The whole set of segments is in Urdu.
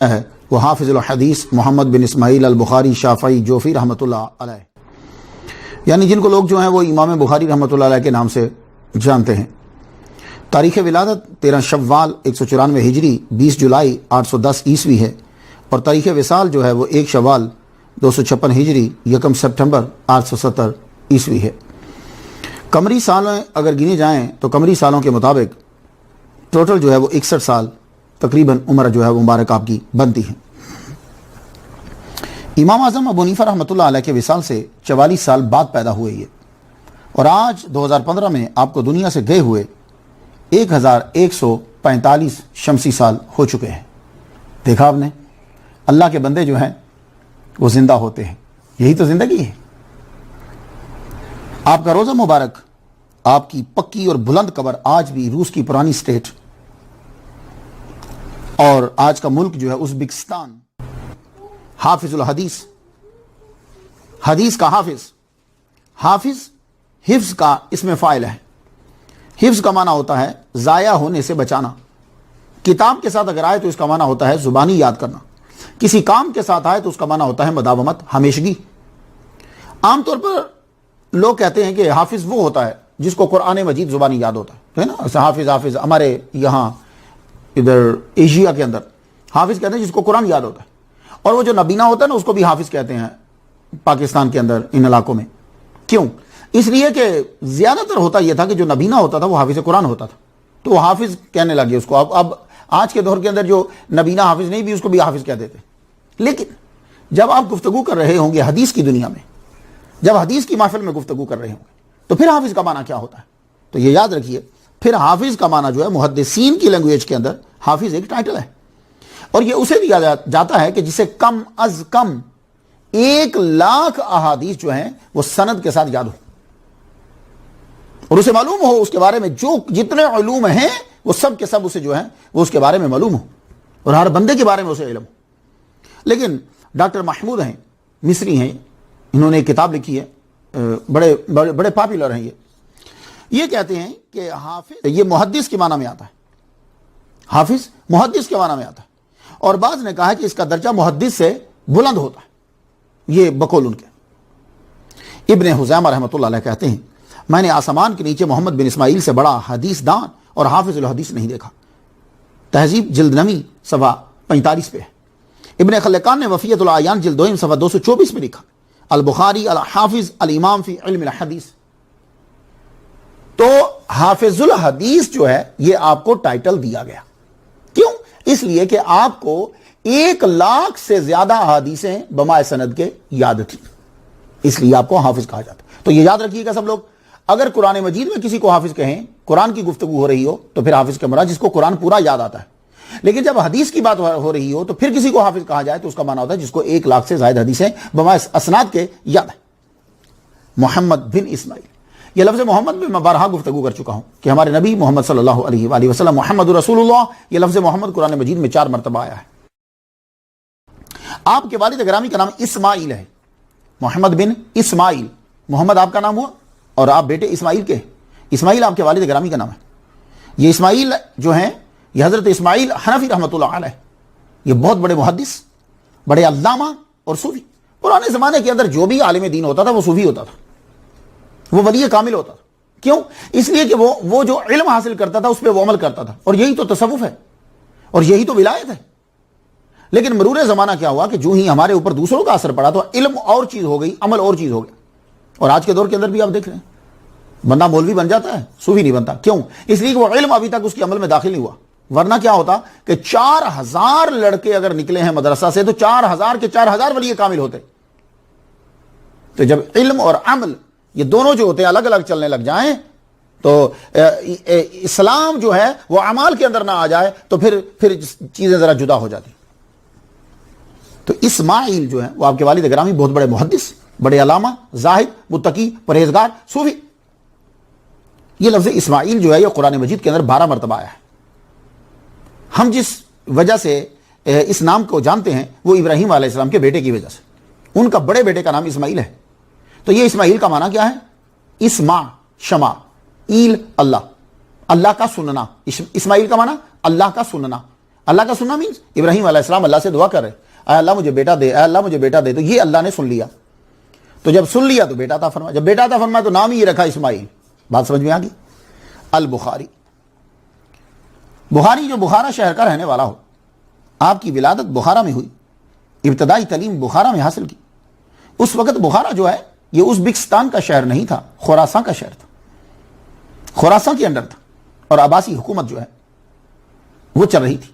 ہے وہ حافظ الحدیث محمد بن اسماعیل البخاری شافعی جوفی رحمۃ اللہ علیہ، یعنی جن کو لوگ جو ہیں وہ امام بخاری رحمۃ اللہ علیہ کے نام سے جانتے ہیں۔ تاریخ ولادت 13 شوال 194 ہجری 20 جولائی 810 عیسوی ہے، اور تاریخ وصال جو ہے وہ 1 شوال 256 ہجری 1 سپٹمبر 870 عیسوی ہے۔ قمری سال اگر گنے جائیں تو قمری سالوں کے مطابق ٹوٹل جو ہے وہ 61 سال تقریباً عمر جو ہے وہ مبارک آپ کی بنتی ہے۔ امام اعظم ابو حنیفہ رحمۃ اللہ علیہ کے وصال سے 44 سال بعد پیدا ہوئے یہ، اور آج 2015 میں آپ کو دنیا سے گئے ہوئے 1145 شمسی سال ہو چکے ہیں۔ دیکھا آپ نے، اللہ کے بندے جو ہیں وہ زندہ ہوتے ہیں، یہی تو زندگی ہے۔ آپ کا روزہ مبارک، آپ کی پکی اور بلند قبر آج بھی روس کی پرانی سٹیٹ اور آج کا ملک جو ہے ازبکستان، حافظ الحدیث، حدیث کا حافظ، حافظ حفظ کا اسم فاعل ہے۔ حفظ کا معنی ہوتا ہے ضائع ہونے سے بچانا، کتاب کے ساتھ اگر آئے تو اس کا معنی ہوتا ہے زبانی یاد کرنا، کسی کام کے ساتھ آئے تو اس کا معنی ہوتا ہے مداومت، ہمیشگی۔ عام طور پر لوگ کہتے ہیں کہ حافظ وہ ہوتا ہے جس کو قرآن مجید زبانی یاد ہوتا ہے نا، حافظ ہمارے یہاں ادھر ایشیا کے اندر حافظ کہتے ہیں جس کو قرآن یاد ہوتا ہے، اور وہ جو نبینا ہوتا ہے نا اس کو بھی حافظ کہتے ہیں پاکستان کے اندر ان علاقوں میں۔ کیوں؟ اس لیے کہ زیادہ تر ہوتا یہ تھا کہ جو نبینا ہوتا تھا وہ حافظ قرآن ہوتا تھا، تو وہ حافظ کہنے لگے اس کو۔ اب آج کے دور کے اندر جو نبینا حافظ نہیں بھی اس کو بھی حافظ کہہ دیتے۔ لیکن جب آپ گفتگو کر رہے ہوں گے حدیث کی دنیا میں، جب حدیث کی محفل میں گفتگو کر رہے ہوں گے، تو پھر حافظ کا معنی کیا ہوتا ہے؟ تو یہ یاد رکھیے، پھر حافظ کا معنی جو ہے محدثین کی لینگویج کے اندر حافظ ایک ٹائٹل ہے، اور یہ اسے دیا جاتا ہے کہ جسے کم از کم 1,00,000 احادیث جو ہیں وہ سند کے ساتھ یاد ہو، اور اسے معلوم ہو اس کے بارے میں جو جتنے علوم ہیں وہ سب کے سب اسے جو ہیں وہ اس کے بارے میں معلوم ہو، اور ہر بندے کے بارے میں اسے علم ہو۔ لیکن ڈاکٹر محمود ہیں، مصری ہیں، انہوں نے ایک کتاب لکھی ہے، بڑے پاپولر ہیں یہ کہتے ہیں کہ حافظ یہ محدث کے معنی میں آتا ہے، حافظ محدث کے معنی میں آتا ہے، اور بعض نے کہا کہ اس کا درجہ محدث سے بلند ہوتا ہے، یہ بقول ان کے۔ ابن حزیمہ رحمۃ اللہ علیہ کہتے ہیں میں نے آسمان کے نیچے محمد بن اسماعیل سے بڑا حدیث دان اور حافظ الحدیث نہیں دیکھا۔ تہذیب جلد نویں صفحہ 45 پہ ہے۔ ابن خلقان نے وفیت العیان جلد دوئم صفحہ 224 پہ لکھا البخاری الحافظ الامام فی علم الحدیث۔ تو حافظ الحدیث جو ہے یہ آپ کو ٹائٹل دیا گیا، کیوں؟ اس لیے کہ آپ کو 1,00,000 سے زیادہ احادیثیں بمائے سند کے یاد تھی، اس لیے آپ کو حافظ کہا جاتا ہے۔ تو یہ یاد رکھیے گا سب لوگ، اگر قرآن مجید میں کسی کو حافظ کہیں، قرآن کی گفتگو ہو رہی ہو تو پھر حافظ کے مراد جس کو قرآن پورا یاد آتا ہے، لیکن جب حدیث کی بات ہو رہی ہو تو پھر کسی کو حافظ کہا جائے تو اس کا معنی ہوتا ہے جس کو 1,00,000 سے زائد حدیثیں بمائے اسناد کے یاد ہے۔ محمد بن اسماعیل، یہ لفظ محمد میں میں بارہا گفتگو کر چکا ہوں کہ ہمارے نبی محمد صلی اللہ علیہ وآلہ وسلم محمد رسول اللہ، یہ لفظ محمد قرآن مجید میں 4 مرتبہ آیا ہے۔ آپ کے والد گرامی کا نام اسماعیل ہے، محمد بن اسماعیل، محمد آپ کا نام ہوا اور آپ بیٹے اسماعیل کے، اسماعیل آپ کے والد گرامی کا نام ہے۔ یہ اسماعیل جو ہیں یہ حضرت اسماعیل حنفی رحمۃ اللہ علیہ، یہ بہت بڑے محدث، بڑے علامہ اور صوفی۔ پرانے زمانے کے اندر جو بھی عالم دین ہوتا تھا وہ صوفی ہوتا تھا، وہ ولی کامل ہوتا تھا۔ کیوں؟ اس لیے کہ وہ جو علم حاصل کرتا تھا اس پہ وہ عمل کرتا تھا، اور یہی تو تصوف ہے اور یہی تو ولایت ہے۔ لیکن مرور زمانہ کیا ہوا کہ جو ہی ہمارے اوپر دوسروں کا اثر پڑا تو علم اور چیز ہو گئی، عمل اور چیز ہو گیا، اور آج کے دور کے اندر بھی آپ دیکھ رہے ہیں بندہ مولوی بن جاتا ہے، صوفی نہیں بنتا۔ کیوں؟ اس لیے کہ وہ علم ابھی تک اس کے عمل میں داخل نہیں ہوا، ورنہ کیا ہوتا کہ 4,000 لڑکے اگر نکلے ہیں مدرسہ سے تو 4,000 کے 4,000 ولی کامل ہوتے۔ تو جب علم اور عمل یہ دونوں جو ہوتے ہیں الگ الگ چلنے لگ جائیں تو اسلام جو ہے وہ اعمال کے اندر نہ آ جائے تو پھر چیزیں ذرا جدا ہو جاتی۔ تو اسماعیل جو ہے وہ آپ کے والد گرامی بہت بڑے محدث، بڑے علامہ، زاہد، متقی، پرہیزگار، صوفی۔ یہ لفظ اسماعیل جو ہے یہ قرآن مجید کے اندر 12 مرتبہ آیا ہے۔ ہم جس وجہ سے اس نام کو جانتے ہیں وہ ابراہیم علیہ السلام کے بیٹے کی وجہ سے، ان کا بڑے بیٹے کا نام اسماعیل ہے۔ تو یہ اسماعیل کا معنی کیا ہے؟ اسمع، شمع، ایل اللہ، اللہ کا سننا۔ اسماعیل کا معنی اللہ کا سننا، اللہ کا سننا مینس ابراہیم علیہ السلام اللہ سے دعا کر رہے اے اللہ مجھے بیٹا دے، اے اللہ مجھے بیٹا دے، تو یہ اللہ نے سن لیا، تو جب سن لیا تو بیٹا عطا فرمایا، جب بیٹا عطا فرمایا تو نام ہی رکھا اسماعیل۔ بات سمجھ میں آ گئی؟ البخاری، بخاری جو بخارا شہر کا رہنے والا ہو، آپ کی ولادت بخارا میں ہوئی، ابتدائی تعلیم بخارا میں حاصل کی۔ اس وقت بخارا جو ہے یہ ازبکستان کا شہر نہیں تھا، خراساں کا شہر تھا، خراساں کے انڈر تھا، اور عباسی حکومت جو ہے وہ چل رہی تھی۔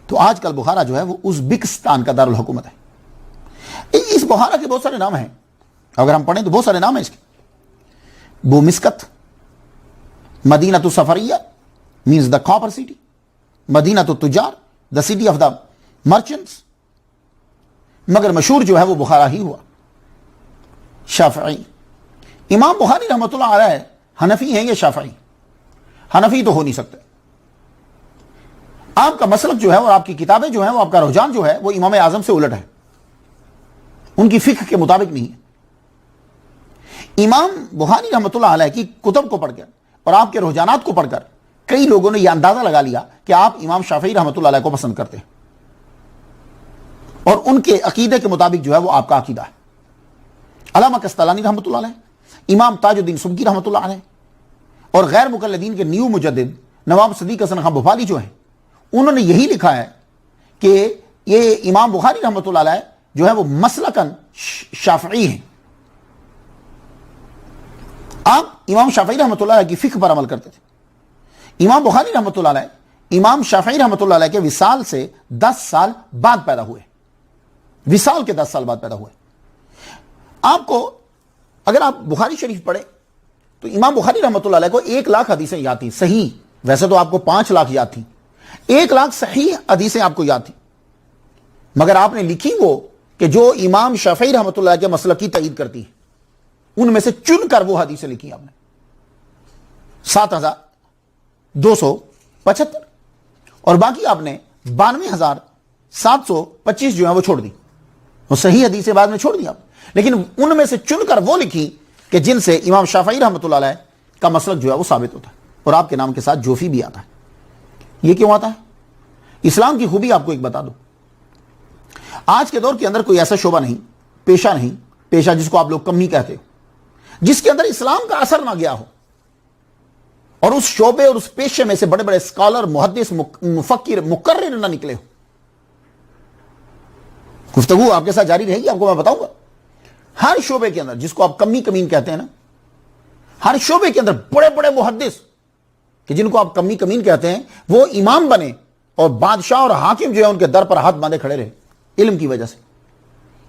تو آج کل بخارا جو ہے وہ ازبکستان کا دارالحکومت ہے۔ اس بخارا کے بہت سارے نام ہیں، اگر ہم پڑھیں تو بہت سارے نام ہیں اس کے۔ بو مسکت، مدینہ تو سفریہ means the copper city، مدینہ تو تجار the city of the merchants، مگر مشہور جو ہے وہ بخارا ہی ہوا۔ شافعی، امام بخاری رحمۃ اللہ علیہ حنفی ہیں یا شافعی؟ حنفی تو ہو نہیں سکتے۔ آپ کا مسلک جو ہے اور آپ کی کتابیں جو ہیں وہ، آپ کا رجحان جو ہے وہ امام اعظم سے الٹ ہے، ان کی فقہ کے مطابق نہیں ہے۔ امام بخاری رحمۃ اللہ علیہ کی کتب کو پڑھ کر اور آپ کے رجحانات کو پڑھ کر کئی لوگوں نے یہ اندازہ لگا لیا کہ آپ امام شافعی رحمۃ اللہ علیہ کو پسند کرتے ہیں، اور ان کے عقیدے کے مطابق جو ہے وہ آپ کا عقیدہ ہے۔ علامہ کستلانی رحمۃ اللہ علیہ، امام تاج الدین سبکی رحمۃ اللہ علیہ، اور غیر مقلدین کے نیو مجدد نواب صدیق حسن خان بھوپالی جو ہیں، انہوں نے یہی لکھا ہے کہ یہ امام بخاری رحمۃ اللہ علیہ جو ہے وہ مسلکن شافعی ہیں۔ آپ امام شافعی رحمۃ اللہ علیہ کی فقہ پر عمل کرتے تھے۔ امام بخاری رحمۃ اللہ علیہ امام شافعی رحمۃ اللہ علیہ کے وصال سے 10 سال بعد پیدا ہوئے، وصال کے 10 سال بعد پیدا ہوئے۔ آپ کو اگر آپ بخاری شریف پڑھیں تو امام بخاری رحمۃ اللہ علیہ کو 1 لاکھ حدیثیں یاد تھیں صحیح، ویسے تو آپ کو 5 لاکھ یاد تھیں، 1 لاکھ صحیح حدیثیں آپ کو یاد تھیں، مگر آپ نے لکھی وہ کہ جو امام شافعی رحمۃ اللہ کے مسلک کی تائید کرتی ہے، ان میں سے چن کر وہ حدیثیں لکھی آپ نے 7275، اور باقی آپ نے 92725 جو ہیں وہ چھوڑ دی، وہ صحیح حدیثیں بعد میں چھوڑ دی آپ، لیکن ان میں سے چن کر وہ لکھی کہ جن سے امام شافعی رحمۃ اللہ علیہ کا مسلک جو ہے وہ ثابت ہوتا ہے، اور آپ کے نام کے ساتھ جوفی بھی آتا ہے۔ یہ کیوں آتا ہے؟ اسلام کی خوبی آپ کو ایک بتا دو، آج کے دور کے اندر کوئی ایسا شعبہ نہیں، پیشہ نہیں، پیشہ جس کو آپ لوگ کمی کہتے ہو، جس کے اندر اسلام کا اثر نہ گیا ہو، اور اس شعبے اور اس پیشے میں سے بڑے بڑے اسکالر، محدث، مفکر، مقرر نہ نکلے ہو۔ گفتگو آپ کے ساتھ جاری رہے گی، آپ کو میں بتاؤں گا ہر شعبے کے اندر جس کو آپ کمی کمین کہتے ہیں نا، ہر شعبے کے اندر بڑے بڑے محدث کہ جن کو آپ کمی کمین کہتے ہیں وہ امام بنے، اور بادشاہ اور حاکم جو ہے ان کے در پر ہاتھ باندھے کھڑے رہے علم کی وجہ سے۔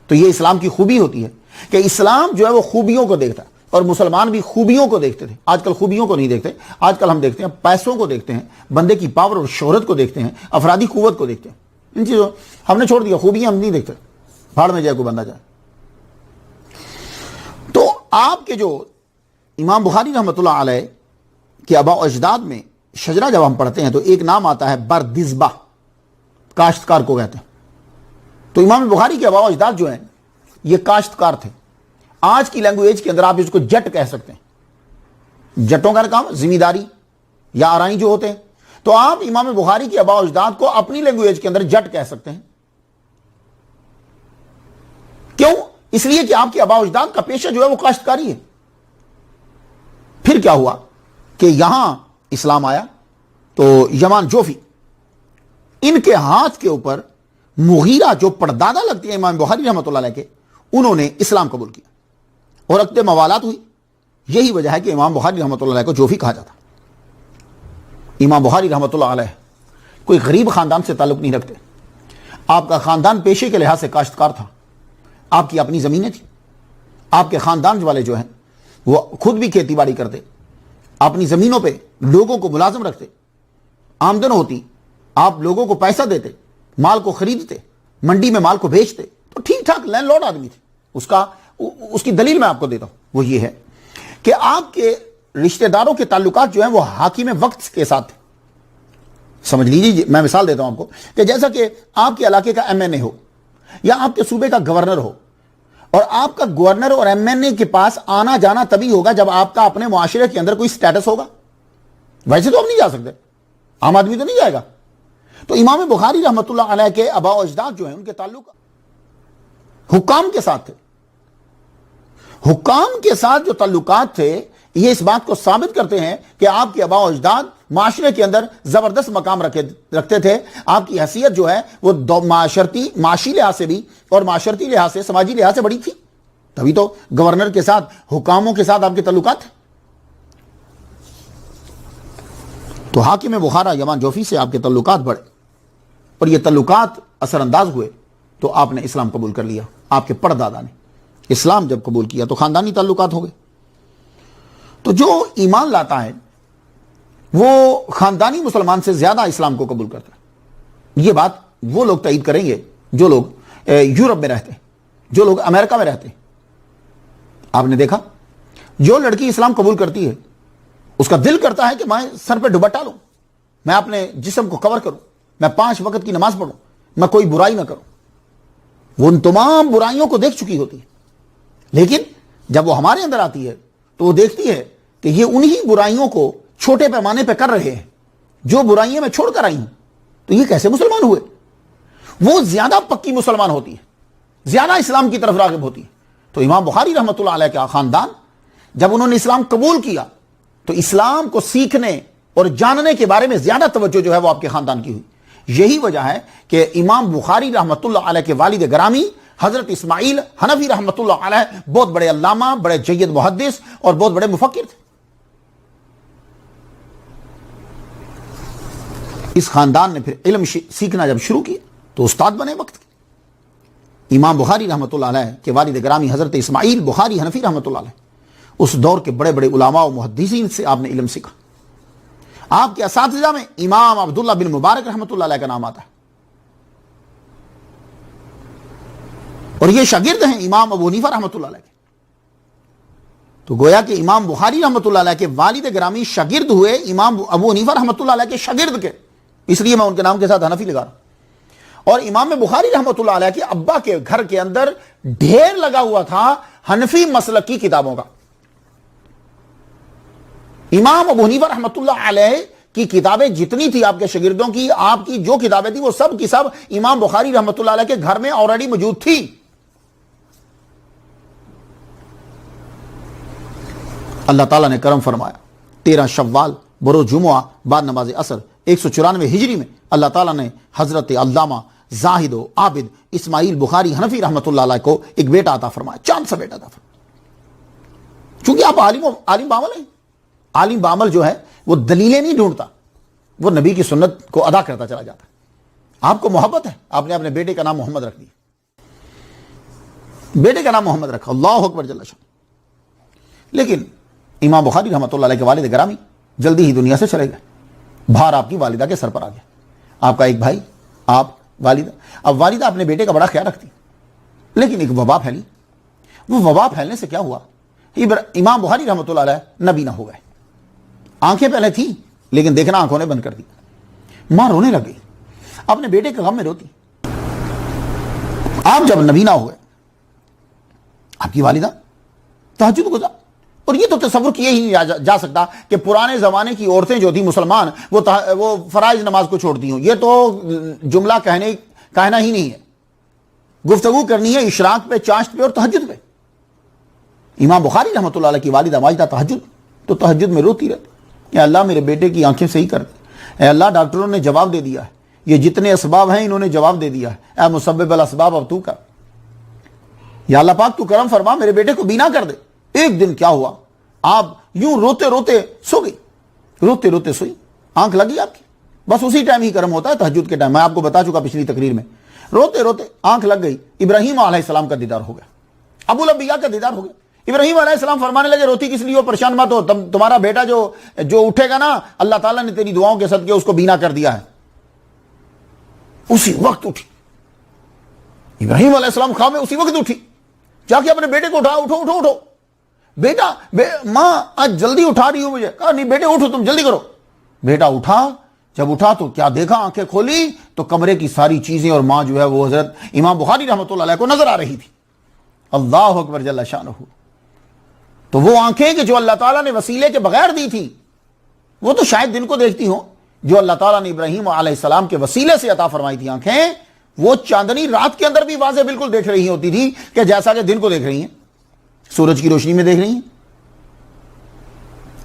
تو یہ اسلام کی خوبی ہوتی ہے کہ اسلام جو ہے وہ خوبیوں کو دیکھتا ہے، اور مسلمان بھی خوبیوں کو دیکھتے تھے۔ آج کل خوبیوں کو نہیں دیکھتے، آج کل ہم دیکھتے ہیں پیسوں کو دیکھتے ہیں، بندے کی پاور اور شہرت کو دیکھتے ہیں، افرادی قوت کو دیکھتے ہیں۔ ان چیزوں ہم نے چھوڑ دیا، خوبیاں ہم نہیں دیکھتے، بھاڑ میں جائے کوئی بندہ جائے۔ تو آپ کے جو امام بخاری رحمۃ اللہ علیہ کے آباء و اجداد میں شجرہ جب ہم پڑھتے ہیں تو ایک نام آتا ہے بردزبہ، کاشتکار کو کہتے ہیں۔ تو امام بخاری کے آباء و اجداد جو ہیں یہ کاشتکار تھے۔ آج کی لینگویج کے اندر آپ اس کو جٹ کہہ سکتے ہیں، جٹوں کا کام زمینداری یا آرائی جو ہوتے ہیں، تو آپ امام بخاری کے آباء و اجداد کو اپنی لینگویج کے اندر جٹ کہہ سکتے ہیں۔ کیوں؟ اس لیے کہ آپ کے آباء و اجداد کا پیشہ جو ہے وہ کاشتکاری ہے۔ پھر کیا ہوا کہ یہاں اسلام آیا تو یمان جوفی، ان کے ہاتھ کے اوپر مغیرہ جو پردادا لگتی ہے امام بخاری رحمۃ اللہ علیہ کے، انہوں نے اسلام قبول کیا اور عقد موالات ہوئی۔ یہی وجہ ہے کہ امام بخاری رحمۃ اللہ علیہ کو جوفی کہا جاتا۔ امام بخاری رحمۃ اللہ علیہ کوئی غریب خاندان سے تعلق نہیں رکھتے، آپ کا خاندان پیشے کے لحاظ سے کاشتکار تھا، آپ کی اپنی زمینیں تھیں، آپ کے خاندان والے جو ہیں وہ خود بھی کھیتی باڑی کرتے، اپنی زمینوں پہ لوگوں کو ملازم رکھتے، آمدن ہوتی، آپ لوگوں کو پیسہ دیتے، مال کو خریدتے، منڈی میں مال کو بیچتے، تو ٹھیک ٹھاک لینڈ لارڈ آدمی تھے۔ اس کی دلیل میں آپ کو دیتا ہوں، وہ یہ ہے کہ آپ کے رشتہ داروں کے تعلقات جو ہیں وہ حاکم وقت کے ساتھ تھے۔ سمجھ لیجیے، میں مثال دیتا ہوں آپ کو کہ جیسا کہ آپ کے علاقے کا ایم این اے ہو یا آپ کے صوبے کا گورنر ہو، اور آپ کا گورنر اور ایم این اے کے پاس آنا جانا تبھی ہوگا جب آپ کا اپنے معاشرے کے اندر کوئی سٹیٹس ہوگا۔ ویسے تو ہم نہیں جا سکتے، عام آدمی تو نہیں جائے گا، تو امام بخاری رحمۃ اللہ علیہ کے آباء و اجداد جو ہیں ان کے تعلق حکام کے ساتھ تھے. حکام کے ساتھ جو تعلقات تھے یہ اس بات کو ثابت کرتے ہیں کہ آپ کے آباء و اجداد معاشرے کے اندر زبردست مقام رکھتے تھے. آپ کی حیثیت جو ہے وہ معاشی لحاظ سے بھی اور معاشرتی لحاظ سے, سماجی لحاظ سے بڑی تھی. تبھی تو گورنر کے ساتھ, حکاموں کے ساتھ آپ کے تعلقات تھے. تو حاکم بخارا یمان جوفی سے آپ کے تعلقات بڑھے اور یہ تعلقات اثر انداز ہوئے تو آپ نے اسلام قبول کر لیا. آپ کے پردادا نے اسلام جب قبول کیا تو خاندانی تعلقات ہو گئے. تو جو ایمان لاتا ہے وہ خاندانی مسلمان سے زیادہ اسلام کو قبول کرتا ہے. یہ بات وہ لوگ تائید کریں گے جو لوگ یورپ میں رہتے ہیں, جو لوگ امریکہ میں رہتے ہیں. آپ نے دیکھا جو لڑکی اسلام قبول کرتی ہے اس کا دل کرتا ہے کہ میں سر پہ دوپٹہ لوں, میں اپنے جسم کو کور کروں, میں 5 وقت کی نماز پڑھوں, میں کوئی برائی نہ کروں. وہ ان تمام برائیوں کو دیکھ چکی ہوتی ہے, لیکن جب وہ ہمارے اندر آتی ہے تو وہ دیکھتی ہے کہ یہ انہی برائیوں کو چھوٹے پیمانے پہ کر رہے ہیں جو برائیاں میں چھوڑ کر آئی ہوں, تو یہ کیسے مسلمان ہوئے. وہ زیادہ پکی مسلمان ہوتی ہے, زیادہ اسلام کی طرف راغب ہوتی ہے. تو امام بخاری رحمۃ اللہ علیہ کا خاندان جب انہوں نے اسلام قبول کیا تو اسلام کو سیکھنے اور جاننے کے بارے میں زیادہ توجہ جو ہے وہ آپ کے خاندان کی ہوئی. یہی وجہ ہے کہ امام بخاری رحمۃ اللہ علیہ کے والد گرامی حضرت اسماعیل حنفی رحمۃ اللہ علیہ بہت بڑے علامہ, بڑے جید محدث اور بہت بڑے مفکر تھے. اس خاندان نے پھر علم سیکھنا جب شروع کیا تو استاد بنے وقت کے. امام بخاری رحمۃ اللہ علیہ کے والد گرامی حضرت اسماعیل بخاری حنفی رحمۃ اللہ علیہ اس دور کے بڑے بڑے علماء و محدثین سے آپ نے علم سیکھا. آپ کے اساتذہ میں امام عبداللہ بن مبارک رحمۃ اللہ علیہ کا نام آتا ہے اور یہ شاگرد ہیں امام ابو حنیفہ رحمۃ اللہ علیہ کے. تو گویا کہ امام بخاری رحمۃ اللہ علیہ کے والد گرامی شاگرد ہوئے امام ابو حنیفہ رحمۃ اللہ علیہ کے شاگرد کے, اس لیے میں ان کے نام کے ساتھ حنفی لگا رہا ہوں. اور امام بخاری رحمۃ اللہ علیہ کے ابا کے گھر کے اندر ڈھیر لگا ہوا تھا حنفی مسلک کی کتابوں کا. امام ابو حنیفہ رحمۃ اللہ علیہ کی کتابیں جتنی تھی آپ کے شاگردوں کی, آپ کی جو کتابیں تھیں وہ سب کی سب امام بخاری رحمۃ اللہ علیہ کے گھر میں آلریڈی موجود تھی. اللہ تعالیٰ نے کرم فرمایا 13 شوال بروز جمعہ بعد نماز عصر 194 ہجری میں اللہ تعالیٰ نے حضرت علامہ زاہد و عابد اسماعیل بخاری حنفی رحمۃ اللہ علیہ کو ایک بیٹا عطا فرمایا, چاند سا بیٹا عطا فرمایا. چونکہ آپ عالم بعمل ہیں. عالم بعمل جو ہے وہ دلیلیں نہیں ڈھونڈتا, وہ نبی کی سنت کو ادا کرتا چلا جاتا. آپ کو محبت ہے, آپ نے اپنے بیٹے کا نام محمد رکھ دیا, بیٹے کا نام محمد رکھا, اللہ اکبر جل شان. لیکن امام بخاری رحمۃ اللہ علیہ کے والد گرامی جلدی ہی دنیا سے چلے گئے. بھار آپ کی والدہ کے سر پر آ گیا. آپ کا ایک بھائی, آپ, والدہ. اب والدہ اپنے بیٹے کا بڑا خیال رکھتی, لیکن ایک وبا پھیلی. وہ وبا پھیلنے سے کیا ہوا, امام بخاری رحمۃ اللہ علیہ نبی نہ ہو گئے. آنکھیں پہلے تھی لیکن دیکھنا آنکھوں نے بند کر دی. ماں رونے لگ گئی, اپنے بیٹے کے غم میں روتی. آپ جب نبی نہ ہوئے, آپ کی والدہ تہجد گزار. اور یہ تو تصور کیا ہی نہیں جا سکتا کہ پرانے زمانے کی عورتیں جو تھیں مسلمان وہ فرائض نماز کو چھوڑتی ہوں. یہ تو جملہ کہنا ہی نہیں ہے. گفتگو کرنی ہے اشراق پہ, چاشت پہ اور تہجد پہ. امام بخاری رحمۃ اللہ علیہ کی والدہ ماجدہ تہجد, تو تہجد میں روتی رہتی, اے اللہ میرے بیٹے کی آنکھیں صحیح کر دے. اے اللہ ڈاکٹروں نے جواب دے دیا ہے, یہ جتنے اسباب ہیں انہوں نے جواب دے دیا ہے. اے مسبب الاسباب اب تو کر, یا اللہ پاک تو کرم فرما, میرے بیٹے کو بینا کر دے. ایک دن کیا ہوا, آپ یوں روتے روتے سو گئی, روتے روتے سوئی, آنکھ لگی آپ کی. بس اسی ٹائم ہی کرم ہوتا ہے تہجد کے ٹائم, میں آپ کو بتا چکا پچھلی تقریر میں. روتے روتے آنکھ لگ گئی, ابراہیم علیہ السلام کا دیدار ہو گیا, ابو الانبیاء کا دیدار ہو گیا. ابراہیم علیہ السلام فرمانے لگے روتی کس لیے ہو, پریشان مت ہو, تمہارا بیٹا جو اٹھے گا نا, اللہ تعالیٰ نے تیری دعاؤں کے صدقے اس کو بینا کر دیا ہے. اسی وقت اٹھی ابراہیم علیہ السلام, خواب میں اسی وقت اٹھی, جا کے اپنے بیٹے کو اٹھا, اٹھو اٹھو اٹھو بیٹا, ماں آج جلدی اٹھا رہی ہو مجھے. کہا نہیں بیٹے اٹھو, تم جلدی کرو. بیٹا اٹھا, جب اٹھا تو کیا دیکھا, آنکھیں کھولی تو کمرے کی ساری چیزیں اور ماں جو ہے وہ حضرت امام بخاری رحمۃ اللہ علیہ کو نظر آ رہی تھی. اللہ اکبر جل شانہ. تو وہ آنکھیں کہ جو اللہ تعالیٰ نے وسیلے کے بغیر دی تھی, وہ تو شاید دن کو دیکھتی ہوں جو اللہ تعالیٰ نے ابراہیم علیہ السلام کے وسیلے سے عطا فرمائی تھی آنکھیں، وہ چاندنی رات کے اندر بھی واضح بالکل دیکھ رہی ہوتی تھی کہ جیسا کہ دن کو دیکھ رہی ہیں، سورج کی روشنی میں دیکھ رہی ہیں۔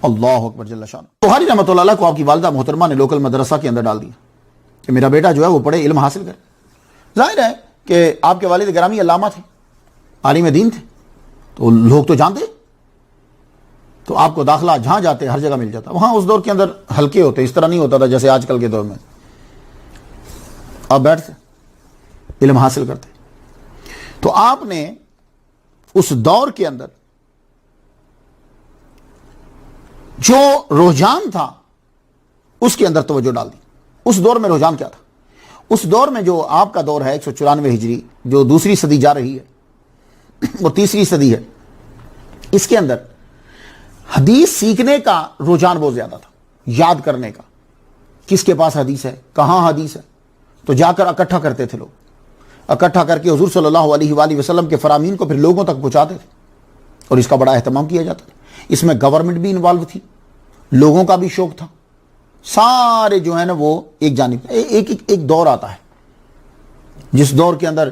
اللہ اکبر جل شان۔ بخاری رحمۃ اللہ علیہ کو آپ کی والدہ محترمہ نے لوکل مدرسہ کے اندر ڈال دیا کہ میرا بیٹا جو ہے وہ پڑھے، علم حاصل کرے۔ ظاہر ہے کہ آپ کے والد گرامی علامہ تھے، عالم دین تھے، تو لوگ تو جانتے، تو آپ کو داخلہ جہاں جاتے ہر جگہ مل جاتا۔ وہاں اس دور کے اندر ہلکے ہوتے، اس طرح نہیں ہوتا تھا جیسے آج کل کے دور میں۔ آپ بیٹھتے، علم حاصل کرتے۔ تو آپ نے اس دور کے اندر جو رجحان تھا اس کے اندر توجہ ڈال دی۔ اس دور میں رجحان کیا تھا؟ اس دور میں جو آپ کا دور ہے 194 ہجری، جو دوسری صدی جا رہی ہے، وہ تیسری صدی ہے، اس کے اندر حدیث سیکھنے کا رجحان بہت زیادہ تھا، یاد کرنے کا۔ کس کے پاس حدیث ہے، کہاں حدیث ہے، تو جا کر اکٹھا کرتے تھے لوگ، اکٹھا کر کے حضور صلی اللہ علیہ وآلہ وسلم کے فرامین کو پھر لوگوں تک پہنچاتے تھے، اور اس کا بڑا اہتمام کیا جاتا تھا۔ اس میں گورنمنٹ بھی انوالو تھی، لوگوں کا بھی شوق تھا، سارے جو ہے نا وہ ایک جانب۔ ایک دور آتا ہے جس دور کے اندر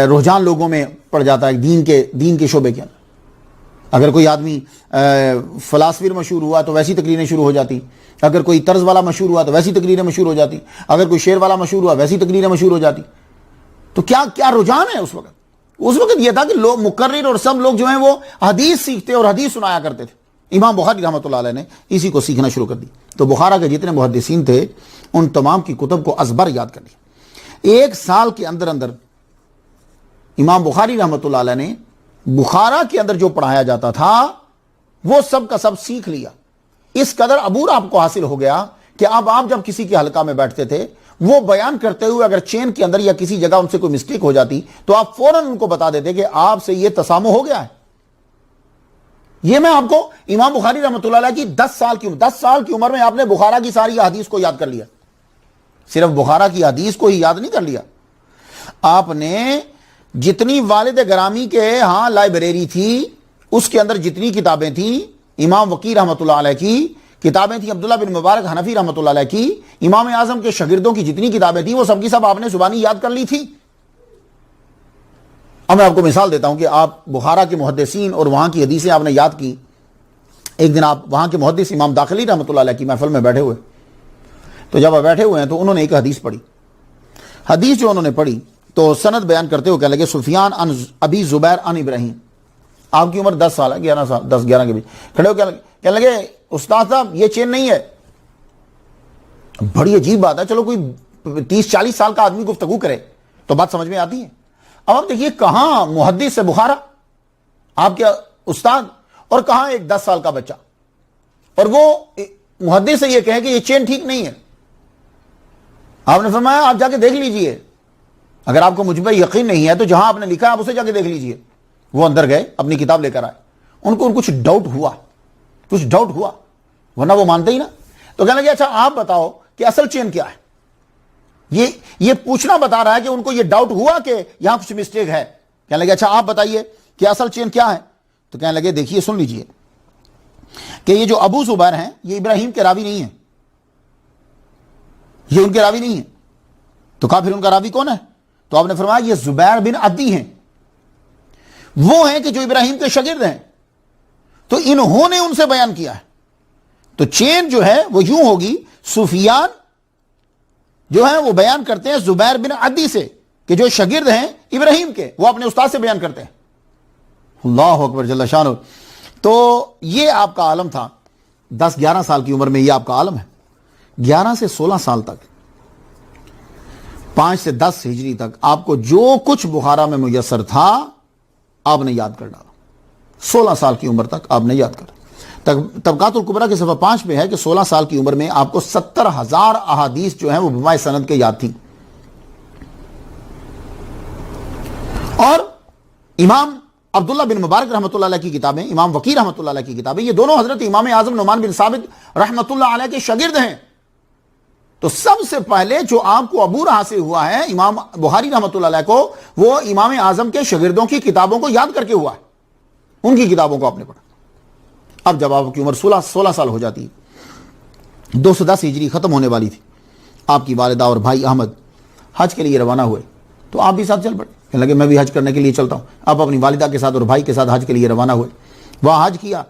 رجحان لوگوں میں پڑ جاتا ہے دین کے شعبے کے اندر۔ اگر کوئی آدمی فلاسفر مشہور ہوا تو ویسی تقریریں شروع ہو جاتی، اگر کوئی طرز والا مشہور ہوا تو ویسی تقریریں مشہور ہو جاتی، اگر کوئی شعر والا مشہور ہوا ویسی تقریریں مشہور ہو جاتی۔ تو کیا رجحان ہے اس وقت یہ تھا کہ لوگ مقرر اور سب لوگ جو ہیں وہ حدیث سیکھتے اور حدیث سنایا کرتے تھے۔ امام بخاری رحمۃ اللہ علیہ نے اسی کو سیکھنا شروع کر دی، تو بخارا کے جتنے محدثین تھے ان تمام کی کتب کو ازبر یاد کر لیا۔ ایک سال کے اندر امام بخاری رحمۃ اللہ علیہ نے بخارا کے اندر جو پڑھایا جاتا تھا وہ سب کا سب سیکھ لیا۔ اس قدر عبور آپ کو حاصل ہو گیا کہ اب آپ جب کسی کے حلقہ میں بیٹھتے تھے، وہ بیان کرتے ہوئے اگر چین کے اندر یا کسی جگہ ان سے کوئی مسٹیک ہو جاتی تو آپ فوراً ان کو بتا دیتے کہ آپ سے یہ تسامح ہو گیا ہے۔ یہ میں آپ کو امام بخاری رحمۃ اللہ علیہ کی 10 سال کی عمر میں آپ نے بخارا کی ساری حدیث کو یاد کر لیا۔ صرف بخارا کی حدیث کو ہی یاد نہیں کر لیا، آپ نے جتنی والد گرامی کے ہاں لائبریری تھی اس کے اندر جتنی کتابیں تھیں، امام وقی رحمۃ اللہ علیہ کی کتابیں تھیں، عبداللہ بن مبارک حنفی رحمۃ اللہ علیہ کی، امام اعظم کے شاگردوں کی جتنی کتابیں تھیں وہ سب کی سب آپ نے زبانی یاد کر لی تھی۔ اب میں آپ کو مثال دیتا ہوں کہ آپ بخارا کے محدثین اور وہاں کی حدیثیں آپ نے یاد کی۔ ایک دن آپ وہاں کے محدث امام داخلی رحمۃ اللہ علیہ کی محفل میں بیٹھے ہوئے، تو جب آپ بیٹھے ہوئے ہیں تو انہوں نے ایک حدیث پڑھی۔ حدیث جو انہوں نے پڑھی تو سند بیان کرتے ہوئے کہنے لگے سفیان عن ابی زبیر عن ابراہیم۔ آپ کی عمر 10 سال ہے، 11 کے بیچ کھڑے ہو کہنے لگے استاد صاحب یہ چین نہیں ہے۔ بڑی عجیب بات ہے، چلو کوئی 30-40 سال کا آدمی گفتگو کرے تو بات سمجھ میں آتی ہے۔ اب آپ دیکھیے کہاں محدث سے بخارا آپ کے استاد، اور کہاں ایک 10 سال کا بچہ، اور وہ محدث سے یہ کہے کہ یہ چین ٹھیک نہیں ہے۔ آپ نے فرمایا آپ جا کے دیکھ لیجئے، اگر آپ کو مجھ پہ یقین نہیں ہے تو جہاں آپ نے لکھا آپ اسے جا کے دیکھ لیجئے۔ وہ اندر گئے، اپنی کتاب لے کر آئے، ان کو کچھ ڈاؤٹ ہوا ورنہ وہ مانتے ہی نا۔ تو کہنے لگے اچھا آپ بتاؤ کہ اصل چین کیا ہے۔ یہ پوچھنا بتا رہا ہے کہ ان کو یہ ڈاؤٹ ہوا کہ یہاں کچھ مسٹیک ہے۔ کہنے لگے اچھا آپ بتائیے کہ اصل چین کیا ہے۔ تو کہنے لگے دیکھیے سن لیجئے کہ یہ جو ابو زبیر ہیں یہ ابراہیم کے راوی نہیں ہیں، یہ ان کے راوی نہیں ہیں۔ تو کہا پھر ان کا راوی کون ہے؟ تو آپ نے فرمایا یہ زبیر بن عدی ہیں، وہ ہیں کہ جو ابراہیم کے شاگرد ہیں، تو انہوں نے ان سے بیان کیا ہے۔ تو چین جو ہے وہ یوں ہوگی، سفیان جو ہیں وہ بیان کرتے ہیں زبیر بن عدی سے کہ جو شاگرد ہیں ابراہیم کے، وہ اپنے استاد سے بیان کرتے ہیں۔ اللہ اکبر جل شانہ۔ تو یہ آپ کا عالم تھا 10-11 سال کی عمر میں، یہ آپ کا عالم ہے۔ 11 سے 16 سال تک، 5 سے 10 ہجری تک آپ کو جو کچھ بخارا میں میسر تھا آپ نے یاد کر ڈالا۔ 16 سال کی عمر تک آپ نے یاد کر۔ طبقات الکبریٰ کے صفحہ 5 پہ ہے کہ 16 سال کی عمر میں آپ کو 70,000 احادیث جو ہیں وہ بمائے سند کے یاد تھیں۔ اور امام عبداللہ بن مبارک رحمۃ اللہ علیہ کی کتابیں، امام وقی رحمۃ اللہ علیہ کی کتابیں، یہ دونوں حضرت امام اعظم نعمان بن ثابت رحمۃ اللہ علیہ کے شاگرد ہیں۔ تو سب سے پہلے جو آپ کو عبور حاصل ہوا ہے امام بخاری رحمۃ اللہ علیہ کو، وہ امام اعظم کے شاگردوں کی کتابوں کو یاد کر کے ہوا ہے، ان کی کتابوں کو آپ نے پڑھا۔ اب جب آپ کی عمر 16 سال ہو جاتی ہے 210 ہجری ختم ہونے والی تھی. آپ کی والدہ اور بھائی احمد حج کے لیے روانہ ہوئے تو آپ بھی ساتھ چل پڑے. کہنے لگے میں بھی حج کرنے کے لیے چلتا ہوں. آپ اپنی والدہ کے ساتھ اور بھائی کے ساتھ حج کے لیے روانہ ہوئے. وہاں حج کیا.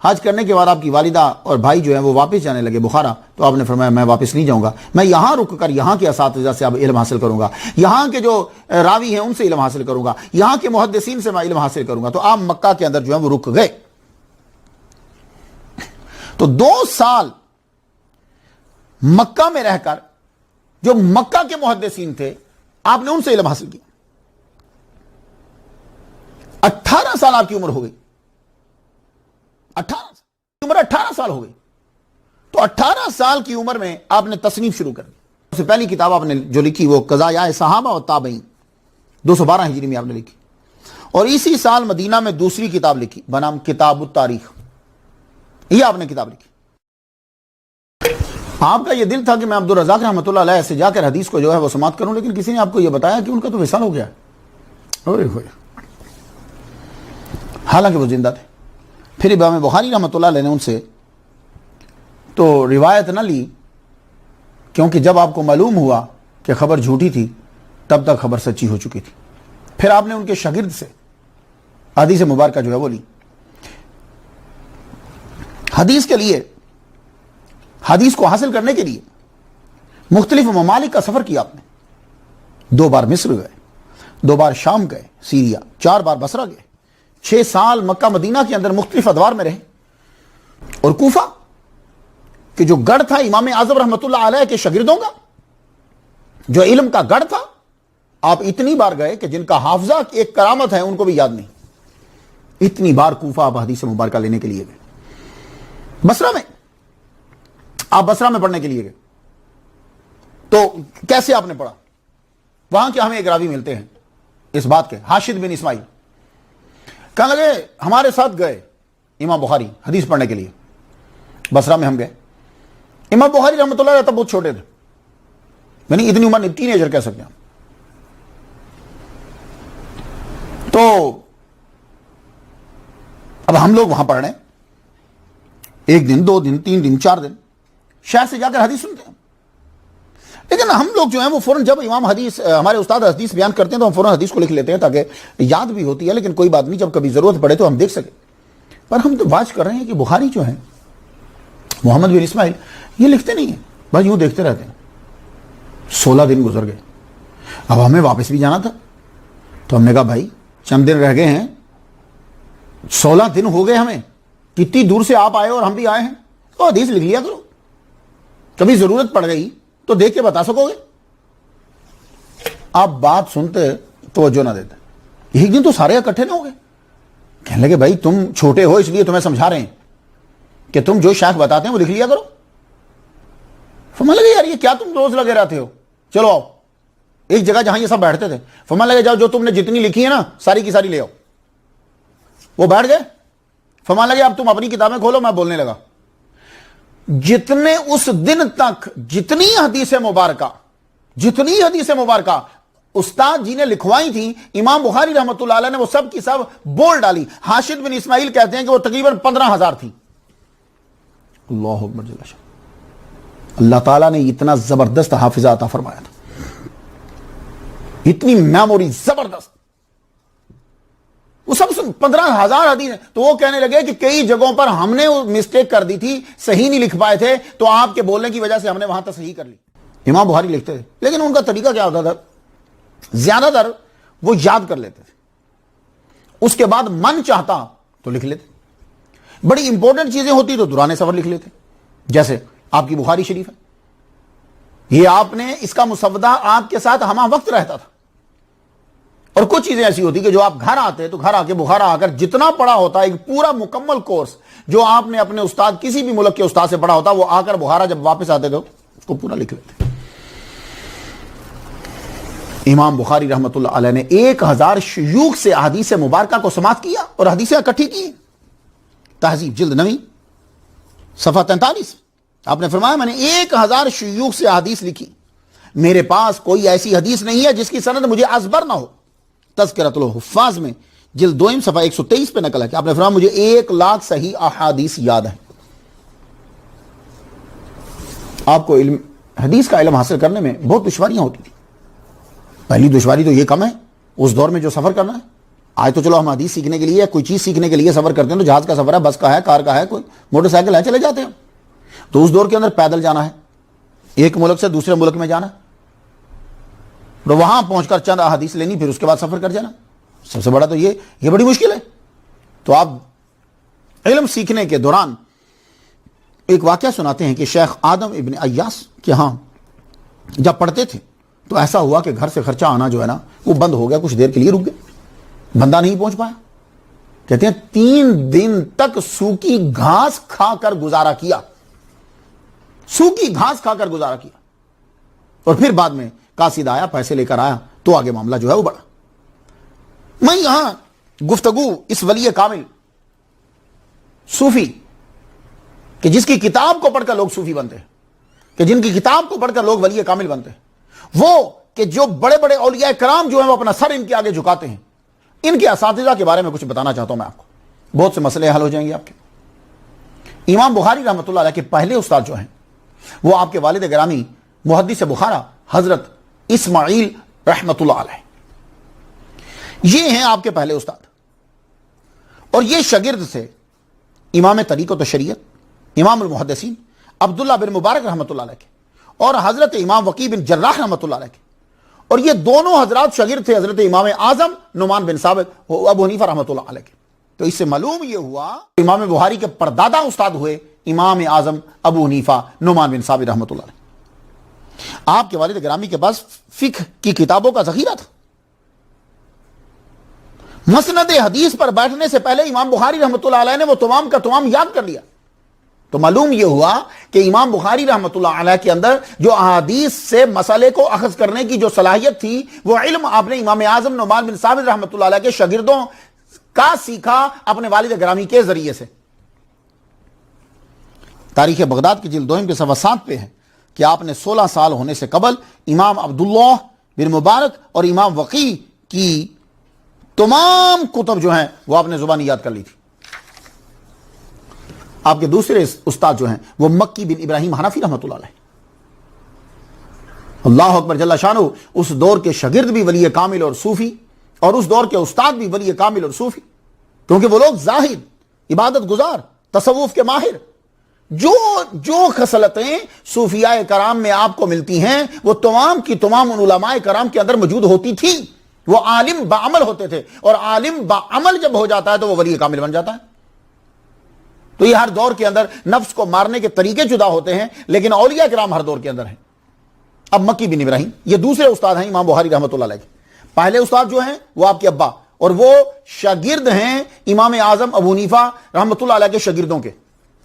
حج کرنے کے بعد آپ کی والدہ اور بھائی جو ہیں وہ واپس جانے لگے بخارا. تو آپ نے فرمایا میں واپس نہیں جاؤں گا, میں یہاں رک کر یہاں کے اساتذہ سے اب علم حاصل کروں گا, یہاں کے جو راوی ہیں ان سے علم حاصل کروں گا, یہاں کے محدثین سے میں علم حاصل کروں گا. تو آپ مکہ کے اندر جو ہے وہ رک گئے. تو 2 سال مکہ میں رہ کر جو مکہ کے محدثین تھے آپ نے ان سے علم حاصل کیا. 18 سال آپ کی عمر ہو گئی. 18 سال ہو گئی. تو 18 سال کی عمر میں آپ نے تصنیف شروع کر دی. سب سے پہلی کتاب آپ نے جو لکھی وہ قضایہ صحابہ و تابعین 212 ہجری میں آپ نے لکھی. اور اسی سال مدینہ میں دوسری کتاب لکھی بنام کتاب التاریخ. یہ آپ نے کتاب لکھی. آپ کا یہ دل تھا کہ میں عبدالرزاق رحمۃ اللہ علیہ سے جا کر حدیث کو جو ہے وہ سماعت کروں, لیکن کسی نے آپ کو یہ بتایا کہ ان کا تو وصال ہو گیا ہے. حالانکہ وہ زندہ تھے. پھر امام بخاری رحمۃ اللہ علیہ نے ان سے تو روایت نہ لی, کیونکہ جب آپ کو معلوم ہوا کہ خبر جھوٹی تھی تب تک خبر سچی ہو چکی تھی. پھر آپ نے ان کے شاگرد سے حدیث مبارکہ جو ہے وہ لی. حدیث کے لیے, حدیث کو حاصل کرنے کے لیے مختلف ممالک کا سفر کیا آپ نے. 2 بار مصر گئے, 2 بار شام گئے, سیریا, 4 بار بصرہ گئے, 6 سال مکہ مدینہ کے اندر مختلف ادوار میں رہے. اور کوفہ کہ جو گڑھ تھا امام اعظم رحمۃ اللہ علیہ کے شاگردوں کا, جو علم کا گڑھ تھا, آپ اتنی بار گئے کہ جن کا حافظہ ایک کرامت ہے ان کو بھی یاد نہیں. اتنی بار کوفہ آپ حدیث مبارکہ لینے کے لیے گئے. بصرہ میں آپ بصرہ میں پڑھنے کے لیے گئے تو کیسے آپ نے پڑھا؟ وہاں کے ہمیں ایک راوی ملتے ہیں اس بات کے, حاشد بن اسماعیل. کہنے لگے ہمارے ساتھ گئے امام بخاری حدیث پڑھنے کے لیے. بصرہ میں ہم گئے. امام بخاری رحمۃ اللہ علیہ تب بہت چھوٹے تھے, یعنی اتنی عمر نہیں, ٹین ایجر کہہ سکتے ہیں. تو اب ہم لوگ وہاں پڑھ رہے ہیں, 1 دن 2 دن 3 دن 4 دن شہر سے جا کر حدیث سنتے ہیں. لیکن ہم لوگ جو ہیں وہ فوراً جب امام حدیث ہمارے استاد حدیث بیان کرتے ہیں تو ہم فوراً حدیث کو لکھ لیتے ہیں تاکہ یاد بھی ہوتی ہے, لیکن کوئی بات نہیں, جب کبھی ضرورت پڑے تو ہم دیکھ سکیں. پر ہم تو واچ کر رہے ہیں کہ بخاری جو ہے محمد بن اسماعیل یہ لکھتے نہیں ہیں, بس یوں دیکھتے رہتے ہیں. 16 دن گزر گئے. اب ہمیں واپس بھی جانا تھا تو ہم نے کہا بھائی چند دن رہ گئے ہیں, 16 دن ہو گئے ہمیں, کتنی دور سے آپ آئے اور ہم بھی آئے ہیں, تو حدیث لکھ لیا کرو, کبھی ضرورت پڑ گئی تو دیکھ کے بتا سکو گے. آپ بات سنتے توجہ نہ دیتے. ایک دن تو سارے اکٹھے نہ ہو گئے. کہنے لگے بھائی تم چھوٹے ہو اس لیے تمہیں سمجھا رہے ہیں کہ تم جو شیخ بتاتے ہیں وہ لکھ لیا کرو. فرمانے لگے یار یہ کیا تم روز لگے رہتے ہو, چلو آؤ ایک جگہ جہاں یہ سب بیٹھتے تھے. فرمانے لگے جاؤ جو تم نے جتنی لکھی ہے نا ساری کی ساری لے آؤ. وہ بیٹھ گئے. فرمانے لگے اب تم اپنی کتابیں کھولو. میں بولنے لگا جتنے اس دن تک جتنی حدیث مبارکہ استاد جی نے لکھوائی تھیں امام بخاری رحمۃ اللہ علیہ نے وہ سب کی سب بول ڈالی. حاشد بن اسماعیل کہتے ہیں کہ وہ تقریباً 15,000 تھی. اللہ اکبر جل شانہ. اللہ تعالیٰ نے اتنا زبردست حافظہ عطا فرمایا تھا, اتنی میموری زبردست. وہ سب 15,000 حدیث ہیں. تو وہ کہنے لگے کہ کئی جگہوں پر ہم نے مسٹیک کر دی تھی, صحیح نہیں لکھ پائے تھے, تو آپ کے بولنے کی وجہ سے ہم نے وہاں تک صحیح کر لی. امام بخاری لکھتے تھے لیکن ان کا طریقہ کیا ہوتا تھا, زیادہ تر وہ یاد کر لیتے تھے, اس کے بعد من چاہتا تو لکھ لیتے. بڑی امپورٹنٹ چیزیں ہوتی تو دوران سفر لکھ لیتے. جیسے آپ کی بخاری شریف ہے, یہ آپ نے اس کا مسودہ آپ کے ساتھ ہمہ وقت رہتا تھا. اور کچھ چیزیں ایسی ہوتی کہ جو آپ گھر آتے تو گھر آ کے بخارا آ کر جتنا پڑھا ہوتا ایک پورا مکمل کورس جو آپ نے اپنے استاد کسی بھی ملک کے استاد سے پڑھا ہوتا, وہ آ کر بخارا جب واپس آتے تھے اس کو پورا لکھ لیتے. امام بخاری رحمۃ اللہ علیہ نے 1000 شیوخ سے احادیث مبارکہ کو سماعت کیا اور حدیثیں اکٹھی کی. تہذیب جلد 9 صفحہ 43 آپ نے فرمایا میں نے 1000 شیوخ سے احادیث لکھی, میرے پاس کوئی ایسی حدیث نہیں ہے جس کی سند مجھے ازبر نہ ہو. تذکرۃ الحفاظ میں جلد 2 صفحہ 123 پہ نقل ہے کہ آپ نے فرمایا مجھے 1 لاکھ صحیح احادیث یاد ہے. آپ کو حدیث کا علم حاصل کرنے میں بہت دشواریاں ہوتی تھیں. پہلی دشواری تو یہ کم ہے اس دور میں جو سفر کرنا ہے. آج تو چلو ہم حدیث سیکھنے کے لیے کوئی چیز سیکھنے کے لیے سفر کرتے ہیں تو جہاز کا سفر ہے, بس کا ہے, کار کا ہے, کوئی موٹر سائیکل ہے, چلے جاتے ہیں. تو اس دور کے اندر پیدل جانا ہے, ایک ملک سے دوسرے ملک میں جانا, تو وہاں پہنچ کر چند احادیث لینی, پھر اس کے بعد سفر کر جانا. سب سے بڑا تو یہ بڑی مشکل ہے. تو آپ علم سیکھنے کے دوران ایک واقعہ سناتے ہیں کہ شیخ آدم ابن ایاس کے ہاں جب پڑھتے تھے تو ایسا ہوا کہ گھر سے خرچہ آنا جو ہے نا وہ بند ہو گیا, کچھ دیر کے لیے رک گئے, بندہ نہیں پہنچ پایا. کہتے ہیں 3 دن تک سوکھی گھاس کھا کر گزارا کیا, سوکھی گھاس کھا کر گزارا کیا, اور پھر بعد میں قاصد آیا, پیسے لے کر آیا, تو آگے معاملہ جو ہے وہ بڑھا. میں یہاں گفتگو اس ولی کامل صوفی کہ جس کی کتاب کو پڑھ کر لوگ صوفی بنتے ہیں, کہ جن کی کتاب کو پڑھ کر لوگ ولی کامل بنتے ہیں, وہ کہ جو بڑے بڑے اولیاء کرام جو ہیں وہ اپنا سر ان کے آگے جھکاتے ہیں, ان کے اساتذہ کے بارے میں کچھ بتانا چاہتا ہوں میں آپ کو. بہت سے مسئلے حل ہو جائیں گے آپ کے. امام بخاری رحمۃ اللہ علیہ کے پہلے استاد جو ہیں وہ آپ کے والد گرامی محدث بخارا حضرت اسماعیل رحمۃ اللہ علیہ, یہ ہیں آپ کے پہلے استاد. اور یہ شاگرد سے امام طریقت و شریعت امام المحدثین عبداللہ بن مبارک رحمۃ اللہ علیہ کے, اور حضرت امام وقی بن جراح رحمۃ اللہ علیہ کے, اور یہ دونوں حضرات شاگرد تھے حضرت امام اعظم نعمان بن ثابت ابو حنیفہ رحمۃ اللہ علیہ کے. تو اس سے معلوم یہ ہوا امام بخاری کے پردادا استاد ہوئے امام اعظم ابو حنیفہ نعمان بن ثابت رحمۃ اللہ علیہ. آپ کے والد گرامی کے پاس فقہ کی کتابوں کا ذخیرہ تھا. مسند حدیث پر بیٹھنے سے پہلے امام بخاری رحمۃ اللہ علیہ نے وہ تمام کا تمام یاد کر لیا. تو معلوم یہ ہوا کہ امام بخاری رحمۃ اللہ علیہ کے اندر جو احادیث سے مسئلے کو اخذ کرنے کی جو صلاحیت تھی وہ علم آپ نے امام اعظم نعمان بن ثابت رحمۃ اللہ علیہ کے شاگردوں کا سیکھا اپنے والد گرامی کے ذریعے سے. تاریخ بغداد کی جلد 2 کے صفحہ 7 پہ ہے کہ آپ نے 16 سال ہونے سے قبل امام عبداللہ بن مبارک اور امام وقی کی تمام کتب جو ہیں وہ آپ نے زبانی یاد کر لی تھی. آپ کے دوسرے استاد جو ہیں وہ مکی بن ابراہیم حنفی رحمۃ اللہ علیہ. اللہ اکبر جل شانہ, اس دور کے شاگرد بھی ولی کامل اور صوفی, اور اس دور کے استاد بھی ولی کامل اور صوفی, کیونکہ وہ لوگ زاہد عبادت گزار تصوف کے ماہر. جو خصلتیں صوفیاء کرام میں آپ کو ملتی ہیں وہ تمام کی تمام ان علماء کرام کے اندر موجود ہوتی تھی. وہ عالم بعمل ہوتے تھے, اور عالم بعمل جب ہو جاتا ہے تو وہ ولی کامل بن جاتا ہے. تو یہ ہر دور کے اندر نفس کو مارنے کے طریقے جدا ہوتے ہیں, لیکن اولیاء کرام ہر دور کے اندر ہیں. اب مکی بن ابراہیم یہ دوسرے استاد ہیں امام بخاری رحمۃ اللہ علیہ کے. پہلے استاد جو ہیں وہ آپ کے ابا, اور وہ شاگرد ہیں امام اعظم ابو حنیفہ رحمۃ اللہ علیہ کے شاگردوں کے.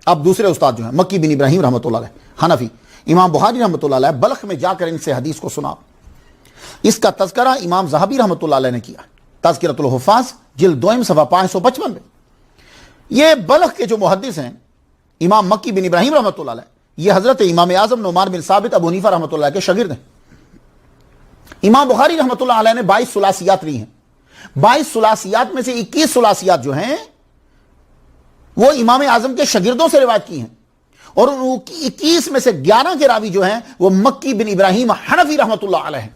اب دوسرے استاد جو ہیں مکی بن ابراہیم رحمۃ اللہ علیہ حنفی, امام بخاری رحمۃ اللہ علیہ بلخ میں جا کر ان سے حدیث کو سنا. اس کا تذکرہ امام ذہبی رحمۃ اللہ علیہ نے کیا, تذکرۃ الحفاظ جلد 2 صفحہ 555 میں. یہ بلخ کے جو محدث ہیں امام مکی بن ابراہیم رحمۃ اللہ علیہ, یہ حضرت امام اعظم نعمان بن ثابت ابو حنیفہ رحمۃ اللہ کے شاگرد ہیں. امام بخاری رحمۃ اللہ علیہ نے 22 ثلاثیات لی ہیں. 22 ثلاثیات میں سے 21 ثلاثیات جو ہیں وہ امام اعظم کے شاگردوں سے روایت کی ہیں, اور 21 میں سے 11 کے راوی جو ہیں وہ مکی بن ابراہیم حنفی رحمۃ اللہ علیہ ہیں.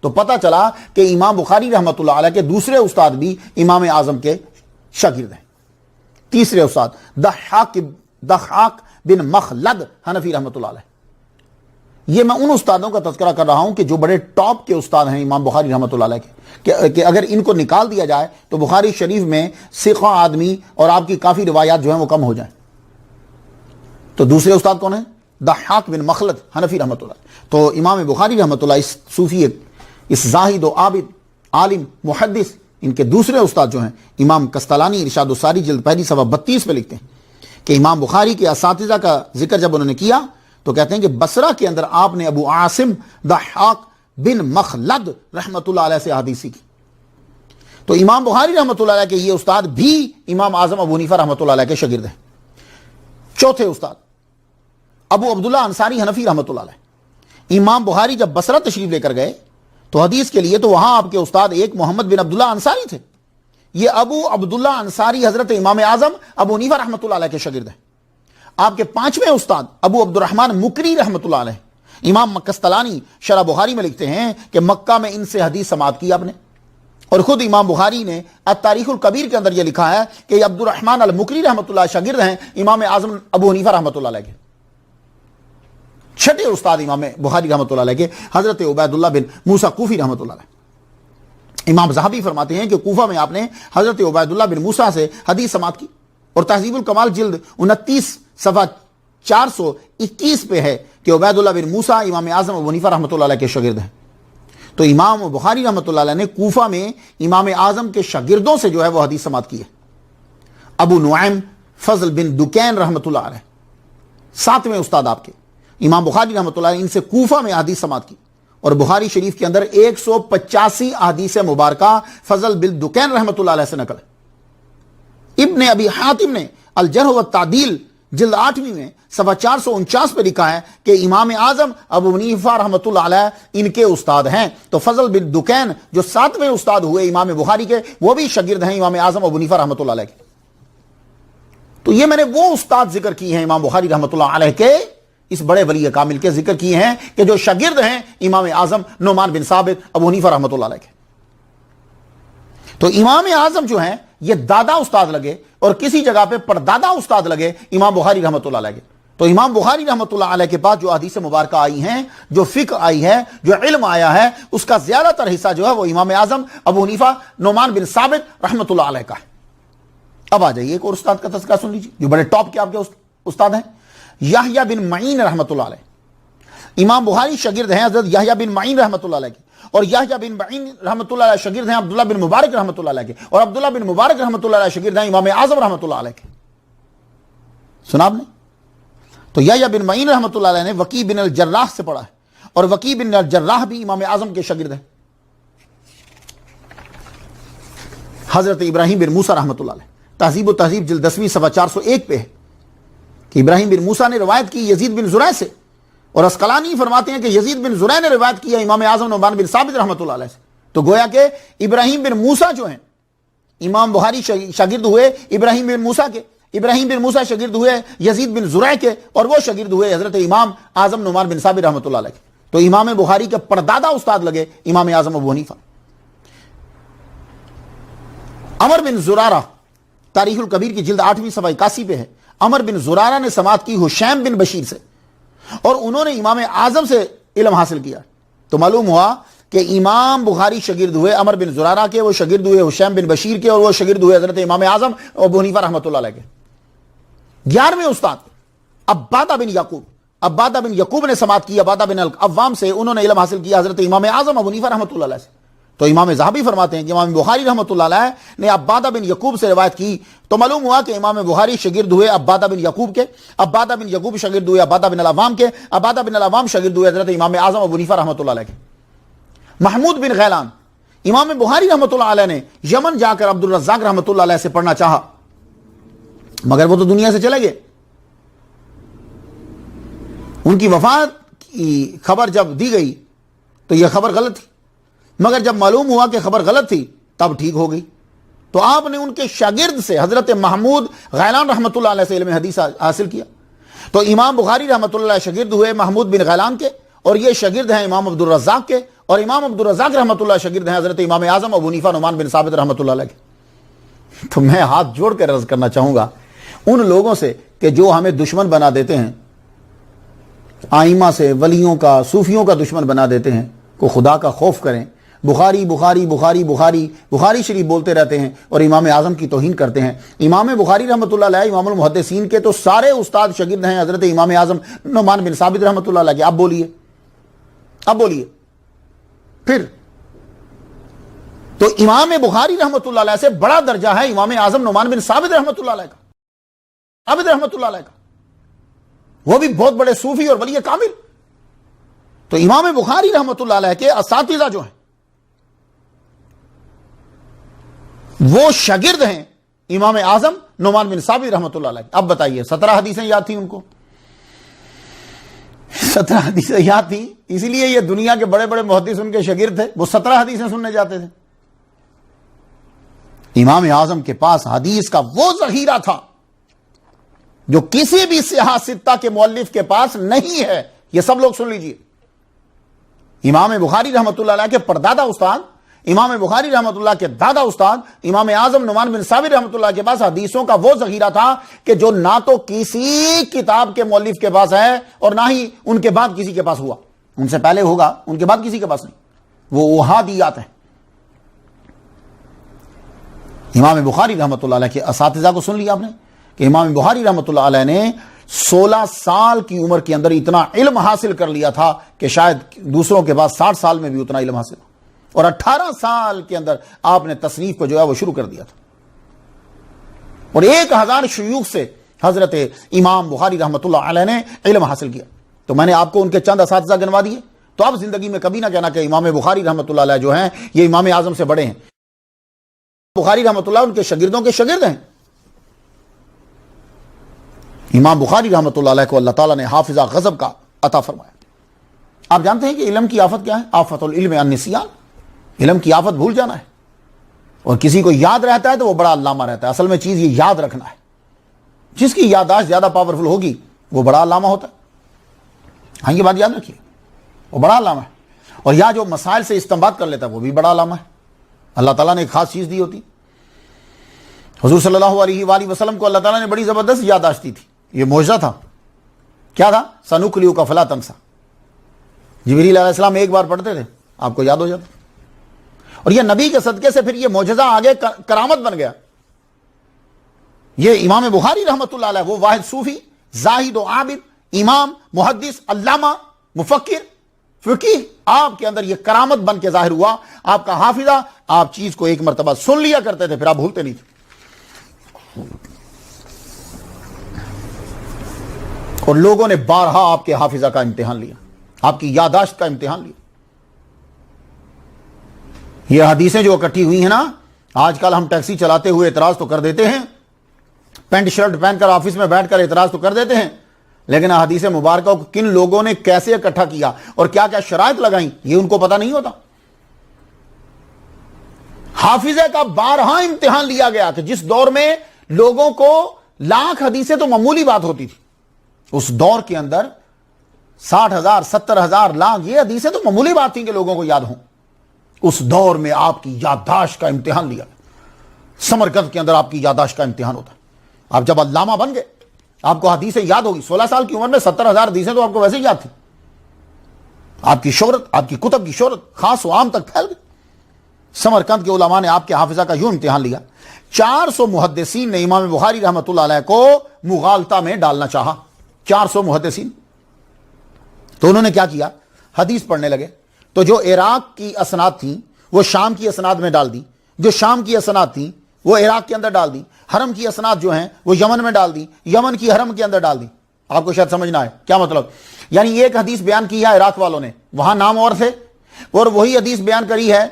تو پتہ چلا کہ امام بخاری رحمۃ اللہ علیہ کے دوسرے استاد بھی امام اعظم کے شاگرد ہیں. تیسرے استاد ضحاک بن مخلد حنفی رحمۃ اللہ علیہ. یہ میں ان استادوں کا تذکرہ کر رہا ہوں کہ جو بڑے ٹاپ کے استاد ہیں امام بخاری رحمۃ اللہ علیہ کے, کہ اگر ان کو نکال دیا جائے تو بخاری شریف میں ثقہ آدمی اور آپ کی کافی روایات جو ہیں وہ کم ہو جائیں. تو دوسرے استاد کون ہیں؟ ضحاک بن مخلد حنفی رحمۃ اللہ. تو امام بخاری رحمۃ اللہ اس صوفی, اس زاہد و عابد عالم محدث, ان کے دوسرے استاد جو ہیں امام قسطلانی ارشاد الساری جلد 1 صفحہ 32 پہ لکھتے ہیں کہ امام بخاری کے اساتذہ کا ذکر جب انہوں نے کیا تو کہتے ہیں کہ بصرہ کے اندر آپ نے ابو عاصم ضحاک بن مخلد رحمۃ اللہ علیہ سے حدیث کی. تو امام بخاری رحمۃ اللہ علیہ کے یہ استاد بھی امام اعظم ابو حنیفہ رحمۃ اللہ علیہ کے شاگرد ہیں. چوتھے استاد ابو عبداللہ انصاری حنفی رحمۃ اللہ علیہ. امام بخاری جب بصرہ تشریف لے کر گئے تو حدیث کے لیے تو وہاں آپ کے استاد ایک محمد بن عبداللہ انصاری تھے. یہ ابو عبداللہ انصاری حضرت امام اعظم ابو حنیفہ رحمۃ اللہ علیہ کے شاگرد ہیں. آپ کے پانچویں استاد ابو عبد الرحمن مکری رحمۃ اللہ علیہ، امام مکستلانی شرح بخاری میں لکھتے ہیں کہ مکہ میں ان سے حدیث سماعت کی آپ نے، اور خود امام بخاری نے التاریخ الکبیر کے اندر یہ لکھا ہے کہ یہ عبد الرحمن المکری رحمۃ اللہ شاگرد ہیں امام اعظم ابو حنیفہ رحمۃ اللہ علیہ کے، چھٹے استاد امام بخاری رحمۃ اللہ علیہ کے حضرت عبید اللہ بن موسیٰ کوفی رحمۃ اللہ علیہ۔ امام ذہبی فرماتے ہیں کہ کوفہ میں آپ نے حضرت عبید اللہ بن موسیٰ سے حدیث سماعت کی، اور تہذیب الکمال جلد 29 صفحہ 421 پہ ہے کہ عبید اللہ بن موسیٰ امام اعظم ابو حنیفہ رحمۃ اللہ علیہ کے شاگرد ہیں۔ تو امام بخاری رحمۃ اللہ علیہ نے کوفہ میں امام اعظم کے شاگردوں سے جو ہے وہ حدیث سماعت کی ہے۔ ابو نعیم فضل بن دکین رحمۃ اللہ علیہ، ساتویں استاد آپ کے، امام بخاری رحمۃ اللہ علیہ ان سے کوفہ میں حدیث سماعت کی، اور بخاری شریف کے اندر 185 احادیث مبارکہ فضل بن دکین رحمۃ اللہ علیہ سے نقل ہے۔ ابن ابی حاتم نے الجرح والتعدیل جلد 8ویں میں صفحہ 449 پہ لکھا ہے کہ امام اعظم ابو حنیفہ رحمۃ اللہ علیہ ان کے استاد ہیں۔ تو فضل بن دکین جو 7ویں استاد ہوئے امام بخاری کے، وہ بھی شاگرد ہیں امام اعظم ابو حنیفہ رحمۃ اللہ علیہ کے۔ تو یہ میں نے وہ استاد ذکر کیے ہیں امام بخاری رحمۃ اللہ علیہ کے، اس بڑے ولی کامل کے ذکر کیے ہیں کہ جو شاگرد ہیں امام اعظم نعمان بن ثابت ابو حنیفہ رحمۃ اللہ علیہ کے۔ تو امام اعظم جو ہیں یہ دادا استاد لگے، اور کسی جگہ پہ پردادا استاد لگے امام بخاری رحمۃ اللہ علیہ کے۔ تو امام بخاری رحمۃ اللہ علیہ کے پاس جو حدیث مبارکہ آئی ہیں، جو فقہ آئی ہے، جو علم آیا ہے، اس کا زیادہ تر حصہ جو ہے وہ امام اعظم ابو حنیفہ نعمان بن ثابت رحمۃ اللہ علیہ کا ہے۔ اب آ جائیے ایک اور استاد کا تذکرہ سن لیجیے جو بڑے ٹاپ کے آپ کے استاد ہیں، یحییٰ بن معین رحمۃ اللہ علیہ۔ امام بخاری شاگرد ہیں حضرت یحییٰ بن معین رحمۃ اللہ علیہ کے، اور یحییٰ بن معین رحمۃ اللہ علیہ شاگرد ہیں عبداللہ بن مبارک رحمۃ اللہ علیہ کے، اور عبداللہ بن مبارک رحمۃ اللہ علیہ شاگرد ہیں امام اعظم رحمۃ اللہ علیہ کے۔ سنا آپ نے؟ تو یحییٰ بن معین رحمۃ اللہ علیہ نے وکیع بن الجراح سے پڑھا ہے، اور وکیع بن الجراح بھی امام اعظم کے شاگرد ہیں۔ حضرت ابراہیم بن موسیٰ رحمۃ اللہ علیہ، تہذیب و تہذیب جلد 10ویں صفحہ 401 پہ ہے کہ ابراہیم بن موسیٰ نے روایت کی یزید بن زرع سے، اور اسقلانی فرماتے ہیں کہ یزید بن زرع نے روایت کیا امام اعظم نعمان بن ثابت رحمۃ اللہ علیہ سے۔ تو گویا کہ ابراہیم بن موسیٰ جو ہیں امام بخاری شاگرد ہوئے ابراہیم بن موسیٰ کے، ابراہیم بن موسیٰ شاگرد ہوئے یزید بن زرع کے، اور وہ شاگرد ہوئے حضرت امام اعظم نعمان بن ثابت رحمۃ اللہ علیہ کے۔ تو امام بخاری کے پردادا استاد لگے امام اعظم ابو حنیفہ۔ عمر بن زرارہ تاریخ الکبیر کی جلد 8ویں صفحہ 81 پہ ہے، عمر بن زرارہ نے سماعت کی حشیم بن بشیر سے، اور انہوں نے امام اعظم سے علم حاصل کیا۔ تو معلوم ہوا کہ امام بخاری شاگرد ہوئے عمر بن زرارہ کے، وہ شاگرد ہوئے حشیم بن بشیر کے، اور وہ شاگرد ہوئے حضرت امام اعظم ابو حنیفہ رحمۃ اللہ علیہ کے۔ 11ویں استاد عبادہ بن یعقوب، عبادہ بن یعقوب نے سماعت کی عبادہ بن العوام سے، انہوں نے علم حاصل کیا حضرت امام اعظم ابو حنیفہ رحمۃ اللہ علیہ سے۔ تو امام ذہبی فرماتے ہیں کہ امام بخاری رحمۃ اللہ علیہ نے عبادہ بن یعقوب سے روایت کی، تو معلوم ہوا کہ امام بخاری شاگرد ہوئے عبادہ بن یعقوب کے، عبادہ بن یعقوب شاگرد ہوئے عبادہ بن العوام کے، عبادہ بن العوام شاگرد ہوئے حضرت امام اعظم ابو حنیفہ رحمۃ اللہ علیہ کے۔ محمود بن غیلان، امام بخاری رحمۃ اللہ علیہ نے یمن جا کر عبد الرزاق رحمۃ اللہ علیہ سے پڑھنا چاہا، مگر وہ تو دنیا سے چلے گئے۔ ان کی وفات کی خبر جب دی گئی تو یہ خبر غلط تھی، مگر جب معلوم ہوا کہ خبر غلط تھی تب ٹھیک ہو گئی۔ تو آپ نے ان کے شاگرد سے حضرت محمود غیلان رحمۃ اللہ علیہ سے علم حدیث حاصل کیا۔ تو امام بخاری رحمۃ اللہ علیہ شاگرد ہوئے محمود بن غیلان کے، اور یہ شاگرد ہیں امام عبد الرزاق کے، اور امام عبد الرزاق رحمۃ اللہ شاگرد ہیں حضرت امام اعظم ابو حنیفہ نعمان بن ثابت رحمۃ اللہ علیہ کے۔ تو میں ہاتھ جوڑ کر عرض کرنا چاہوں گا ان لوگوں سے کہ جو ہمیں دشمن بنا دیتے ہیں، آئمہ سے، ولیوں کا، صوفیوں کا دشمن بنا دیتے ہیں، کو خدا کا خوف کریں۔ بخاری بخاری بخاری بخاری بخاری شریف بولتے رہتے ہیں اور امام اعظم کی توہین کرتے ہیں۔ امام بخاری رحمۃ اللہ علیہ امام المحدثین کے تو سارے استاد شاگرد ہیں حضرت امام اعظم نعمان بن ثابت رحمۃ اللہ علیہ کے۔ اب بولیے پھر تو امام بخاری رحمۃ اللہ علیہ سے بڑا درجہ ہے امام اعظم نعمان بن ثابت رحمۃ اللہ علیہ کا، عابد رحمۃ اللہ علیہ کا، وہ بھی بہت بڑے صوفی اور ولی کامل۔ تو امام بخاری رحمۃ اللہ علیہ کے اساتذہ جو ہیں وہ شاگرد ہیں امام اعظم نعمان بن ثابت رحمۃ اللہ علیہ۔ اب بتائیے 17 حدیثیں یاد تھیں ان کو، 17 حدیثیں یاد تھیں، اسی لیے یہ دنیا کے بڑے بڑے محدث ان کے شاگرد تھے، وہ 17 حدیثیں سننے جاتے تھے۔ امام اعظم کے پاس حدیث کا وہ ذخیرہ تھا جو کسی بھی صحاح ستہ کے مؤلف کے پاس نہیں ہے. یہ سب لوگ سن لیجئے. امام بخاری رحمۃ اللہ علیہ کے پردادا استاد، امام بخاری رحمۃ اللہ کے دادا استاد امام اعظم نعمان بن ثابت رحمۃ اللہ کے پاس حدیثوں کا وہ ذخیرہ تھا کہ جو نہ تو کسی کتاب کے مؤلف کے پاس ہے اور نہ ہی ان کے بعد کسی کے پاس ہوا. ان سے پہلے ہوگا، ان کے بعد کسی کے پاس نہیں. وہ احادیات ہیں. امام بخاری رحمۃ اللہ علیہ کے اساتذہ کو سن لیا آپ نے کہ امام بخاری رحمۃ اللہ علیہ نے 16 سال کی عمر کے اندر اتنا علم حاصل کر لیا تھا کہ شاید دوسروں کے بعد 60 سال میں بھی اتنا علم حاصل ہو، اور 18 سال کے اندر آپ نے تصنیف کو جو ہے وہ شروع کر دیا تھا، اور 1000 شیوخ سے حضرت امام بخاری رحمۃ اللہ علیہ نے علم حاصل کیا. تو میں نے آپ کو ان کے چند اساتذہ گنوا دیے. تو آپ زندگی میں کبھی نہ کہنا کہ امام بخاری رحمۃ اللہ علیہ جو ہیں یہ امام اعظم سے بڑے ہیں. بخاری رحمۃ اللہ ان کے شاگردوں کے شاگرد ہیں. امام بخاری رحمۃ اللہ علیہ کو اللہ تعالیٰ نے حافظہ غضب کا عطا فرمایا. آپ جانتے ہیں کہ علم کی آفت کیا ہے؟ آفت العلم النسیان. علم کی آفت بھول جانا ہے. اور کسی کو یاد رہتا ہے تو وہ بڑا علامہ رہتا ہے. اصل میں چیز یہ یاد رکھنا ہے. جس کی یادداشت زیادہ پاورفل ہوگی وہ بڑا علامہ ہوتا ہے. ہاں یہ بات یاد رکھیے، وہ بڑا علامہ ہے. اور یا جو مسائل سے استنباط کر لیتا ہے وہ بھی بڑا علامہ ہے. اللہ تعالیٰ نے ایک خاص چیز دی ہوتی. حضور صلی اللہ علیہ وآلہ وسلم کو اللہ تعالیٰ نے بڑی زبردست یادداشت دی تھی. یہ معجزہ تھا. کیا تھا؟ سنقرئک فلا تنسیٰ. جبریل علیہ السلام ایک بار پڑھتے تھے آپ کو یاد ہو جاتا. اور یہ نبی کے صدقے سے پھر یہ معجزہ آگے کرامت بن گیا. یہ امام بخاری رحمۃ اللہ علیہ وہ واحد صوفی، زاہد و عابد، امام، محدث، علامہ، مفکر، فقیہ، آپ کے اندر یہ کرامت بن کے ظاہر ہوا. آپ کا حافظہ، آپ چیز کو ایک مرتبہ سن لیا کرتے تھے پھر آپ بھولتے نہیں تھے. اور لوگوں نے بارہا آپ کے حافظہ کا امتحان لیا، آپ کی یادداشت کا امتحان لیا. یہ حدیثیں جو اکٹھی ہوئی ہیں نا، آج کل ہم ٹیکسی چلاتے ہوئے اعتراض تو کر دیتے ہیں، پینٹ شرٹ پہن کر آفس میں بیٹھ کر اعتراض تو کر دیتے ہیں، لیکن حدیث مبارکہ کو کن لوگوں نے کیسے اکٹھا کیا اور کیا کیا شرائط لگائیں یہ ان کو پتہ نہیں ہوتا. حافظہ کا بارہا امتحان لیا گیا کہ جس دور میں لوگوں کو لاکھ حدیثیں تو معمولی بات ہوتی تھی، اس دور کے اندر 60,000 70,000 لاکھ یہ حدیثیں تو معمولی بات تھیں کہ لوگوں کو یاد ہوں. اس دور میں آپ کی یادداشت کا امتحان لیا. سمرقند کے اندر آپ کی یادداشت کا امتحان ہوتا ہے. آپ جب علامہ بن گئے آپ کو حدیثیں یاد ہوگی. 16 سال کی عمر میں 70,000 حدیثیں تو آپ کو ویسے ہی یاد تھی. آپ کی شہرت، آپ کی کتب کی شہرت خاص و عام تک پھیل گئی. سمرقند کے علماء نے آپ کے حافظہ کا یوں امتحان لیا. 400 محدثین نے امام بخاری رحمۃ اللہ علیہ کو مغالطہ میں ڈالنا چاہا. 400 محدثین. تو انہوں نے کیا کیا؟ حدیث پڑھنے لگے. تو جو عراق کی اسناد تھیں وہ شام کی اسناد میں ڈال دی، جو شام کی اسناد تھیں وہ عراق کے اندر ڈال دی، حرم کی اسناد جو ہیں وہ یمن میں ڈال دی، یمن کی حرم کے اندر ڈال دی. آپ کو شاید سمجھنا ہے کیا مطلب. یعنی ایک حدیث بیان کی ہے عراق والوں نے، وہاں نام اور تھے، اور وہی حدیث بیان کری ہے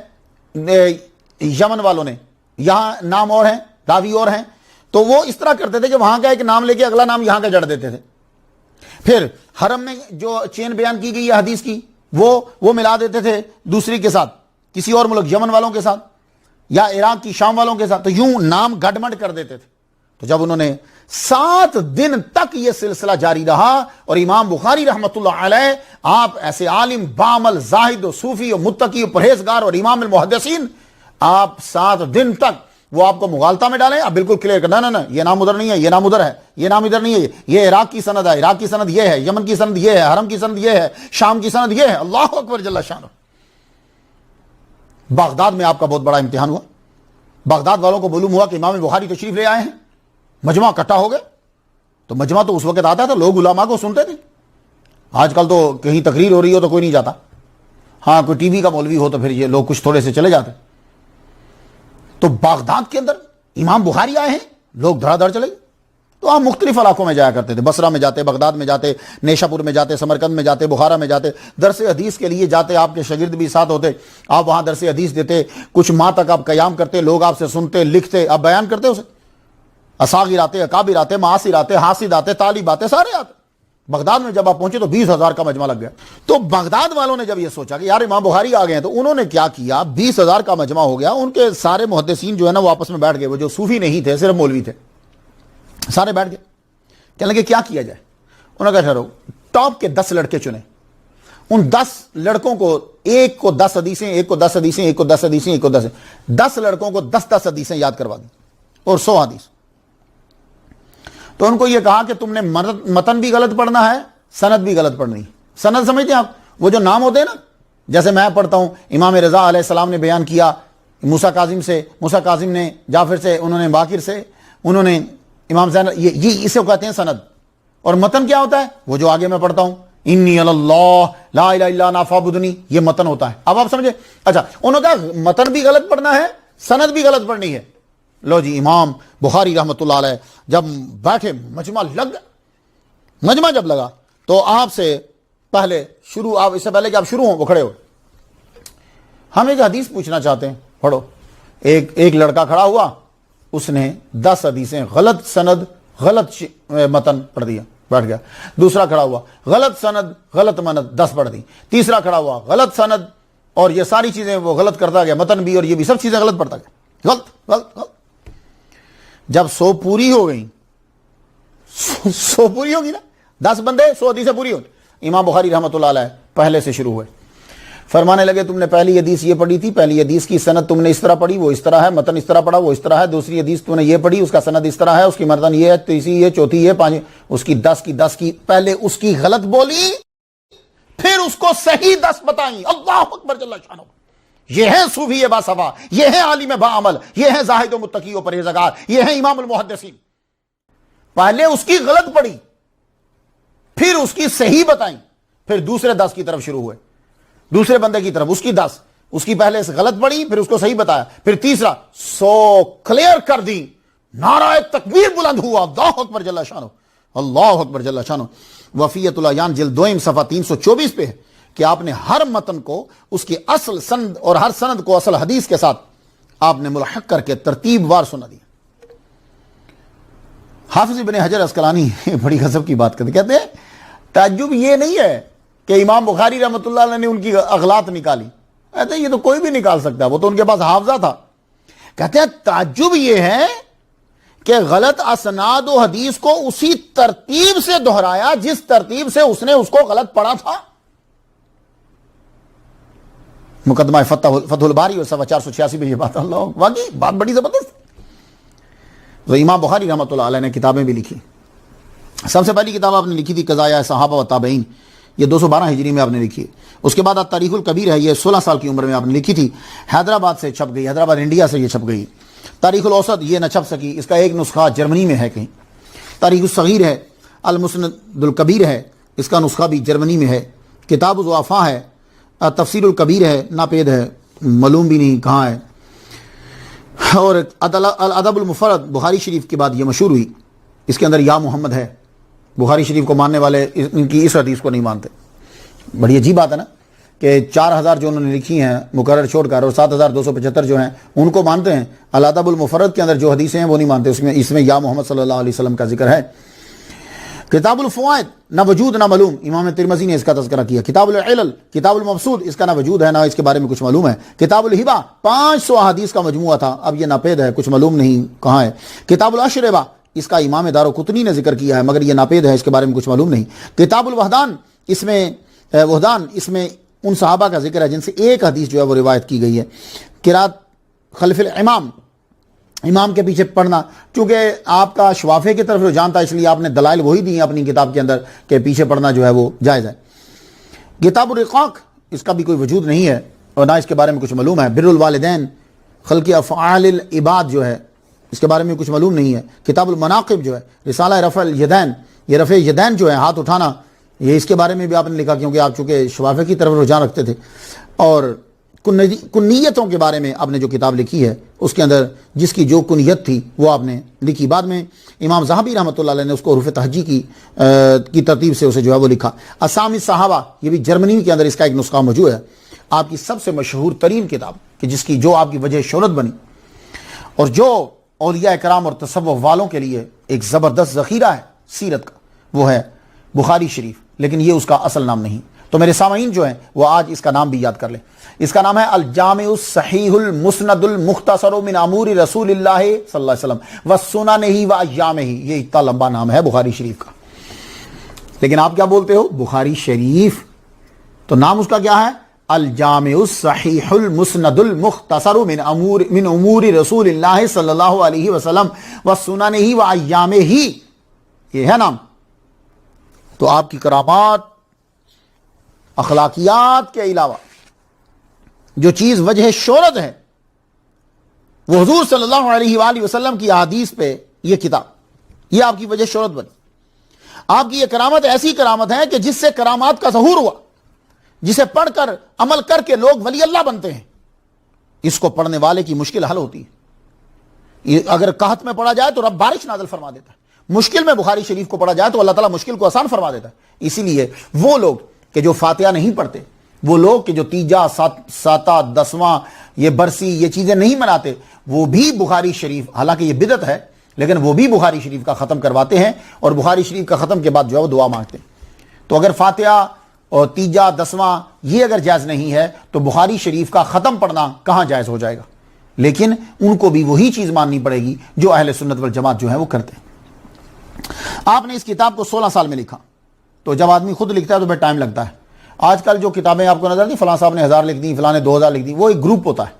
یمن والوں نے، یہاں نام اور ہیں، راوی اور ہیں. تو وہ اس طرح کرتے تھے کہ وہاں کا ایک نام لے کے اگلا نام یہاں کا جڑ دیتے تھے. پھر حرم میں جو چین بیان کی گئی ہے حدیث کی وہ ملا دیتے تھے دوسری کے ساتھ، کسی اور ملک یمن والوں کے ساتھ یا عراق کی شام والوں کے ساتھ. تو یوں نام گڈمڈ کر دیتے تھے. تو جب انہوں نے 7 دن تک یہ سلسلہ جاری رہا، اور امام بخاری رحمۃ اللہ علیہ آپ ایسے عالم بعمل زاہد و صوفی و متقی و پرہیزگار اور امام المحدثین، آپ 7 دن تک وہ آپ کو مغالطہ میں ڈالیں. آپ بالکل کلیئر کرنا نہ یہ نام ادھر نہیں ہے، یہ نام ادھر ہے، یہ نام ادھر نہیں ہے، یہ عراق کی سند ہے، عراق کی سند یہ ہے، یمن کی سند یہ ہے، حرم کی سند یہ ہے، شام کی سند یہ ہے. اللہ اکبر جل شانہ. بغداد میں آپ کا بہت بڑا امتحان ہوا. بغداد والوں کو معلوم ہوا کہ امام بخاری تشریف لے آئے ہیں. مجمع اکٹھا ہو گئے. تو مجمع تو اس وقت آتا تھا، لوگ علماء کو سنتے تھے. آج کل تو کہیں تقریر ہو رہی ہو تو کوئی نہیں جاتا. ہاں کوئی ٹی وی کا مولوی ہو تو پھر یہ لوگ کچھ تھوڑے سے چلے جاتے. تو بغداد کے اندر امام بخاری آئے ہیں، لوگ دھڑا دھڑ چلے گئے. تو آپ مختلف علاقوں میں جایا کرتے تھے، بصرہ میں جاتے، بغداد میں جاتے، نیشاپور میں جاتے، سمرقند میں جاتے، بخارا میں جاتے، درس حدیث کے لیے جاتے. آپ کے شاگرد بھی ساتھ ہوتے، آپ وہاں درس حدیث دیتے. کچھ ماہ تک آپ قیام کرتے، لوگ آپ سے سنتے، لکھتے، آپ بیان کرتے اسے. اساغیر آتے، اکابر آتے، معاصر آتے، حاسد آتے، طالب آتے، سارے آتے. بغداد میں جب آپ پہنچے تو 20,000 کا مجمع لگ گیا. تو بغداد والوں نے جب یہ سوچا کہ یار امام بخاری آ گئے ہیں، تو انہوں نے کیا کیا، 20,000 کا مجمع ہو گیا. ان کے سارے محدثین جو ہے نا وہ آپس میں بیٹھ گئے. وہ جو صوفی نہیں تھے، صرف مولوی تھے، سارے بیٹھ گئے. کہنے لگے کیا کیا جائے؟ انہوں نے کہا ٹھہرو، ٹاپ کے 10 لڑکے چنے، ان 10 لڑکوں کو ایک کو 10 حدیثیں، ایک کو 10 حدیثیں، ایک کو 10 حدیثیں، ایک کو 10 لڑکوں کو 10 حدیثیں یاد کروا دی اور 100 حدیث. تو ان کو یہ کہا کہ تم نے متن بھی غلط پڑھنا ہے، سند بھی غلط پڑھنی. سند سمجھتے ہیں آپ؟ وہ جو نام ہوتے ہیں نا، جیسے میں پڑھتا ہوں امام رضا علیہ السلام نے بیان کیا موسیٰ کاظم سے، موسیٰ کاظم نے جعفر سے، انہوں نے باقر سے، انہوں نے امام زین، یہ اسے کہتے ہیں سند. اور متن کیا ہوتا ہے؟ وہ جو آگے میں پڑھتا ہوں، انی اللہ لا الہ الا انا فاعبدنی، یہ متن ہوتا ہے. اب آپ سمجھے؟ اچھا، انہوں نے کہا متن بھی غلط پڑھنا ہے، سند بھی غلط پڑھنی ہے. لو جی، امام بخاری رحمۃ اللہ علیہ جب بیٹھے، مجمع جب لگا تو آپ سے پہلے آپ اس سے پہلے کہ آپ شروع ہوں، وہ کھڑے ہو، ہم ایک حدیث پوچھنا چاہتے ہیں، پڑھو. ایک لڑکا کھڑا ہوا، اس نے 10 حدیثیں غلط سند غلط متن پڑھ دیا، بیٹھ گیا. دوسرا کھڑا ہوا، غلط سند غلط متن 10 پڑھ دی. تیسرا کھڑا ہوا، غلط سند اور یہ ساری چیزیں وہ غلط کرتا گیا، متن بھی اور یہ بھی سب چیزیں غلط پڑھتا گیا، غلط غلط غلط. جب 100 پوری ہو گئی، 100 پوری ہوگی نا، 10 بندے 100 حدیثیں پوری ہو، امام بخاری رحمۃ اللہ علیہ پہلے سے شروع ہوئے، فرمانے لگے تم نے پہلی حدیث یہ پڑھی تھی، پہلی حدیث کی سند تم نے اس طرح پڑھی، وہ اس طرح ہے، متن اس طرح پڑھا، وہ اس طرح ہے. دوسری حدیث تم نے یہ پڑھی، اس کا سند اس طرح ہے، اس کی متن یہ ہے، تیسری یہ، چوتھی یہ، پانچ، اس کی 10 کی پہلے اس کی غلط بولی، پھر اس کو صحیح 10 بتائیں. اللہ اکبر جل شانہ. یہ ہے صوفی باصفا، یہ ہے عالم باعمل، یہ ہے زاہد و متقی و پرہیزگار، یہ ہے امام المحدثین. پہلے اس کی غلط پڑھی، پھر اس کی صحیح بتائیں، پھر دوسرے 10 کی طرف شروع ہوئے، دوسرے بندے کی طرف، اس کی 10، اس کی پہلے سے غلط پڑھی، پھر اس کو صحیح بتایا، پھر تیسرا 100 کلیئر کر دی. نعرہ تکبیر بلند ہوا. اللہ اکبر جل شانہ، اللہ اکبر جل شانہ. وفیۃ العیان جلد 2 صفحہ 324 پہ ہے کہ آپ نے ہر متن کو اس کی اصل سند اور ہر سند کو اصل حدیث کے ساتھ آپ نے ملحق کر کے ترتیب وار سنا دیا. حافظ ابن حجر عسقلانی بڑی غضب کی بات کرتے، کہتے ہیں تعجب یہ نہیں ہے کہ امام بخاری رحمۃ اللہ علیہ نے ان کی اغلاط نکالی، کہتے ہیں یہ تو کوئی بھی نکال سکتا ہے، وہ تو ان کے پاس حافظہ تھا. کہتے ہیں تعجب یہ ہے کہ غلط اسناد و حدیث کو اسی ترتیب سے دہرایا جس ترتیب سے اس نے اس کو غلط پڑھا تھا. مقدمہ فتح الباری اور صفحہ 486 میں یہ بات، اللہ واقعی بات بڑی زبردست. تو امام بخاری رحمۃ اللہ علیہ نے کتابیں بھی لکھی. سب سے پہلی کتاب آپ نے لکھی تھی قضایا صحابہ و تابعین، یہ 212 ہجری میں آپ نے لکھی. اس کے بعد تاریخ الکبیر ہے، یہ 16 سال کی عمر میں آپ نے لکھی تھی، حیدرآباد سے چھپ گئی، حیدرآباد انڈیا سے یہ چھپ گئی. تاریخ الاوسط یہ نہ چھپ سکی، اس کا ایک نسخہ جرمنی میں ہے کہیں. تاریخ الصغیر ہے، المسند الکبیر ہے، اس کا نسخہ بھی جرمنی میں ہے. کتاب الضعفاء ہے، تفسیر الکبیر ہے، ناپید ہے، معلوم بھی نہیں کہاں ہے. اور الادب المفرد بخاری شریف کے بعد یہ مشہور ہوئی، اس کے اندر یا محمد ہے. بخاری شریف کو ماننے والے ان کی اس حدیث کو نہیں مانتے. بڑی عجیب بات ہے نا کہ 4000 جو انہوں نے لکھی ہیں مقرر چھوڑ کر، اور 7275 جو ہیں ان کو مانتے ہیں. الادب المفرد کے اندر جو حدیثیں ہیں وہ نہیں مانتے، اس میں یا محمد صلی اللہ علیہ وسلم کا ذکر ہے. کتاب الفوائد نہ وجود نہ معلوم، امام ترمذی نے اس کا تذکرہ کیا. کتاب العلل، کتاب المبسوط، اس کا نہ وجود ہے نہ اس کے بارے میں کچھ معلوم ہے. کتاب الہبہ 500 احادیث کا مجموعہ تھا، اب یہ ناپید ہے، کچھ معلوم نہیں کہاں ہے. کتاب الاشربہ، اس کا امام دارقطنی نے ذکر کیا ہے مگر یہ ناپید ہے، اس کے بارے میں کچھ معلوم نہیں. کتاب الوحدان، اس میں ان صحابہ کا ذکر ہے جن سے ایک حدیث جو ہے وہ روایت کی گئی ہے. قرات خلف الامام، امام کے پیچھے پڑھنا، چونکہ آپ کا شوافے کی طرف رجحان تھا اس لیے آپ نے دلائل وہی دی ہیں اپنی کتاب کے اندر کہ پیچھے پڑھنا جو ہے وہ جائز ہے. کتاب الرقاق، اس کا بھی کوئی وجود نہیں ہے اور نہ اس کے بارے میں کچھ معلوم ہے. بر الوالدین، خلق افعال العباد جو ہے اس کے بارے میں کچھ معلوم نہیں ہے. کتاب المناقب جو ہے، رسالہ رفع الیدین، یہ رفع یدین جو ہے ہاتھ اٹھانا، یہ اس کے بارے میں بھی آپ نے لکھا کیونکہ آپ چونکہ شوافے کی طرف رجحان رکھتے تھے. اور کنیتوں کے بارے میں آپ نے جو کتاب لکھی ہے اس کے اندر جس کی جو کنیت تھی وہ آپ نے لکھی. بعد میں امام ذہبی رحمۃ اللہ علیہ نے اس کو حروف تہجی کی ترتیب سے اسے جو ہے وہ لکھا. اسامی صحابہ، یہ بھی جرمنی کے اندر اس کا ایک نسخہ موجود ہے. آپ کی سب سے مشہور ترین کتاب کہ جس کی جو آپ کی وجہ شہرت بنی اور جو اولیاء کرام اور تصوف والوں کے لیے ایک زبردست ذخیرہ ہے سیرت کا، وہ ہے بخاری شریف، لیکن یہ اس کا اصل نام نہیں. تو میرے سامعین جو ہیں وہ آج اس کا نام بھی یاد کر لیں. اس کا نام ہے الجامع الصحیح المسند المختصر من امور رسول اللہ صلی اللہ علیہ وسلم والسننہ وایامہ. یہ اتنا لمبا نام ہے بخاری شریف کا. لیکن آپ کیا بولتے ہو؟ بخاری شریف. تو نام اس کا کیا ہے؟ الجامع الصحیح المسند المختصر من امور رسول اللہ صلی اللہ علیہ وسلم والسننہ وایامہ. یہ ہے نام. تو آپ کی کرامات، اخلاقیات کے علاوہ جو چیز وجہ شہرت ہے وہ حضور صلی اللہ علیہ وآلہ وسلم کی احادیث پہ یہ کتاب، یہ آپ کی وجہ شہرت بنی. آپ کی یہ کرامت ایسی کرامت ہے کہ جس سے کرامات کا ظہور ہوا، جسے پڑھ کر عمل کر کے لوگ ولی اللہ بنتے ہیں. اس کو پڑھنے والے کی مشکل حل ہوتی ہے. اگر قحط میں پڑھا جائے تو رب بارش نازل فرما دیتا ہے. مشکل میں بخاری شریف کو پڑھا جائے تو اللہ تعالیٰ مشکل کو آسان فرما دیتا ہے. اسی لیے وہ لوگ کہ جو فاتحہ نہیں پڑھتے، وہ لوگ کہ جو تیجا، ساتہ، دسواں، یہ برسی، یہ چیزیں نہیں مناتے، وہ بھی بخاری شریف، حالانکہ یہ بدعت ہے لیکن وہ بھی بخاری شریف کا ختم کرواتے ہیں اور بخاری شریف کا ختم کے بعد جو ہے وہ دعا مانگتے ہیں. تو اگر فاتحہ اور تیجا، دسواں یہ اگر جائز نہیں ہے تو بخاری شریف کا ختم پڑھنا کہاں جائز ہو جائے گا؟ لیکن ان کو بھی وہی چیز ماننی پڑے گی جو اہل سنت والجماعت جو ہے وہ کرتے ہیں. آپ نے اس کتاب کو 16 سال میں لکھا. تو جب آدمی خود لکھتا ہے تو پھر ٹائم لگتا ہے. آج کل جو کتابیں آپ کو نظر دی، فلاں صاحب نے 1000 لکھ دی، فلاں نے 2000 لکھ دی، وہ ایک گروپ ہوتا ہے.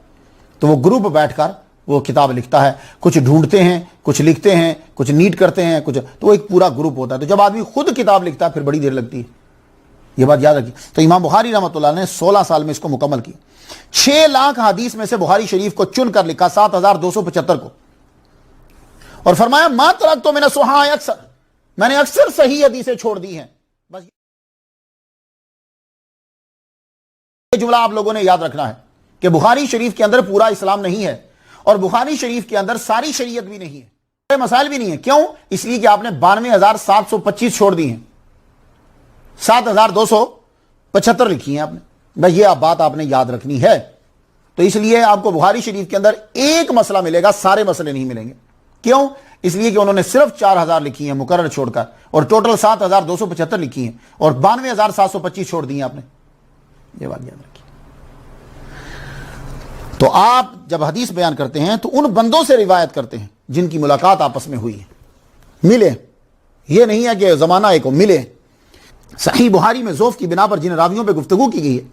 تو وہ گروپ بیٹھ کر وہ کتاب لکھتا ہے. کچھ ڈھونڈتے ہیں، کچھ لکھتے ہیں، کچھ نیٹ کرتے ہیں، کچھ، تو وہ ایک پورا گروپ ہوتا ہے. تو جب آدمی خود کتاب لکھتا ہے پھر بڑی دیر لگتی ہے. یہ بات یاد رکھیے. تو امام بخاری رحمۃ اللہ نے 16 سال میں اس کو مکمل کیا. 6 لاکھ حدیث میں سے بخاری شریف کو چن کر لکھا، 7275 کو. اور فرمایا ما ترکت من الصحاح اکثر، میں نے اکثر صحیح حدیثیں چھوڑ دی ہیں. بس یہ جملہ آپ لوگوں نے یاد رکھنا ہے کہ بخاری شریف کے اندر پورا اسلام نہیں ہے اور بخاری شریف کے اندر ساری شریعت بھی نہیں ہے، مسائل بھی نہیں ہے. کیوں؟ اس لیے کہ آپ نے 92,725 چھوڑ دی ہیں، 7,275 لکھی ہیں آپ نے. بس یہ بات آپ نے یاد رکھنی ہے. تو اس لیے آپ کو بخاری شریف کے اندر ایک مسئلہ ملے گا، سارے مسئلے نہیں ملیں گے. کیوں؟ اس لیے کہ انہوں نے صرف 4000 لکھی ہیں مقرر چھوڑ کر، اور ٹوٹل 7275 لکھی ہیں، اور 92,725 چھوڑ دی ہیں آپ نے. یہ بات یاد رکھیے. تو آپ جب حدیث بیان کرتے ہیں تو ان بندوں سے روایت کرتے ہیں جن کی ملاقات آپس میں ہوئی ہے، ملے. یہ نہیں ہے کہ زمانہ ایک ہو، ملے. صحیح بخاری میں ضعف کی بنا پر جن راویوں پہ گفتگو کی گئی ہے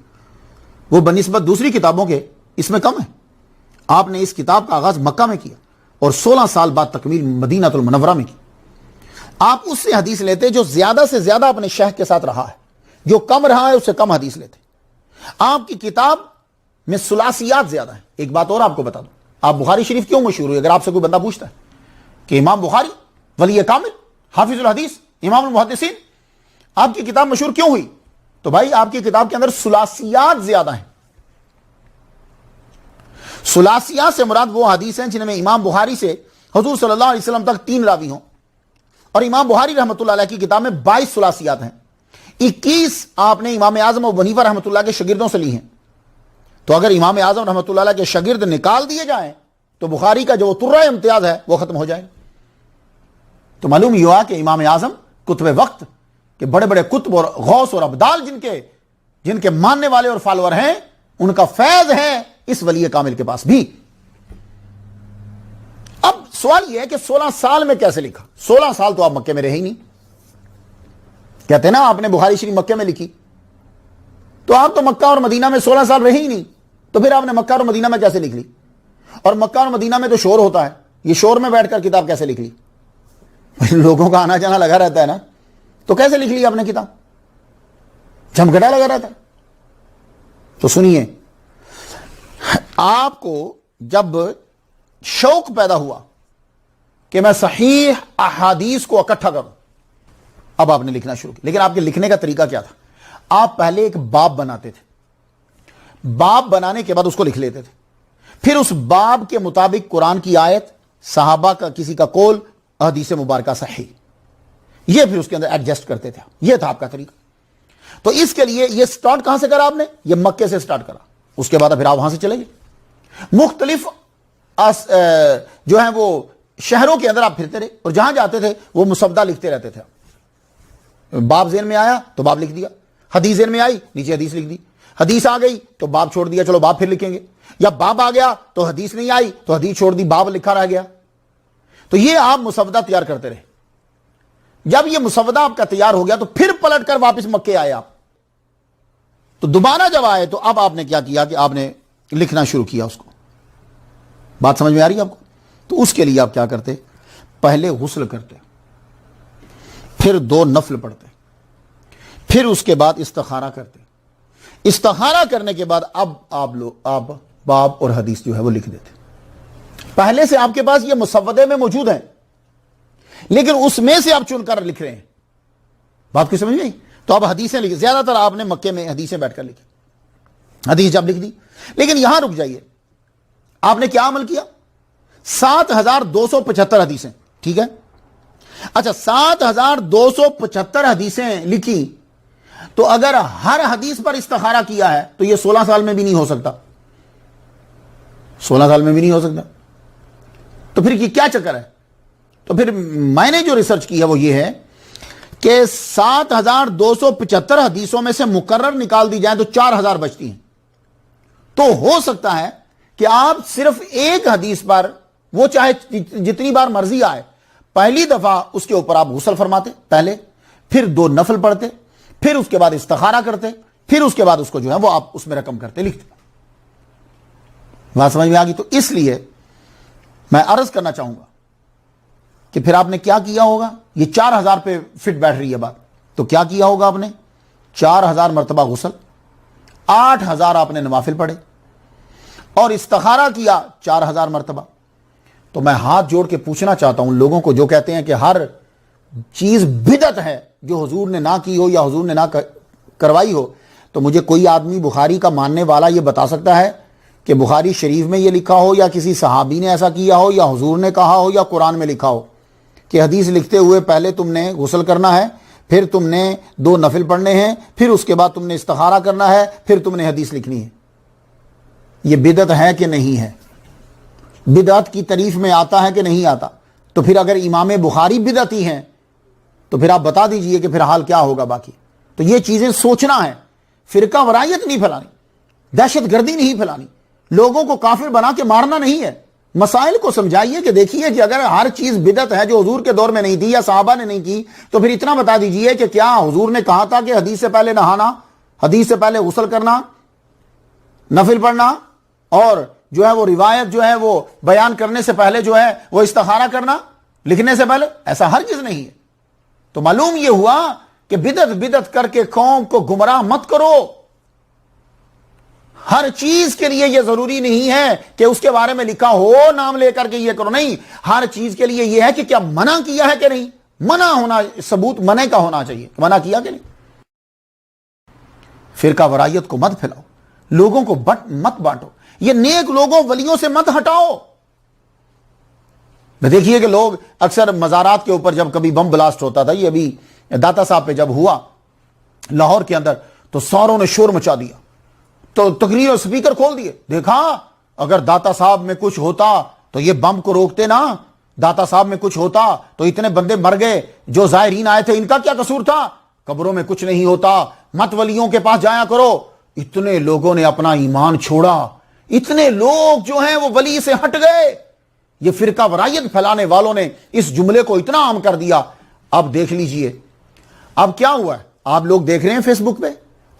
وہ بنسبت دوسری کتابوں کے اس میں کم ہے. آپ نے اس کتاب کا آغاز مکہ میں کیا اور 16 سال بعد تکمیل مدینہ المنورہ میں کی. آپ اس سے حدیث لیتے جو زیادہ سے زیادہ اپنے شیخ کے ساتھ رہا ہے، جو کم رہا ہے اس سے کم حدیث لیتے. آپ کی کتاب میں ثلاثیات زیادہ ہیں. ایک بات اور آپ کو بتا دوں، آپ بخاری شریف کیوں مشہور ہوئی؟ اگر آپ سے کوئی بندہ پوچھتا ہے کہ امام بخاری ولی کامل حافظ الحدیث امام المحدثین، آپ کی کتاب مشہور کیوں ہوئی؟ تو بھائی آپ کی کتاب کے اندر ثلاثیات زیادہ ہیں. ثلاثیات سے مراد وہ حدیث ہیں جن میں امام بخاری سے حضور صلی اللہ علیہ وسلم تک 3 راوی ہوں، اور امام بخاری رحمۃ اللہ علیہ کی کتاب میں 22 ثلاثیات ہیں. 21 آپ نے امام اعظم ابو حنیفہ رحمۃ اللہ کے شاگردوں سے لی ہیں. تو اگر امام اعظم رحمۃ اللہ علیہ کے شاگرد نکال دیے جائیں تو بخاری کا جو ترہ امتیاز ہے وہ ختم ہو جائے. تو معلوم یہ ہوا کہ امام اعظم کتب وقت کہ بڑے بڑے کتب اور غوث اور ابدال جن کے ماننے والے اور فالوور ہیں، ان کا فیض ہے اس ولی کامل کے پاس بھی. اب سوال یہ ہے کہ 16 سال میں کیسے لکھا؟ 16 سال تو آپ مکے میں رہے ہی نہیں. کہتے ہیں نا آپ نے بخاری شریف مکے میں لکھی، تو آپ تو مکہ اور مدینہ میں 16 سال رہے ہی نہیں. تو پھر آپ نے مکہ اور مدینہ میں کیسے لکھ لی؟ اور مکہ اور مدینہ میں تو شور ہوتا ہے، یہ شور میں بیٹھ کر کتاب کیسے لکھ لی؟ لوگوں کا آنا جانا لگا رہتا ہے نا، تو کیسے لکھ لی آپ نے کتاب؟ جھمگڑا لگا رہتا ہے. تو سنیے، آپ کو جب شوق پیدا ہوا کہ میں صحیح احادیث کو اکٹھا کروں، اب آپ نے لکھنا شروع کیا. لیکن آپ کے لکھنے کا طریقہ کیا تھا؟ آپ پہلے ایک باب بناتے تھے، باب بنانے کے بعد اس کو لکھ لیتے تھے، پھر اس باب کے مطابق قرآن کی آیت، صحابہ کا کسی کا قول، حدیث مبارکہ صحیح، یہ پھر اس کے اندر ایڈجسٹ کرتے تھے. یہ تھا آپ کا طریقہ. تو اس کے لیے یہ سٹارٹ کہاں سے کرا آپ نے؟ یہ مکے سے سٹارٹ کرا. اس کے بعد پھر آپ وہاں سے چلے گئے، مختلف جو ہیں وہ شہروں کے اندر آپ پھرتے رہے، اور جہاں جاتے تھے وہ مسودہ لکھتے رہتے تھے. باب ذہن میں آیا تو باب لکھ دیا، حدیث ذہن میں آئی نیچے حدیث لکھ دی, حدیث آ گئی تو باب چھوڑ دیا, چلو باب پھر لکھیں گے, یا باب آ گیا تو حدیث نہیں آئی تو حدیث چھوڑ دی, باب لکھا رہ گیا. تو یہ آپ مسودہ تیار کرتے رہے. جب یہ مسودہ آپ کا تیار ہو گیا تو پھر پلٹ کر واپس مکے آئے آپ. تو دوبارہ جب آئے تو اب آپ نے کیا کیا کہ آپ نے لکھنا شروع کیا اس کو. بات سمجھ میں آ رہی ہے آپ کو؟ تو اس کے لیے آپ کیا کرتے, پہلے غسل کرتے, پھر 2 نفل پڑھتے, پھر اس کے بعد استخارہ کرتے. استخارہ کرنے کے بعد اب آپ باب اور حدیث جو ہے وہ لکھ دیتے. پہلے سے آپ کے پاس یہ مسودے میں موجود ہیں لیکن اس میں سے آپ چن کر لکھ رہے ہیں. بات کو سمجھ نہیں؟ تو اب حدیثیں لکھی, زیادہ تر آپ نے مکے میں حدیثیں بیٹھ کر لکھی, حدیث جب لکھ دی. لیکن یہاں رک جائیے, آپ نے کیا عمل کیا؟ 7275 حدیثیں, ٹھیک ہے. اچھا 7275 حدیثیں لکھی تو اگر ہر حدیث پر استخارہ کیا ہے تو یہ 16 سال میں بھی نہیں ہو سکتا, 16 سال میں بھی نہیں ہو سکتا. تو پھر یہ کیا چکر ہے؟ تو پھر میں نے جو ریسرچ کی ہے وہ یہ ہے کہ 7275 حدیثوں میں سے مقرر نکال دی جائیں تو 4000 بچتی ہیں. تو ہو سکتا ہے کہ آپ صرف ایک حدیث پر, وہ چاہے جتنی بار مرضی آئے, پہلی دفعہ اس کے اوپر آپ غسل فرماتے پہلے, پھر 2 نفل پڑھتے, پھر اس کے بعد استخارہ کرتے, پھر اس کے بعد اس کو جو ہے وہ آپ اس میں رقم کرتے, لکھتے. بات سمجھ میں آ گئی؟ تو اس لیے میں عرض کرنا چاہوں گا کہ پھر آپ نے کیا کیا ہوگا. یہ 4000 پہ فٹ بیٹھ رہی ہے بات. تو کیا کیا ہوگا آپ نے؟ 4000 مرتبہ غسل, 8000 آپ نے نوافل پڑھے, اور استخارہ کیا 4000 مرتبہ. تو میں ہاتھ جوڑ کے پوچھنا چاہتا ہوں لوگوں کو جو کہتے ہیں کہ ہر چیز بدعت ہے جو حضور نے نہ کی ہو یا حضور نے نہ کروائی ہو, تو مجھے کوئی آدمی بخاری کا ماننے والا یہ بتا سکتا ہے کہ بخاری شریف میں یہ لکھا ہو یا کسی صحابی نے ایسا کیا ہو یا حضور نے کہا ہو یا قرآن میں لکھا ہو کہ حدیث لکھتے ہوئے پہلے تم نے غسل کرنا ہے, پھر تم نے 2 نفل پڑھنے ہیں, پھر اس کے بعد تم نے استخارہ کرنا ہے, پھر تم نے حدیث لکھنی ہے. یہ بدعت ہے کہ نہیں ہے؟ بدعت کی تعریف میں آتا ہے کہ نہیں آتا؟ تو پھر اگر امام بخاری بدعتی ہیں تو پھر آپ بتا دیجئے کہ پھر حال کیا ہوگا باقی. تو یہ چیزیں سوچنا ہے. فرقہ ورائیت نہیں پھیلانی, دہشت گردی نہیں پھیلانی, لوگوں کو کافر بنا کے مارنا نہیں ہے. مسائل کو سمجھائیے کہ دیکھیے کہ اگر ہر چیز بدعت ہے جو حضور کے دور میں نہیں تھی یا صحابہ نے نہیں کی, تو پھر اتنا بتا دیجئے کہ کیا حضور نے کہا تھا کہ حدیث سے پہلے نہانا, حدیث سے پہلے غسل کرنا, نفل پڑھنا, اور جو ہے وہ روایت جو ہے وہ بیان کرنے سے پہلے جو ہے وہ استخارہ کرنا لکھنے سے پہلے؟ ایسا ہر چیز نہیں ہے. تو معلوم یہ ہوا کہ بدعت کر کے قوم کو گمراہ مت کرو. ہر چیز کے لیے یہ ضروری نہیں ہے کہ اس کے بارے میں لکھا ہو نام لے کر کے یہ کرو, نہیں. ہر چیز کے لیے یہ ہے کہ کیا منع کیا ہے کہ نہیں. منع ہونا, ثبوت منع کا ہونا چاہیے, منع کیا کہ نہیں. فرقہ ورائیت کو مت پھیلاؤ, لوگوں کو مت بانٹو, یہ نیک لوگوں ولیوں سے مت ہٹاؤ. دیکھیے کہ لوگ اکثر مزارات کے اوپر جب کبھی بم بلاسٹ ہوتا تھا, یہ ابھی داتا صاحب پہ جب ہوا لاہور کے اندر, تو سوروں نے شور مچا دیا, تو تقریر اور سپیکر کھول دیے. دیکھا اگر داتا صاحب میں کچھ ہوتا تو یہ بم کو روکتے نا, داتا صاحب میں کچھ ہوتا تو اتنے بندے مر گئے, جو زائرین آئے تھے ان کا کیا قصور تھا, قبروں میں کچھ نہیں ہوتا, مت ولیوں کے پاس جایا کرو. اتنے لوگوں نے اپنا ایمان چھوڑا, اتنے لوگ جو ہیں وہ ولی سے ہٹ گئے. یہ فرقہ ورائیت پھیلانے والوں نے اس جملے کو اتنا عام کر دیا. اب دیکھ لیجئے اب کیا ہوا ہے. آپ لوگ دیکھ رہے ہیں فیس بک پہ,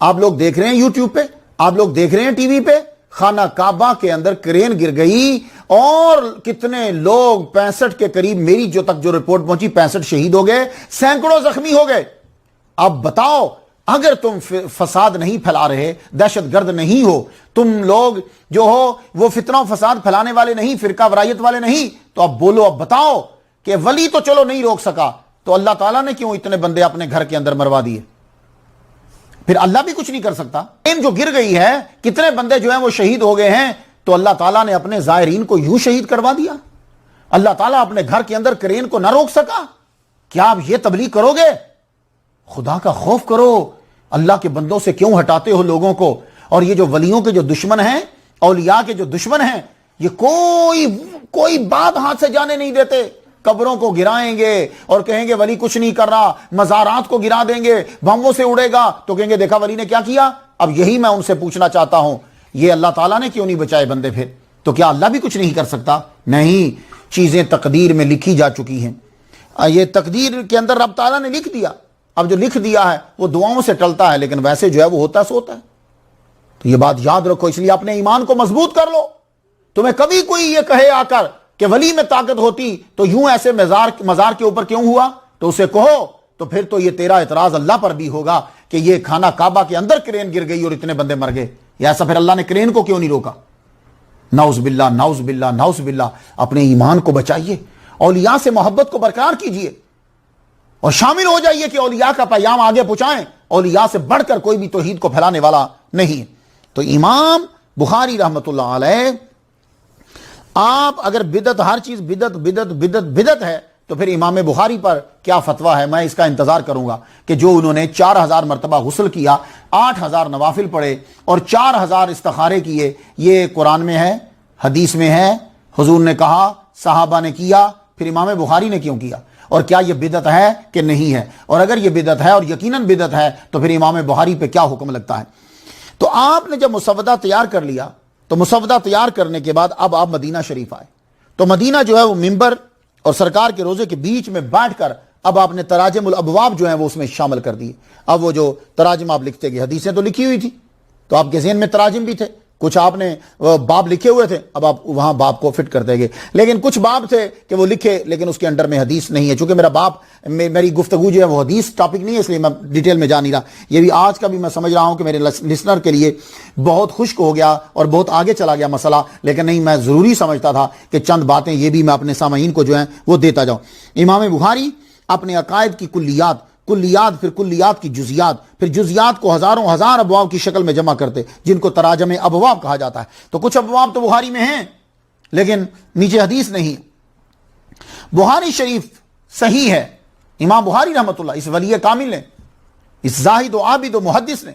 آپ لوگ دیکھ رہے ہیں یوٹیوب پہ, آپ لوگ دیکھ رہے ہیں ٹی وی پہ, خانہ کعبہ کے اندر کرین گر گئی اور کتنے لوگ 65 کے قریب, میری جو تک جو رپورٹ پہنچی 65 شہید ہو گئے, سینکڑوں زخمی ہو گئے. اب بتاؤ اگر تم فساد نہیں پھیلا رہے, دہشت گرد نہیں ہو, تم لوگ جو ہو وہ فتنہ و فساد پھیلانے والے نہیں, فرقہ ورائیت والے نہیں, تو اب بولو, اب بتاؤ کہ ولی تو چلو نہیں روک سکا, تو اللہ تعالیٰ نے کیوں اتنے بندے اپنے گھر کے اندر مروا دیے؟ پھر اللہ بھی کچھ نہیں کر سکتا. کرین جو گر گئی ہے, کتنے بندے جو ہیں وہ شہید ہو گئے ہیں, تو اللہ تعالیٰ نے اپنے زائرین کو یوں شہید کروا دیا. اللہ تعالیٰ اپنے گھر کے اندر کرین کو نہ روک سکا. کیا آپ یہ تبلیغ کرو گے؟ خدا کا خوف کرو. اللہ کے بندوں سے کیوں ہٹاتے ہو لوگوں کو؟ اور یہ جو ولیوں کے جو دشمن ہیں, اولیاء کے جو دشمن ہیں, یہ کوئی بات ہاتھ سے جانے نہیں دیتے. قبروں کو گرائیں گے اور کہیں گے ولی کچھ نہیں کر رہا, مزارات کو گرا دیں گے, بموں سے اڑے گا تو کہیں گے دیکھا ولی نے کیا کیا. اب یہی میں ان سے پوچھنا چاہتا ہوں, یہ اللہ تعالیٰ نے کیوں نہیں بچائے بندے, پھر تو کیا اللہ بھی کچھ نہیں کر سکتا؟ نہیں, چیزیں تقدیر میں لکھی جا چکی ہیں. یہ تقدیر کے اندر رب تعالیٰ نے لکھ دیا. اب جو لکھ دیا ہے وہ دعاؤں سے ٹلتا ہے, لیکن ویسے جو ہے وہ ہوتا سو ہوتا ہے. تو یہ بات یاد رکھو, اس لیے اپنے ایمان کو مضبوط کر لو. تمہیں کبھی کوئی یہ کہے آ کر کہ ولی میں طاقت ہوتی تو یوں ایسے مزار کے اوپر کیوں ہوا, تو اسے کہو تو پھر تو یہ تیرا اعتراض اللہ پر بھی ہوگا کہ یہ خانہ کعبہ کے اندر کرین گر گئی اور اتنے بندے مر گئے, یا ایسا پھر اللہ نے کرین کو کیوں نہیں روکا؟ نعوذ باللہ, نعوذ باللہ, نعوذ باللہ. اپنے ایمان کو بچائیے, اولیاء سے محبت کو برقرار کیجئے اور شامل ہو جائیے کہ اولیاء کا پیغام آگے پہنچائیں. اولیاء سے بڑھ کر کوئی بھی توحید کو پھیلانے والا نہیں. تو امام بخاری رحمت اللہ علیہ, آپ اگر بدعت, ہر چیز بدعت بدعت بدعت بدعت ہے تو پھر امام بخاری پر کیا فتویٰ ہے؟ میں اس کا انتظار کروں گا کہ جو انہوں نے 4000 مرتبہ غسل کیا, 8000 نوافل پڑھے اور 4000 استخارے کیے, یہ قرآن میں ہے, حدیث میں ہے, حضور نے کہا, صحابہ نے کیا, پھر امام بخاری نے کیوں کیا؟ اور کیا یہ بدعت ہے کہ نہیں ہے؟ اور اگر یہ بدعت ہے اور یقیناً بدعت ہے تو پھر امام بخاری پہ کیا حکم لگتا ہے؟ تو آپ نے جب مسودہ تیار کر لیا, تو مسودہ تیار کرنے کے بعد اب آپ مدینہ شریف آئے. تو مدینہ جو ہے وہ منبر اور سرکار کے روزے کے بیچ میں بیٹھ کر اب آپ نے تراجم الابواب جو ہیں وہ اس میں شامل کر دیے. اب وہ جو تراجم آپ لکھتے گئے, حدیثیں تو لکھی ہوئی تھی تو آپ کے ذہن میں تراجم بھی تھے, کچھ آپ نے باب لکھے ہوئے تھے, اب آپ وہاں باب کو فٹ کرتے گئے. لیکن کچھ باب تھے کہ وہ لکھے لیکن اس کے انڈر میں حدیث نہیں ہے. چونکہ میرا باب, میری گفتگو جو ہے وہ حدیث ٹاپک نہیں ہے, اس لیے میں ڈیٹیل میں جا نہیں رہا. یہ بھی آج کا بھی میں سمجھ رہا ہوں کہ میرے لسنر کے لیے بہت خشک ہو گیا اور بہت آگے چلا گیا مسئلہ, لیکن نہیں, میں ضروری سمجھتا تھا کہ چند باتیں یہ بھی میں اپنے سامعین کو جو ہیں وہ دیتا جاؤں. امام بخاری اپنے عقائد کی کلیات, پھر کلیات کی جزیات, پھر جزیات کو ہزاروں ہزار ابواب کی شکل میں جمع کرتے جن کو تراجم ابواب کہا جاتا ہے. تو کچھ ابواب تو بخاری میں ہیں لیکن نیچے حدیث نہیں. بخاری شریف صحیح ہے. امام بخاری رحمت اللہ, اس ولی کامل نے, اس زاہد و عابد و محدث نے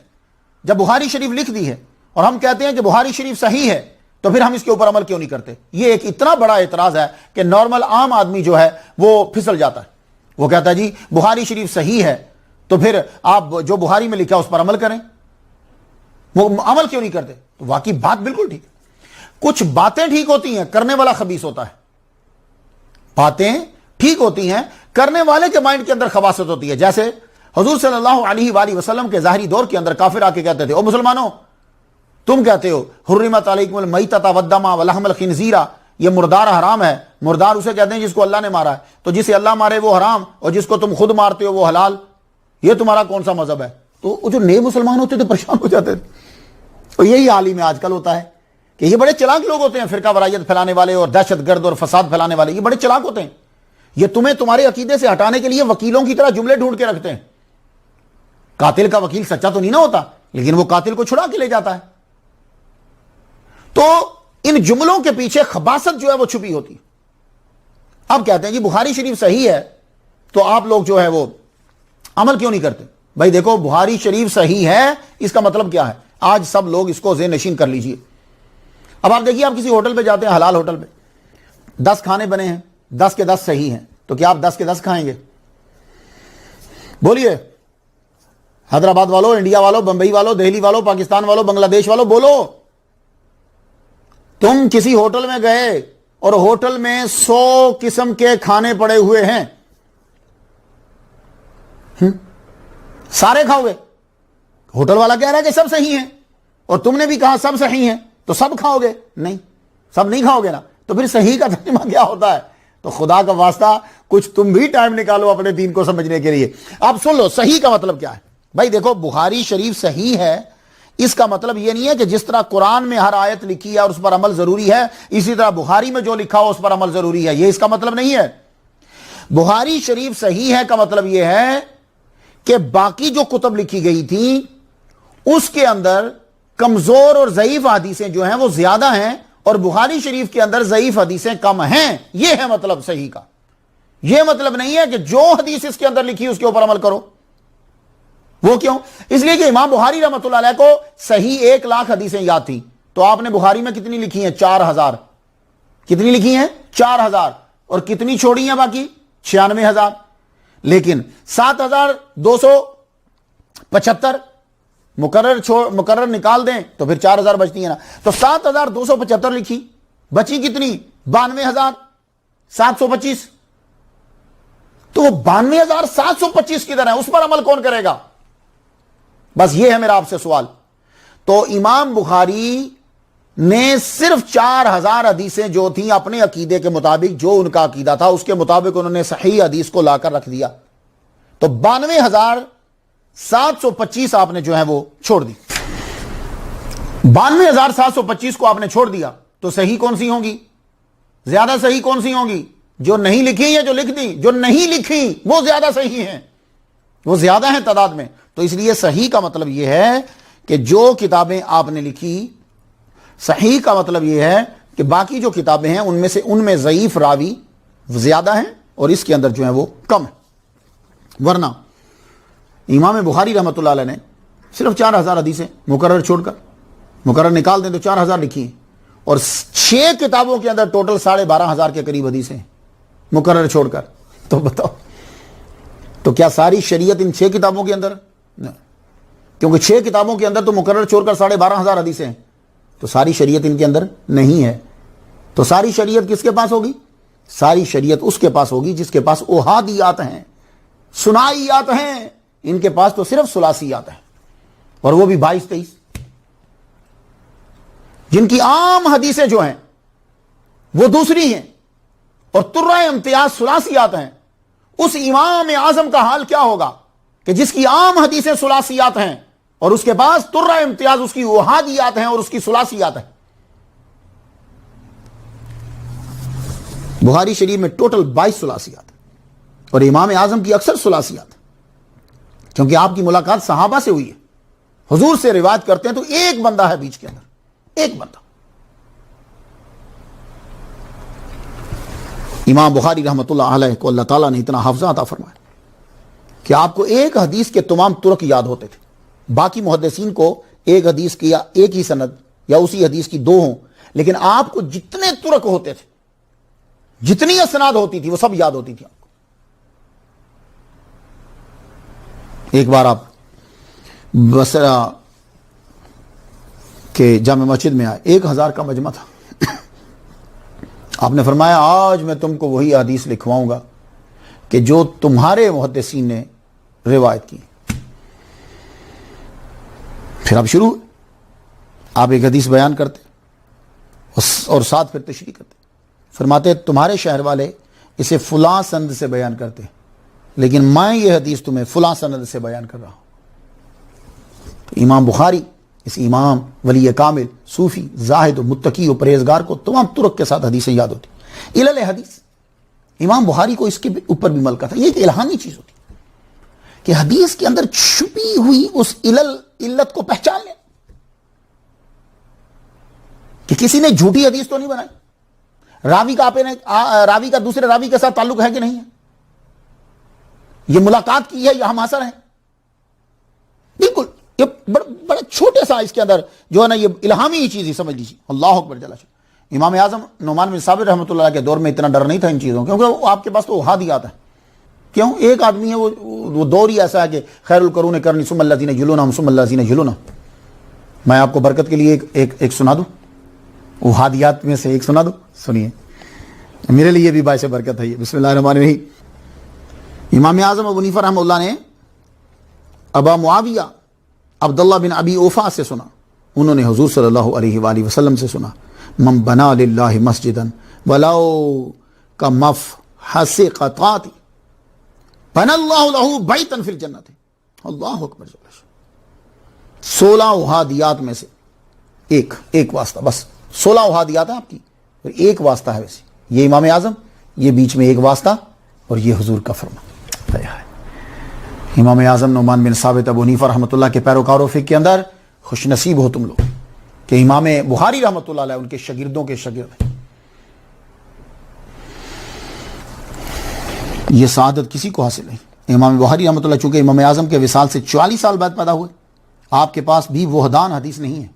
جب بخاری شریف لکھ دی ہے اور ہم کہتے ہیں کہ بخاری شریف صحیح ہے, تو پھر ہم اس کے اوپر عمل کیوں نہیں کرتے؟ یہ ایک اتنا بڑا اعتراض ہے کہ نارمل عام آدمی جو ہے وہ پھسل جاتا ہے. وہ کہتا ہے جی بخاری شریف صحیح ہے تو پھر آپ جو بخاری میں لکھا اس پر عمل کریں, وہ عمل کیوں نہیں کرتے؟ تو واقعی بات بالکل ٹھیک ہے. کچھ باتیں ٹھیک ہوتی ہیں, کرنے والا خبیث ہوتا ہے. باتیں ٹھیک ہوتی ہیں, کرنے والے کے مائنڈ کے اندر خباثت ہوتی ہے. جیسے حضور صلی اللہ علیہ وآلہ وسلم کے ظاہری دور کے اندر کافر آ کے کہتے تھے, او مسلمانوں, تم کہتے ہو حرمت علیکم المیتۃ والدم ولحم الخنزیر, یہ مردار حرام ہے. مردار اسے کہتے ہیں جس کو اللہ نے مارا ہے, تو جسے اللہ مارے وہ حرام, اور جس کو تم خود مارتے ہو وہ حلال. یہ تمہارا کون سا مذہب ہے؟ تو جو نئے مسلمان ہوتے تھے پریشان ہو جاتے تھے. اور یہی حال ہی میں آج کل ہوتا ہے کہ یہ بڑے چلاک لوگ ہوتے ہیں, فرقہ وارائیت پھیلانے والے اور دہشت گرد اور فساد پھیلانے والے, یہ بڑے چلاک ہوتے ہیں. یہ تمہیں تمہارے عقیدے سے ہٹانے کے لیے وکیلوں کی طرح جملے ڈھونڈ کے رکھتے ہیں. قاتل کا وکیل سچا تو نہیں نہ ہوتا, لیکن وہ قاتل کو چھڑا کے لے جاتا ہے. تو ان جملوں کے پیچھے خباثت جو ہے وہ چھپی ہوتی. اب کہتے ہیں جی بخاری شریف صحیح ہے تو آپ لوگ جو ہے وہ عمل کیوں نہیں کرتے؟ بھائی دیکھو, بخاری شریف صحیح ہے اس کا مطلب کیا ہے؟ آج سب لوگ اس کو ذہن نشین کر لیجئے. اب آپ دیکھیے, آپ کسی ہوٹل پہ جاتے ہیں, حلال ہوٹل پہ 10 کھانے بنے ہیں, 10 کے 10 صحیح ہیں, تو کیا آپ 10 کے 10 کھائیں گے؟ بولیے, حیدرآباد والوں, انڈیا والوں, بمبئی والوں, دہلی والوں, پاکستان والوں, بنگلہ دیش والوں, بولو. تم کسی ہوٹل میں گئے اور ہوٹل میں 100 قسم کے کھانے پڑے ہوئے ہیں, سارے کھاؤ گے؟ ہوٹل والا کہہ رہا ہے کہ سب صحیح ہیں, اور تم نے بھی کہا سب صحیح ہیں, تو سب کھاؤ گے؟ نہیں, سب نہیں کھاؤ گے نا. تو پھر صحیح کا ترجمہ کیا ہوتا ہے؟ تو خدا کا واسطہ کچھ تم بھی ٹائم نکالو اپنے دین کو سمجھنے کے لیے. اب سن لو صحیح کا مطلب کیا ہے. بھائی دیکھو, بخاری شریف صحیح ہے اس کا مطلب یہ نہیں ہے کہ جس طرح قرآن میں ہر آیت لکھی ہے اور اس پر عمل ضروری ہے, اسی طرح بخاری میں جو لکھا ہو اس پر عمل ضروری ہے. یہ اس کا مطلب نہیں ہے. بخاری شریف صحیح ہے کا مطلب یہ ہے کہ باقی جو کتب لکھی گئی تھی اس کے اندر کمزور اور ضعیف حدیثیں جو ہیں وہ زیادہ ہیں, اور بخاری شریف کے اندر ضعیف حدیثیں کم ہیں. یہ ہے مطلب صحیح کا. یہ مطلب نہیں ہے کہ جو حدیث اس کے اندر لکھی اس کے اوپر عمل کرو. وہ کیوں؟ اس لیے کہ امام بخاری رحمۃ اللہ علیہ کو صحیح 1,00,000 حدیثیں یاد تھی, تو آپ نے بخاری میں کتنی لکھی ہیں؟ 4,000. کتنی لکھی ہیں؟ 4,000. اور کتنی چھوڑی ہیں باقی؟ 96,000. لیکن 7,275 مقرر نکال دیں تو پھر 4,000 بچتی ہیں نا. تو 7,275 لکھی, بچی کتنی؟ 92,725. تو وہ 92,725 کدھر ہے؟ اس پر عمل کون کرے گا؟ بس یہ ہے میرا آپ سے سوال. تو امام بخاری نے صرف 4,000 حدیثیں جو تھیں اپنے عقیدے کے مطابق, جو ان کا عقیدہ تھا اس کے مطابق انہوں نے صحیح حدیث کو لا کر رکھ دیا. تو 92,725 آپ نے جو ہے وہ چھوڑ دی. 92,725 کو آپ نے چھوڑ دیا تو صحیح کون سی ہوں گی؟ زیادہ صحیح کون سی ہوں گی؟ جو نہیں لکھی یا جو لکھ دی؟ جو نہیں لکھی وہ زیادہ صحیح ہیں, وہ زیادہ ہیں تعداد میں. تو اس لیے صحیح کا مطلب یہ ہے کہ جو کتابیں آپ نے لکھی, صحیح کا مطلب یہ ہے کہ باقی جو کتابیں ہیں ان میں ضعیف راوی زیادہ ہیں اور اس کے اندر جو ہے وہ کم ہے. ورنہ امام بخاری رحمۃ اللہ علیہ نے صرف 4,000 حدیثیں مقرر چھوڑ کر, مقرر نکال دیں تو 4,000 لکھی ہیں, اور 6 کتابوں کے اندر ٹوٹل 12,500 کے قریب حدیثیں مقرر چھوڑ کر. تو بتاؤ, تو کیا ساری شریعت ان 6 کتابوں کے اندر؟ نہیں, کیونکہ 6 کتابوں کے اندر تو مقرر چھوڑ کر 12,500 حدیثیں ہیں, تو ساری شریعت ان کے اندر نہیں ہے. تو ساری شریعت کس کے پاس ہوگی؟ ساری شریعت اس کے پاس ہوگی جس کے پاس احادیات ہیں, سنائیات ہیں. ان کے پاس تو صرف ثلاثیات ہیں, اور وہ بھی 22-23, جن کی عام حدیثیں جو ہیں وہ دوسری ہیں, اور ترہ امتیاز ثلاثیات ہیں. اس امام اعظم کا حال کیا ہوگا کہ جس کی عام حدیثیں ثلاثیات ہیں اور اس کے پاس ترہ امتیاز اس کی احادیات ہیں اور اس کی ثلاثیات ہیں. بخاری شریف میں ٹوٹل 22 ثلاثیات ہیں, اور امام اعظم کی اکثر ثلاثیات ہیں, کیونکہ آپ کی ملاقات صحابہ سے ہوئی ہے, حضور سے روایت کرتے ہیں, تو ایک بندہ ہے بیچ کے اندر, ایک بندہ. امام بخاری رحمۃ اللہ علیہ کو اللہ تعالیٰ نے اتنا حافظہ عطا فرمایا کہ آپ کو ایک حدیث کے تمام ترک یاد ہوتے تھے. باقی محدثین کو ایک حدیث کی یا ایک ہی سند یا اسی حدیث کی 2 ہوں, لیکن آپ کو جتنے ترک ہوتے تھے, جتنی اسناد ہوتی تھی, وہ سب یاد ہوتی تھی آپ کو. ایک بار آپ بصرہ کے جامع مسجد میں آئے, 1,000 کا مجمع تھا. آپ نے فرمایا آج میں تم کو وہی حدیث لکھواؤں گا کہ جو تمہارے محدثین نے روایت کی. پھر آپ شروع, آپ ایک حدیث بیان کرتے اور ساتھ پھر تشریح کرتے. فرماتے تمہارے شہر والے اسے فلاں سند سے بیان کرتے, لیکن میں یہ حدیث تمہیں فلاں سند سے بیان کر رہا ہوں. تو امام بخاری اس امام ولی کامل صوفی زاہد و متقی و پرہیزگار کو تمام ترک کے ساتھ حدیثیں یاد ہوتی. علل حدیث, امام بخاری کو اس کے اوپر بھی ملکہ تھا. یہ ایک الہامی چیز ہوتی کہ حدیث کے اندر چھپی ہوئی اس علت کو پہچان لیں, کہ کسی نے جھوٹی حدیث تو نہیں بنائی, راوی کا دوسرے راوی کے ساتھ تعلق ہے کہ نہیں ہے, یہ ملاقات کی ہے یا ہم اثر ہے. بالکل یہ بڑے چھوٹے سا اس کے اندر جو ہے نا, یہ الہامی چیز ہی سمجھ لیجیے. اللہ اکبر جل شانہ. امام اعظم نعمان بن ثابت رحمۃ اللہ کے دور میں اتنا ڈر نہیں تھا ان چیزوں, کیونکہ آپ کے پاس تو احادیات ہیں. کیوں؟ ایک آدمی ہے, وہ دور ہی ایسا ہے کہ خیر القرون قرنی ثم الذین یلونہم ثم الذین یلونہم. میں آپ کو برکت کے لیے ایک سنا دوں, احادیات میں سے ایک سنا دوں, سنیے, میرے لیے بھی باعث برکت ہے یہ. بسم اللہ الرحمن الرحیم. امام اعظم ابو حنیفہ رحمہ اللہ نے ابا معاویہ عبداللہ بن ابی اوفا سے سنا, انہوں نے حضور صلی اللہ علیہ وآلہ وسلم سے سنا, من بنا للہ مسجدا ولو کمفحص قطات بنا اللہ لہ بیتا فی الجنت. اللہ اکبر. 16 احادیات میں سے ایک واسطہ, بس 16 احادیات ہیں آپ کی, اور ایک واسطہ ہے ویسے. یہ امام اعظم, یہ بیچ میں ایک واسطہ, اور یہ حضور کا فرمان. امام اعظم نعمان بن ثابت ابو حنیفہ رحمۃ اللہ کے پیروکاروں فقہ کے اندر خوش نصیب ہو تم لوگ کہ امام بخاری رحمۃ اللہ علیہ ان کے شاگردوں کے شاگرد ہیں. یہ سعادت کسی کو حاصل نہیں. امام بخاری رحمۃ اللہ چونکہ امام اعظم کے وصال سے 44 سال بعد پیدا ہوئے, آپ کے پاس بھی وحدان حدیث نہیں ہے.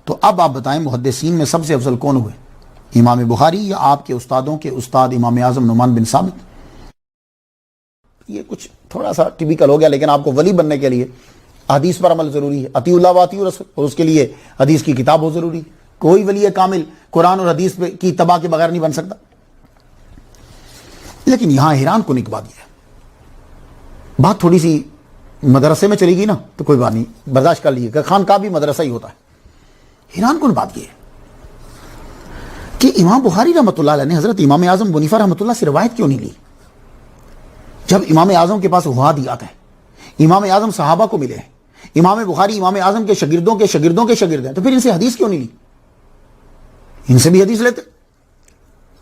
تو اب آپ بتائیں محدثین میں سب سے افضل کون ہوئے؟ امام بخاری یا آپ کے استادوں کے استاد امام اعظم نعمان بن ثابت. یہ کچھ تھوڑا سا ٹیپیکل ہو گیا، لیکن آپ کو ولی بننے کے لیے حدیث پر عمل ضروری ہے. اطیع اللہ و اطیع الرسول، اور اس کے لیے حدیث کی کتاب ہو ضروری ہے. کوئی ولی کامل قرآن اور حدیث کی اتباع کے بغیر نہیں بن سکتا. لیکن یہاں حیران کن ایک بات یہ ہے، بات تھوڑی سی مدرسے میں چلی گئی نا تو کوئی بات نہیں، برداشت کر لیجیے کہ خانقاہ بھی مدرسہ ہی ہوتا ہے. حیران کن بات یہ ہے کہ امام بخاری رحمۃ اللہ علیہ نے حضرت امام اعظم ابو حنیفہ رحمۃ اللہ سے روایت کیوں نہیں لی؟ جب امام اعظم کے پاس وحادیات ہیں، امام اعظم صحابہ کو ملے ہیں، امام بخاری امام اعظم کے شاگردوں کے شاگردوں کے شاگرد ہیں، تو پھر ان سے حدیث کیوں نہیں لی؟ ان سے بھی حدیث لیتے.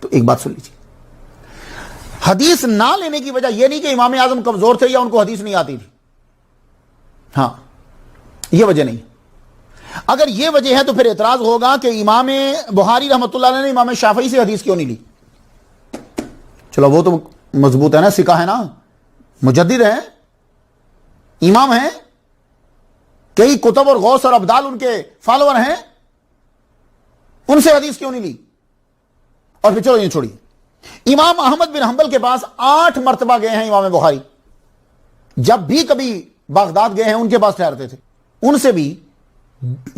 تو ایک بات سن لیجیے، حدیث نہ لینے کی وجہ یہ نہیں کہ امام اعظم کمزور تھے یا ان کو حدیث نہیں آتی تھی. ہاں، یہ وجہ نہیں. اگر یہ وجہ ہے تو پھر اعتراض ہوگا کہ امام بخاری رحمۃ اللہ علیہ نے امام شافعی سے حدیث کیوں نہیں لی؟ چلو وہ تو مضبوط ہے نا، سکہ ہے نا، مجدد ہے، امام ہیں، کئی کتب اور غوث اور ابدال ان کے فالوور ہیں، ان سے حدیث کیوں نہیں لی؟ اور پھر چلو یہ چھوڑیے، امام احمد بن حنبل کے پاس 8 مرتبہ گئے ہیں امام بخاری. جب بھی کبھی بغداد گئے ہیں ان کے پاس ٹھہرتے تھے، ان سے بھی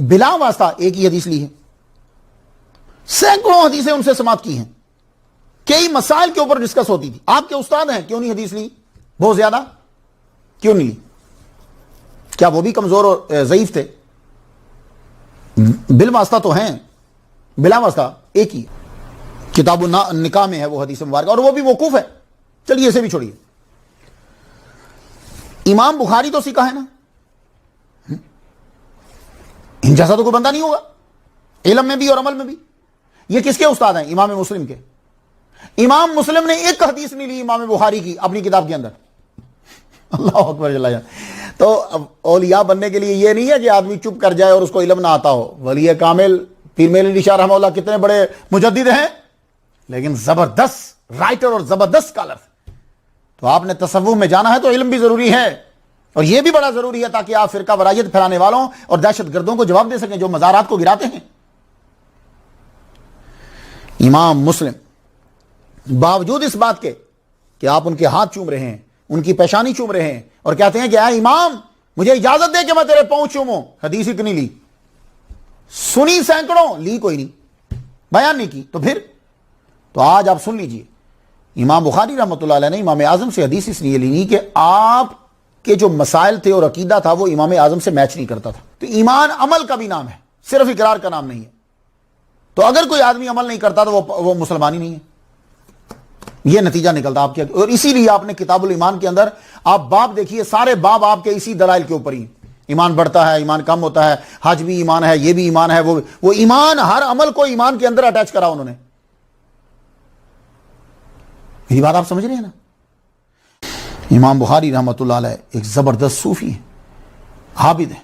بلا واسطہ ایک ہی حدیث لی ہے. سینکڑوں حدیثیں ان سے سماعت کی ہیں، کئی مسائل کے اوپر ڈسکس ہوتی تھی. آپ کے استاد ہیں، کیوں نہیں حدیث لی؟ بہت زیادہ کیوں نہیں لی؟ کیا وہ بھی کمزور اور ضعیف تھے؟ بالواسطہ تو ہیں، بلا واسطہ ایک ہی. کتاب النکاح میں ہے وہ حدیث مبارکہ، اور وہ بھی موقوف ہے. چلیے اسے بھی چھوڑیے. امام بخاری تو سکہ ہے نا، ان جیسا تو کوئی بندہ نہیں ہوگا علم میں بھی اور عمل میں بھی. یہ کس کے استاد ہیں؟ امام مسلم کے. امام مسلم نے ایک حدیث نہیں لی امام بخاری کی اپنی کتاب کے اندر. اللہ اکبر جل جلالہ. تو اولیاء بننے کے لیے یہ نہیں ہے کہ آدمی چپ کر جائے اور اس کو علم نہ آتا ہو. ولی کامل پیر میل علی شاہ رحمہ اللہ کتنے بڑے مجدد ہیں، لیکن زبردست رائٹر اور زبردست اسکالر. تو آپ نے تصوف میں جانا ہے تو علم بھی ضروری ہے، اور یہ بھی بڑا ضروری ہے تاکہ آپ فرقہ وارائیت پھیلانے والوں اور دہشت گردوں کو جواب دے سکیں جو مزارات کو گراتے ہیں. امام مسلم باوجود اس بات کے کہ آپ ان کے ہاتھ چوم رہے ہیں، ان کی پیشانی چوم رہے ہیں، اور کہتے ہیں کہ اے امام مجھے اجازت دے کہ میں تیرے پاؤں چوموں، حدیث ہی نہیں لی. سنی سینکڑوں، لی کوئی نہیں، بیان نہیں کی. تو پھر تو آج آپ سن لیجئے، امام بخاری رحمۃ اللہ علیہ نے امام اعظم سے حدیث اس لیے لینی کہ آپ کے جو مسائل تھے اور عقیدہ تھا وہ امام اعظم سے میچ نہیں کرتا تھا. تو ایمان عمل کا بھی نام ہے، صرف اقرار کا نام نہیں ہے. تو اگر کوئی آدمی عمل نہیں کرتا تو وہ مسلمان ہی نہیں ہے. یہ نتیجہ نکلتا آپ کے. اور اسی لیے آپ نے کتاب الایمان کے اندر آپ باب دیکھیے، سارے باب آپ کے اسی دلائل کے اوپر ہی. ایمان بڑھتا ہے، ایمان کم ہوتا ہے، حج بھی ایمان ہے، یہ بھی ایمان ہے، وہ ایمان، ہر عمل کو ایمان کے اندر اٹیچ کرا انہوں نے. میری بات آپ سمجھ رہے ہیں نا؟ امام بخاری رحمۃ اللہ علیہ ایک زبردست صوفی ہیں، عابد ہیں.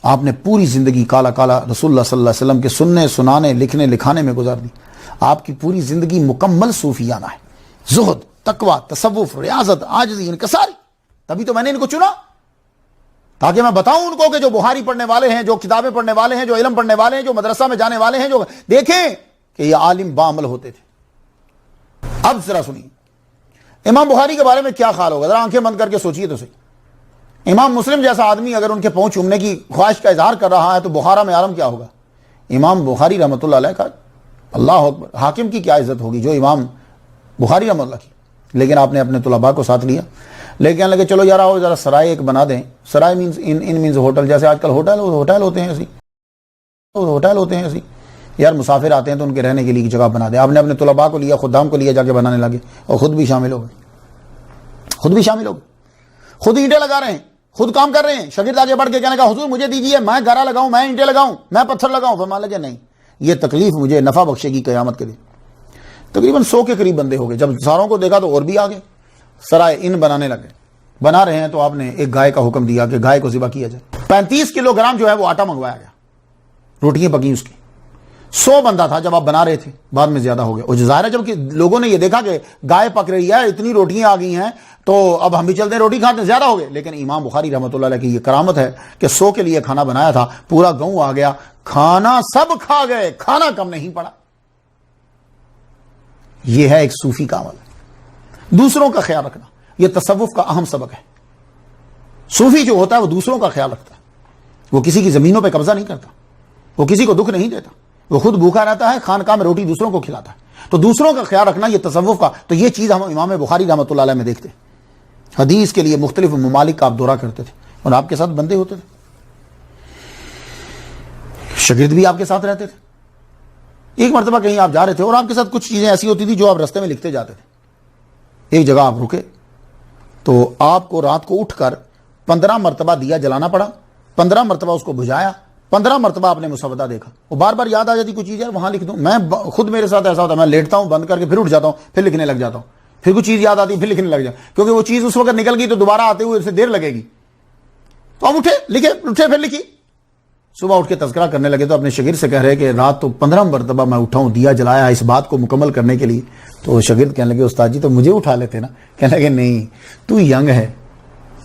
آپ نے پوری زندگی کالا کالا رسول اللہ صلی اللہ علیہ وسلم کے سننے سنانے لکھنے لکھانے میں گزار دی. آپ کی پوری زندگی مکمل صوفیانہ ہے، زہد، تقوی، تصوف، ریاضت، عاجزی، انکساری. تبھی تو میں نے ان کو چنا تاکہ میں بتاؤں ان کو کہ جو بخاری پڑھنے والے ہیں، جو کتابیں پڑھنے والے ہیں، جو علم پڑھنے والے ہیں، جو مدرسہ میں جانے والے ہیں، جو دیکھیں کہ یہ عالم باعمل ہوتے تھے. اب ذرا سنیے امام بخاری کے بارے میں کیا خیال ہوگا، ذرا آنکھیں بند کر کے سوچیے تو صحیح. امام مسلم جیسا آدمی اگر ان کے پاؤں چومنے کی خواہش کا اظہار کر رہا ہے تو بخارا میں عالم کیا ہوگا. امام بخاری رحمۃ اللہ علیہ کا اللہ اکبر، حاکم کی کیا عزت ہوگی جو امام بخاری رحمۃ اللہ کی. لیکن آپ نے اپنے طلباء کو ساتھ لیا، لیکن لگے چلو یار آؤ ذرا سرائے ایک بنا دیں. سرائے مینز ان مینز ہوٹل، جیسے آج کل ہوٹل ہوتے ہیں ایسی، ہوٹل ہوتے ہیں ایسی. یار مسافر آتے ہیں تو ان کے رہنے کے لیے جگہ بنا دیں. آپ نے اپنے طلباء کو لیا، خدام کو لیا، جا کے بنانے لگے اور خود بھی شامل ہو گئے. خود اینٹیں لگا رہے ہیں، خود کام کر رہے ہیں. شاگرد آگے بڑھ کے کہنے کا حضور مجھے دیجیے، میں گارا لگاؤں، میں اینٹیں لگاؤں، میں پتھر لگاؤں. فرمان لگے نہیں، یہ تکلیف مجھے نفع بخشے گی قیامت کے دن. تقریباً 100 کے قریب بندے ہو گئے. جب ساروں کو دیکھا تو اور بھی آگے سرائے ان بنانے لگے. بنا رہے ہیں تو آپ نے ایک گائے کا حکم دیا کہ گائے کو ذبح کیا جائے. 35 کلو گرام جو ہے وہ آٹا منگوایا گیا، روٹیاں پکی اس کی. 100 بندہ تھا جب آپ بنا رہے تھے، بعد میں زیادہ ہو گئے. اور ظاہر ہے جب کہ لوگوں نے یہ دیکھا کہ گائے پک رہی ہے، اتنی روٹیاں آ گئی ہیں، تو اب ہم بھی چلتے ہیں روٹی کھاتے ہیں، زیادہ ہو گئے. لیکن امام بخاری رحمۃ اللہ علیہ کی یہ کرامت ہے کہ 100 کے لیے کھانا بنایا تھا، پورا گاؤں آ گیا، کھانا سب کھا گئے، کھانا کم نہیں پڑا. یہ ہے ایک صوفی کا عمل. دوسروں کا خیال رکھنا یہ تصوف کا اہم سبق ہے. صوفی جو ہوتا ہے وہ دوسروں کا خیال رکھتا ہے. وہ کسی کی زمینوں پہ قبضہ نہیں کرتا, وہ کسی کو دکھ نہیں دیتا, وہ خود بھوکا رہتا ہے, خانقاہ میں روٹی دوسروں کو کھلاتا ہے. تو دوسروں کا خیال رکھنا یہ تصوف کا, تو یہ چیز ہم امام بخاری رحمۃ اللہ علیہ میں دیکھتے ہیں. حدیث کے لیے مختلف ممالک کا آپ دورہ کرتے تھے اور آپ کے ساتھ بندے ہوتے تھے, شاگرد بھی آپ کے ساتھ رہتے تھے. ایک مرتبہ کہیں آپ جا رہے تھے اور آپ کے ساتھ کچھ چیزیں ایسی ہوتی تھی جو آپ رستے میں لکھتے جاتے تھے. ایک جگہ آپ رکے تو آپ کو رات کو اٹھ کر 15 مرتبہ دیا جلانا پڑا, 15 مرتبہ اس کو بجھایا, 15 مرتبہ آپ نے مسودہ دیکھا. وہ بار بار یاد آ جاتی کوئی چیز ہے وہاں لکھ دوں. میں خود میرے ساتھ ایسا ہوتا ہے, میں لیٹتا ہوں بند کر کے پھر اٹھ جاتا ہوں, پھر لکھنے لگ جاتا ہوں, پھر کچھ چیز یاد آتی ہے پھر لکھنے لگ جاتا, کیونکہ وہ چیز اس وقت نکل گئی تو دوبارہ آتے ہوئے اسے دیر لگے گی. تو آپ اٹھے لکھے, اٹھے پھر لکھی. صبح اٹھ کے تذکرہ کرنے لگے تو اپنے شاگرد سے کہہ رہے کہ رات تو 15 مرتبہ میں اٹھا ہوں, دیا جلایا اس بات کو مکمل کرنے کے لیے. تو شاگرد کہنے لگے استاد جی تو مجھے اٹھا لیتے نا. کہنے لگے نہیں, تو ینگ ہے,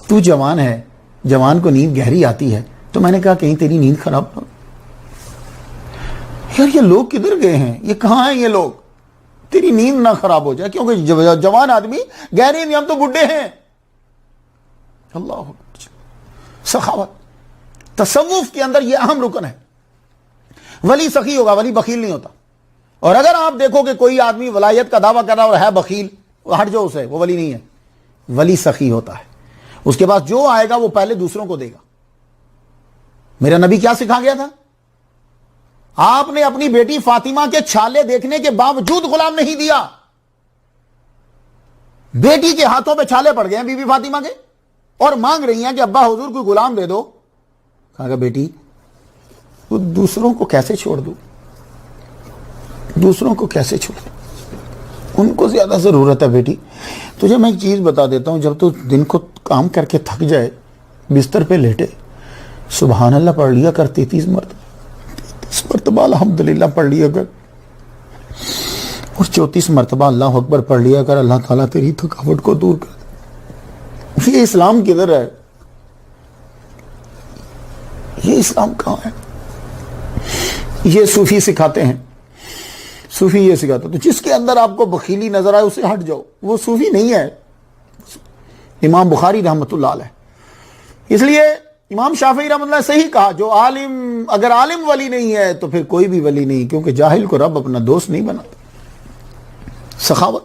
تو جوان ہے, جوان کو نیند گہری آتی ہے. تو میں نے کہا کہیں تیری نیند خراب نہ. یار یہ لوگ کدھر گئے ہیں, یہ کہاں ہیں یہ لوگ, تیری نیند نہ خراب ہو جائے, کیونکہ جوان آدمی گہری نیند, ہم تو بڈھے ہیں. اللہ سخاوت تصوف کے اندر یہ اہم رکن ہے. ولی سخی ہوگا, ولی بخیل نہیں ہوتا. اور اگر آپ دیکھو کہ کوئی آدمی ولایت کا دعویٰ کر رہا اور ہے بخیل, ہٹ جو اسے, وہ ولی نہیں ہے. ولی سخی ہوتا ہے, اس کے پاس جو آئے گا وہ پہلے دوسروں کو دے گا. میرا نبی کیا سکھا گیا تھا؟ آپ نے اپنی بیٹی فاطمہ کے چھالے دیکھنے کے باوجود غلام نہیں دیا. بیٹی کے ہاتھوں پہ چھالے پڑ گئے ہیں بی بی فاطمہ کے, اور مانگ رہی ہیں کہ ابا حضور کوئی غلام دے دو. کہا کہ بیٹی وہ دوسروں کو کیسے چھوڑ دوں, دوسروں کو کیسے چھوڑ دوں, ان کو زیادہ ضرورت ہے. بیٹی تجھے میں ایک چیز بتا دیتا ہوں, جب تو دن کو کام کر کے تھک جائے, بستر پہ لیٹے, سبحان اللہ پڑھ لیا کر 33 مرتبہ الحمدللہ پڑھ لیا کر, اور 34 مرتبہ اللہ اکبر پڑھ لیا کر. اللہ تعالیٰ تیری تھکاوٹ کو دور کر. یہ اسلام کدھر ہے, یہ اسلام کہاں ہے؟ یہ صوفی سکھاتے ہیں, صوفی یہ سکھاتا. تو جس کے اندر آپ کو بخیلی نظر آئے اسے ہٹ جاؤ, وہ صوفی نہیں ہے. امام بخاری رحمۃ اللہ علیہ, اس لیے امام شافعی رحمۃ اللہ صحیح کہا, جو عالم, اگر عالم ولی نہیں ہے تو پھر کوئی بھی ولی نہیں, کیونکہ جاہل کو رب اپنا دوست نہیں بناتا. سخاوت,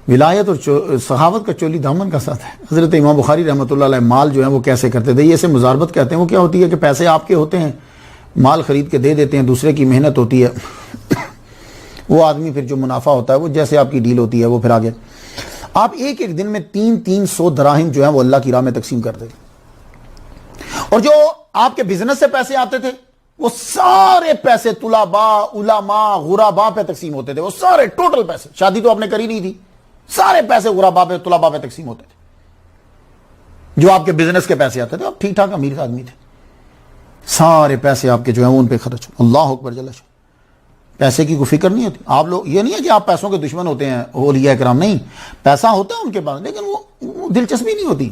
ولایت اور سخاوت کا چولی دامن کا ساتھ ہے. حضرت امام بخاری رحمۃ اللہ علیہ مال جو ہے وہ کیسے کرتے تھے, یہ اسے مزاربت کہتے ہیں. وہ کیا ہوتی ہے کہ پیسے آپ کے ہوتے ہیں, مال خرید کے دے دیتے ہیں, دوسرے کی محنت ہوتی ہے, وہ آدمی پھر جو منافع ہوتا ہے وہ جیسے آپ کی ڈیل ہوتی ہے وہ پھر آگے آپ ایک ایک دن میں 300 دراہم جو ہے وہ اللہ کی راہ میں تقسیم کر دیں. اور جو آپ کے بزنس سے پیسے آتے تھے وہ سارے پیسے طلباء, علماء, غرباء پہ تقسیم ہوتے تھے. وہ سارے ٹوٹل پیسے, شادی تو آپ نے کری نہیں تھی, سارے پیسے غرباء پہ, طلباء پہ تقسیم ہوتے تھے. جو آپ کے بزنس کے پیسے آتے تھے, آپ ٹھیک ٹھاک امیر آدمی تھے, سارے پیسے آپ کے جو ہیں ان پہ خرچ. اللہ اکبر جل شانہ. پیسے کی کوئی فکر نہیں ہوتی. آپ لوگ یہ نہیں ہے کہ آپ پیسوں کے دشمن ہوتے ہیں اولیاء کرام, نہیں, پیسہ ہوتا ہے ان کے پاس لیکن وہ دلچسپی نہیں ہوتی.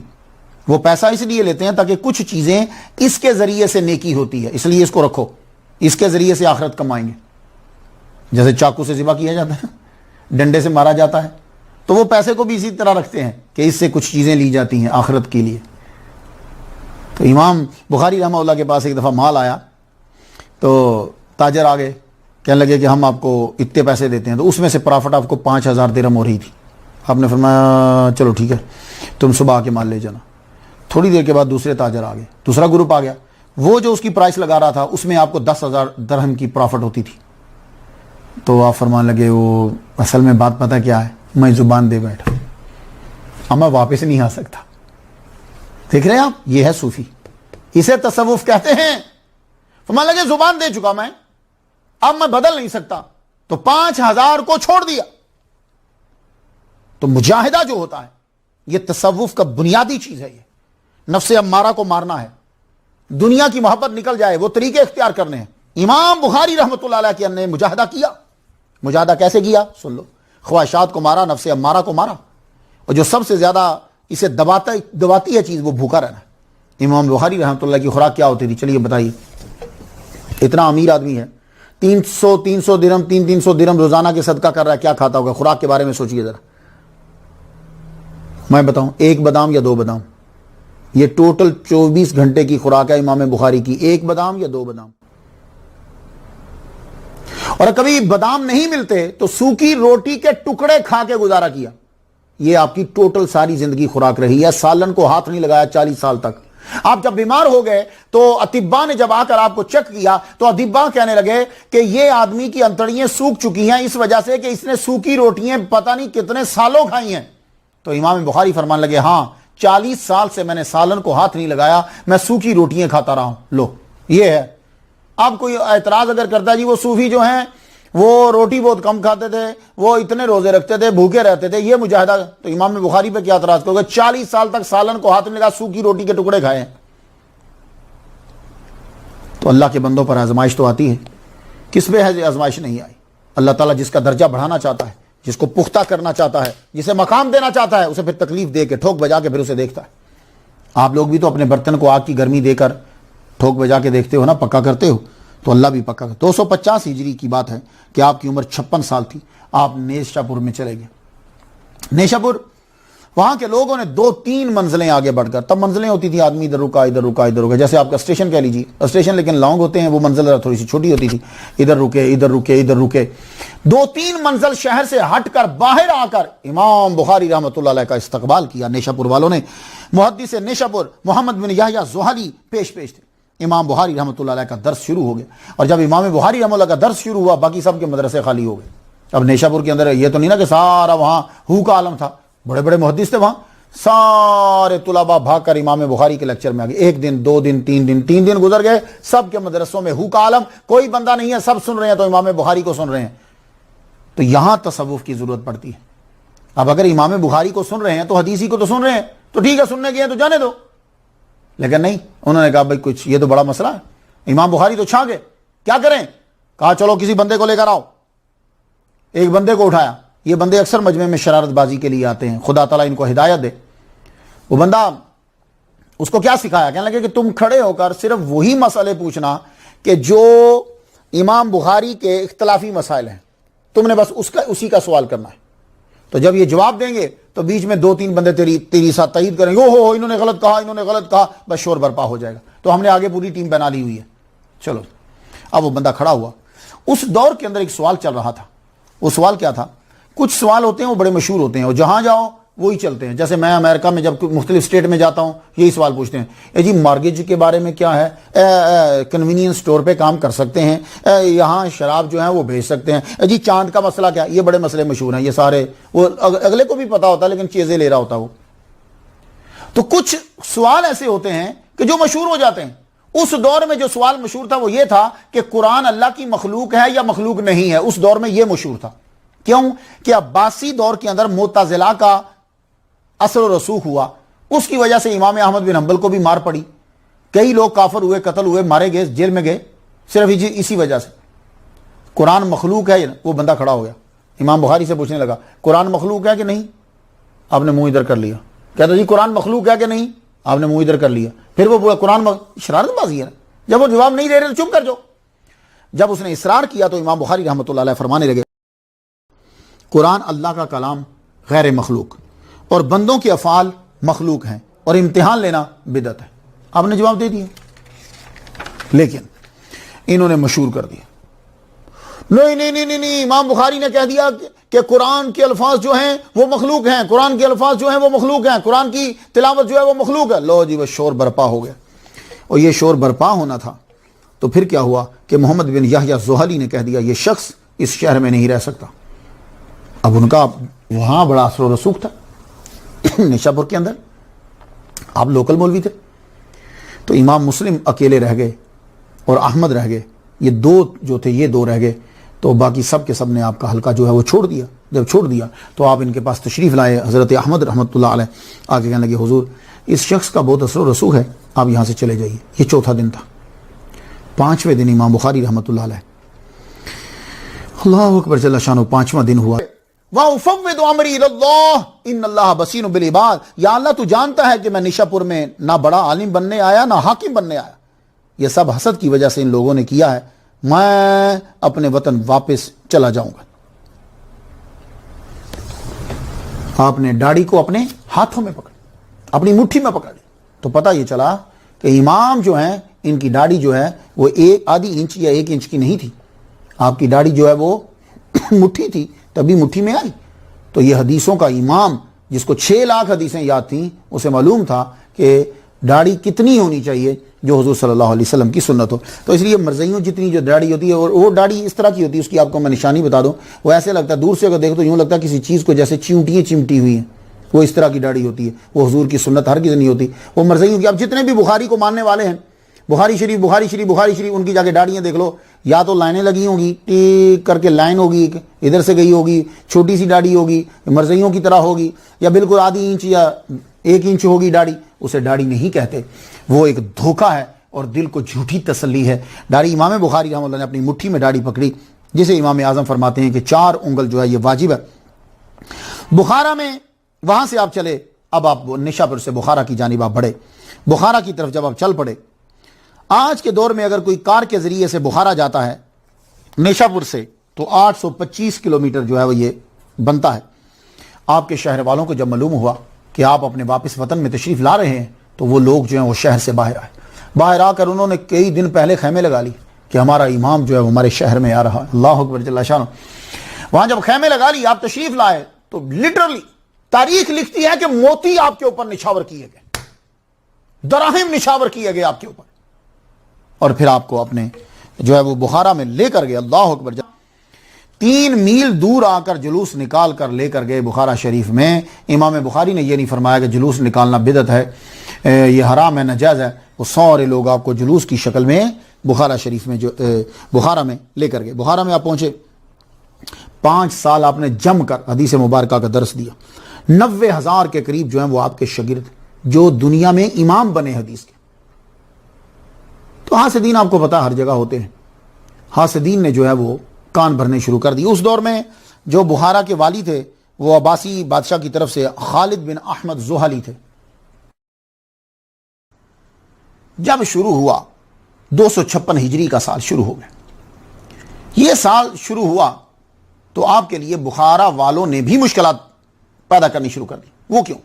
وہ پیسہ اس لیے لیتے ہیں تاکہ کچھ چیزیں اس کے ذریعے سے نیکی ہوتی ہے, اس لیے اس کو رکھو, اس کے ذریعے سے آخرت کمائیں گے. جیسے چاقو سے ذبح کیا جاتا ہے, ڈنڈے سے مارا جاتا ہے, تو وہ پیسے کو بھی اسی طرح رکھتے ہیں کہ اس سے کچھ چیزیں لی جاتی ہیں آخرت کے لیے. تو امام بخاری رحمہ اللہ کے پاس ایک دفعہ مال آیا تو تاجر آ گئے, کہنے لگے کہ ہم آپ کو اتنے پیسے دیتے ہیں, تو اس میں سے پرافٹ آپ کو 5000 درہم ہو رہی تھی. آپ نے فرمایا چلو ٹھیک ہے, تم صبح آ کے مال لے جانا. تھوڑی دیر کے بعد دوسرے تاجر آ گئے, دوسرا گروپ آ گیا, وہ جو اس کی پرائس لگا رہا تھا اس میں آپ کو 10,000 درہم کی پرافٹ ہوتی تھی. تو آپ فرمان لگے وہ اصل میں بات پتہ کیا ہے, میں زبان دے بیٹھا, اب میں واپس نہیں آ سکتا. دیکھ رہے ہیں آپ, یہ ہے صوفی, اسے تصوف کہتے ہیں. فرمان لگے زبان دے چکا میں, اب میں بدل نہیں سکتا, تو 5,000 کو چھوڑ دیا. تو مجاہدہ جو ہوتا ہے یہ تصوف کا بنیادی چیز ہے. یہ نفس امارہ کو مارنا ہے, دنیا کی محبت نکل جائے, وہ طریقے اختیار کرنے ہیں. امام بخاری رحمۃ اللہ علیہ نے مجاہدہ کیا. مجاہدہ کیسے کیا سن لو. خواہشات کو مارا, نفس امارہ کو مارا, اور جو سب سے زیادہ اسے دباتی ہے چیز وہ بھوکا رہنا ہے. امام بخاری رحمۃ اللہ کی خوراک کیا ہوتی تھی, چلیے بتائیے. اتنا امیر آدمی ہے, 300 درہم 300 درہم روزانہ کے صدقہ کر رہا ہے، کیا کھاتا ہوگا؟ خوراک کے بارے میں سوچئے ذرا. میں بتاؤں، 1 بادام یا 2 بادام، یہ ٹوٹل 24 گھنٹے کی خوراک ہے امام بخاری کی. 1 بادام یا 2 بادام. اور کبھی بادام نہیں ملتے تو سوکھی روٹی کے ٹکڑے کھا کے گزارا کیا. یہ آپ کی ٹوٹل ساری زندگی خوراک رہی ہے. سالن کو ہاتھ نہیں لگایا 40 سال تک. آپ جب بیمار ہو گئے تو اطباء نے جب آ کر آپ کو چیک کیا تو اطباء کہنے لگے کہ یہ آدمی کی انتڑیاں سوکھ چکی ہیں اس وجہ سے کہ اس نے سوکھی روٹیاں پتہ نہیں کتنے سالوں کھائی ہیں. تو امام بخاری فرمانے لگے ہاں 40 سال سے میں نے سالن کو ہاتھ نہیں لگایا، میں سوکھی روٹیاں کھاتا رہا ہوں. لو یہ ہے. اب کوئی اعتراض اگر کرتا ہے جی وہ صوفی جو ہیں وہ روٹی بہت کم کھاتے تھے، وہ اتنے روزے رکھتے تھے، بھوکے رہتے تھے، یہ مجاہدہ، تو امام بخاری پہ کیا اعتراض کرو گے؟ 40 سال تک سالن کو ہاتھ میں لگا، سوکھی روٹی کے ٹکڑے کھائے ہیں. تو اللہ کے بندوں پر آزمائش تو آتی ہے. کس پہ ہے آزمائش نہیں آئی؟ اللہ تعالیٰ جس کا درجہ بڑھانا چاہتا ہے، جس کو پختہ کرنا چاہتا ہے، جسے مقام دینا چاہتا ہے، اسے پھر تکلیف دے کے ٹھوک بجا کے پھر اسے دیکھتا ہے. آپ لوگ بھی تو اپنے برتن کو آگ کی گرمی دے کر ٹھوک بجا کے دیکھتے ہو نا، پکا کرتے ہو. تو اللہ بھی پکا کرتا. 250 ہجری کی بات ہے کہ آپ کی عمر 56 سال تھی، آپ نیشا پور میں چلے گئے. نیشا پور، وہاں کے لوگوں نے 2-3 منزلیں آگے بڑھ کر، تب منزلیں ہوتی تھی، آدمی ادھر رکا ادھر رکا ادھر رکا، جیسے آپ کا اسٹیشن کہہ لیجیے، اسٹیشن لیکن لانگ ہوتے ہیں، وہ منزل تھوڑی سی چھوٹی ہوتی تھی، ادھر رکے ادھر رکے ادھر رکے. 2-3 منزل شہر سے ہٹ کر باہر آ کر امام بخاری رحمۃ اللہ علیہ کا استقبال کیا نیشا پور والوں نے. محدث نیشا پور محمد بن یحییٰ زوہلی پیش تھے. امام بخاری رحمۃ اللہ علیہ کا درس شروع ہو گیا، اور جب امام بخاری رحمۃ اللہ کا درس شروع ہوا باقی سب کے مدرسے خالی ہو گئے. اب نیشا پور کے اندر یہ تو نہیں نا کہ سارا وہاں ہو کا عالم تھا، بڑے بڑے محدث تھے وہاں. سارے طلباء بھاگ کر امام بخاری کے لیکچر میں آ گئے. 1 دن 2 دن 3 دن گزر گئے، سب کے مدرسوں میں ہو کا عالم، کوئی بندہ نہیں ہے، سب سن رہے ہیں تو امام بخاری کو سن رہے ہیں. تو یہاں تصوف کی ضرورت پڑتی ہے. اب اگر امام بخاری کو سن رہے ہیں تو حدیثی کو تو سن رہے ہیں، تو ٹھیک ہے، سننے گئے تو جانے دو. لیکن نہیں، انہوں نے کہا بھائی کچھ یہ تو بڑا مسئلہ ہے. امام بخاری تو چھا گئے، کیا کریں؟ کہا چلو کسی بندے کو لے کر آؤ. ایک بندے کو اٹھایا. یہ بندے اکثر مجمع میں شرارت بازی کے لیے آتے ہیں، خدا تعالیٰ ان کو ہدایت دے. وہ بندہ، اس کو کیا سکھایا؟ کہنے لگے کہ تم کھڑے ہو کر صرف وہی مسئلے پوچھنا کہ جو امام بخاری کے اختلافی مسائل ہیں، تم نے بس اسی کا سوال کرنا ہے. تو جب یہ جواب دیں گے تو بیچ میں 2-3 بندے تیری ساتھ تائید کریں گے، او انہوں نے غلط کہا، انہوں نے غلط کہا، بس شور برپا ہو جائے گا. تو ہم نے آگے پوری ٹیم بنا لی ہوئی ہے. چلو اب وہ بندہ کھڑا ہوا. اس دور کے اندر ایک سوال چل رہا تھا. وہ سوال کیا تھا؟ کچھ سوال ہوتے ہیں وہ بڑے مشہور ہوتے ہیں اور جہاں جاؤ وہی چلتے ہیں. جیسے میں امریکہ میں جب مختلف اسٹیٹ میں جاتا ہوں یہی سوال پوچھتے ہیں، جی مارگیج کے بارے میں کیا ہے، کنوینئنس اسٹور پہ کام کر سکتے ہیں، یہاں شراب جو ہے وہ بھیج سکتے ہیں، جی چاند کا مسئلہ کیا. یہ بڑے مسئلے مشہور ہیں، یہ سارے وہ اگلے کو بھی پتا ہوتا ہے لیکن چیزیں لے رہا ہوتا وہ. تو کچھ سوال ایسے ہوتے ہیں کہ جو مشہور ہو جاتے ہیں. اس دور میں جو سوال مشہور تھا وہ یہ تھا کہ قرآن اللہ کی مخلوق ہے یا مخلوق نہیں ہے. اس دور میں یہ مشہور تھا. کیوں؟ کہ عباسی دور کے اندر معتزلہ کا اثر و رسوخ ہوا. اس کی وجہ سے امام احمد بن حنبل کو بھی مار پڑی، کئی لوگ کافر ہوئے، قتل ہوئے، مارے گئے، جیل میں گئے، صرف اسی وجہ سے. قرآن مخلوق ہے؟ وہ بندہ کھڑا ہو گیا امام بخاری سے پوچھنے لگا قرآن مخلوق ہے کہ نہیں؟ آپ نے منہ ادھر کر لیا. کہتا جی قرآن مخلوق ہے کہ نہیں؟ آپ نے منہ ادھر کر لیا. پھر وہ بولا قرآن شرارت بازی ہے. جب وہ جواب نہیں دے رہے تو چپ کر جاؤ. جب اس نے اصرار کیا تو امام بخاری رحمۃ اللہ علیہ فرمانے لگے قرآن اللہ کا کلام غیر مخلوق اور بندوں کے افعال مخلوق ہیں اور امتحان لینا بدعت ہے. آپ نے جواب دے دیا. لیکن انہوں نے مشہور کر دیا، نہیں نہیں نہیں نہیں، امام بخاری نے کہہ دیا کہ قرآن کے الفاظ جو ہیں وہ مخلوق ہیں، قرآن کے الفاظ جو ہیں وہ مخلوق ہیں، قرآن کی تلاوت جو ہے وہ مخلوق ہے. لو جی وہ شور برپا ہو گیا. اور یہ شور برپا ہونا تھا تو پھر کیا ہوا کہ محمد بن یحییٰ زوہلی نے کہہ دیا یہ شخص اس شہر میں نہیں رہ سکتا. اب ان کا وہاں بڑا اثر و رسوخ تھا نیشا پور کے اندر، آپ لوکل مولوی تھے. تو امام مسلم اکیلے رہ گئے اور احمد رہ گئے. یہ دو جو تھے یہ دو رہ گئے. تو باقی سب کے سب نے آپ کا حلقہ جو ہے وہ چھوڑ دیا. جب چھوڑ دیا تو آپ ان کے پاس تشریف لائے. حضرت احمد رحمۃ اللہ علیہ آگے کہنے لگے حضور اس شخص کا بہت اثر و رسوخ ہے، آپ یہاں سے چلے جائیے. یہ چوتھا دن تھا. 5ویں دن امام بخاری رحمۃ اللہ علیہ، اللہ اکبر جل شانہ، 5واں دن ہوا. وَأُفَوِّضُ أَمْرِي إِلَى اللَّهِ إِنَّ اللَّهَ بَصِيرٌ بِالْعِبَادِ. یا اللہ تو جانتا ہے کہ میں نیشا پور میں نہ بڑا عالم بننے آیا نہ حاکم بننے آیا. یہ سب حسد کی وجہ سے ان لوگوں نے کیا ہے. میں اپنے وطن واپس چلا جاؤں گا. آپ نے داڑھی کو اپنے ہاتھوں میں پکڑ، اپنی مٹھی میں پکڑ لی تو پتہ یہ چلا کہ امام جو ہیں ان کی داڑھی جو ہے وہ آدھی انچ یا 1 انچ کی نہیں تھی. آپ کی داڑھی جو ہے وہ مٹھی تھی، تبھی مٹھی میں آئی. تو یہ حدیثوں کا امام جس کو 6 لاکھ حدیثیں یاد تھیں، اسے معلوم تھا کہ داڑھی کتنی ہونی چاہیے جو حضور صلی اللہ علیہ وسلم کی سنت ہو. تو اس لیے مرزائیوں جتنی جو داڑھی ہوتی ہے، اور وہ داڑھی اس طرح کی ہوتی ہے، اس کی آپ کو میں نشانی بتا دوں، وہ ایسے لگتا ہے دور سے اگر دیکھو تو یوں لگتا ہے کسی چیز کو جیسے چیونٹیاں چمٹی ہوئی ہیں، وہ اس طرح کی داڑھی ہوتی ہے. وہ حضور کی سنت ہر کسی نہیں ہوتی. وہ مرزائیوں کی، اب جتنے بھی بخاری کو ماننے والے ہیں، بخاری شریف ان کی جا کے داڑیاں دیکھ لو، یا تو لائنیں لگی ہوں گی، ٹیک کر کے لائن ہوگی، ادھر سے گئی ہوگی، چھوٹی سی داڑھی ہوگی، مرزائیوں کی طرح ہوگی، یا بالکل آدھی انچ یا 1 انچ ہوگی داڑھی. اسے داڑھی نہیں کہتے، وہ ایک دھوکہ ہے اور دل کو جھوٹی تسلی ہے. داڑھی امام بخاری رحمہ اللہ نے اپنی مٹھی میں داڑھی پکڑی، جسے امام اعظم فرماتے ہیں کہ 4 انگل جو ہے یہ واجب ہے. بخارا میں وہاں سے آپ چلے، اب آپ نشاپور سے بخارا کی جانب آپ بڑھے. بخارا کی طرف جب آپ چل پڑے، آج کے دور میں اگر کوئی کار کے ذریعے سے بخارا جاتا ہے نیشاپور سے تو 825 کلومیٹر جو ہے وہ یہ بنتا ہے. آپ کے شہر والوں کو جب معلوم ہوا کہ آپ اپنے واپس وطن میں تشریف لا رہے ہیں تو وہ لوگ جو ہیں وہ شہر سے باہر آئے. باہر آ کر انہوں نے کئی دن پہلے خیمے لگا لی کہ ہمارا امام جو ہے وہ ہمارے شہر میں آ رہا ہے. اللہ اکبر جل شانہ. وہاں جب خیمے لگا لی، آپ تشریف لائے، تو لٹرلی تاریخ لکھتی ہے کہ موتی آپ کے اوپر نشاور کیے گئے، دراہم نشاور کیے گئے آپ کے اوپر، اور پھر آپ کو اپنے جو ہے وہ بخارا میں لے کر گئے. اللہ اکبر. 3 میل دور آ کر جلوس نکال کر لے کر گئے بخارا شریف میں. امام بخاری نے یہ نہیں فرمایا کہ جلوس نکالنا بدعت ہے، یہ حرام ہے، ناجائز ہے. وہ سارے لوگ آپ کو جلوس کی شکل میں بخارا شریف میں جو بخارا میں لے کر گئے. بخارا میں آپ پہنچے، 5 سال آپ نے جم کر حدیث مبارکہ کا درس دیا. 90,000 کے قریب جو ہیں وہ آپ کے شاگرد جو دنیا میں امام بنے حدیث کے. تو حاسدین آپ کو پتا ہر جگہ ہوتے ہیں. حاسدین نے جو ہے وہ کان بھرنے شروع کر دی. اس دور میں جو بخارا کے والی تھے وہ عباسی بادشاہ کی طرف سے خالد بن احمد زحلی تھے. جب شروع ہوا 256 ہجری کا سال شروع ہو گیا. یہ سال شروع ہوا تو آپ کے لیے بخارا والوں نے بھی مشکلات پیدا کرنی شروع کر دی. وہ کیوں؟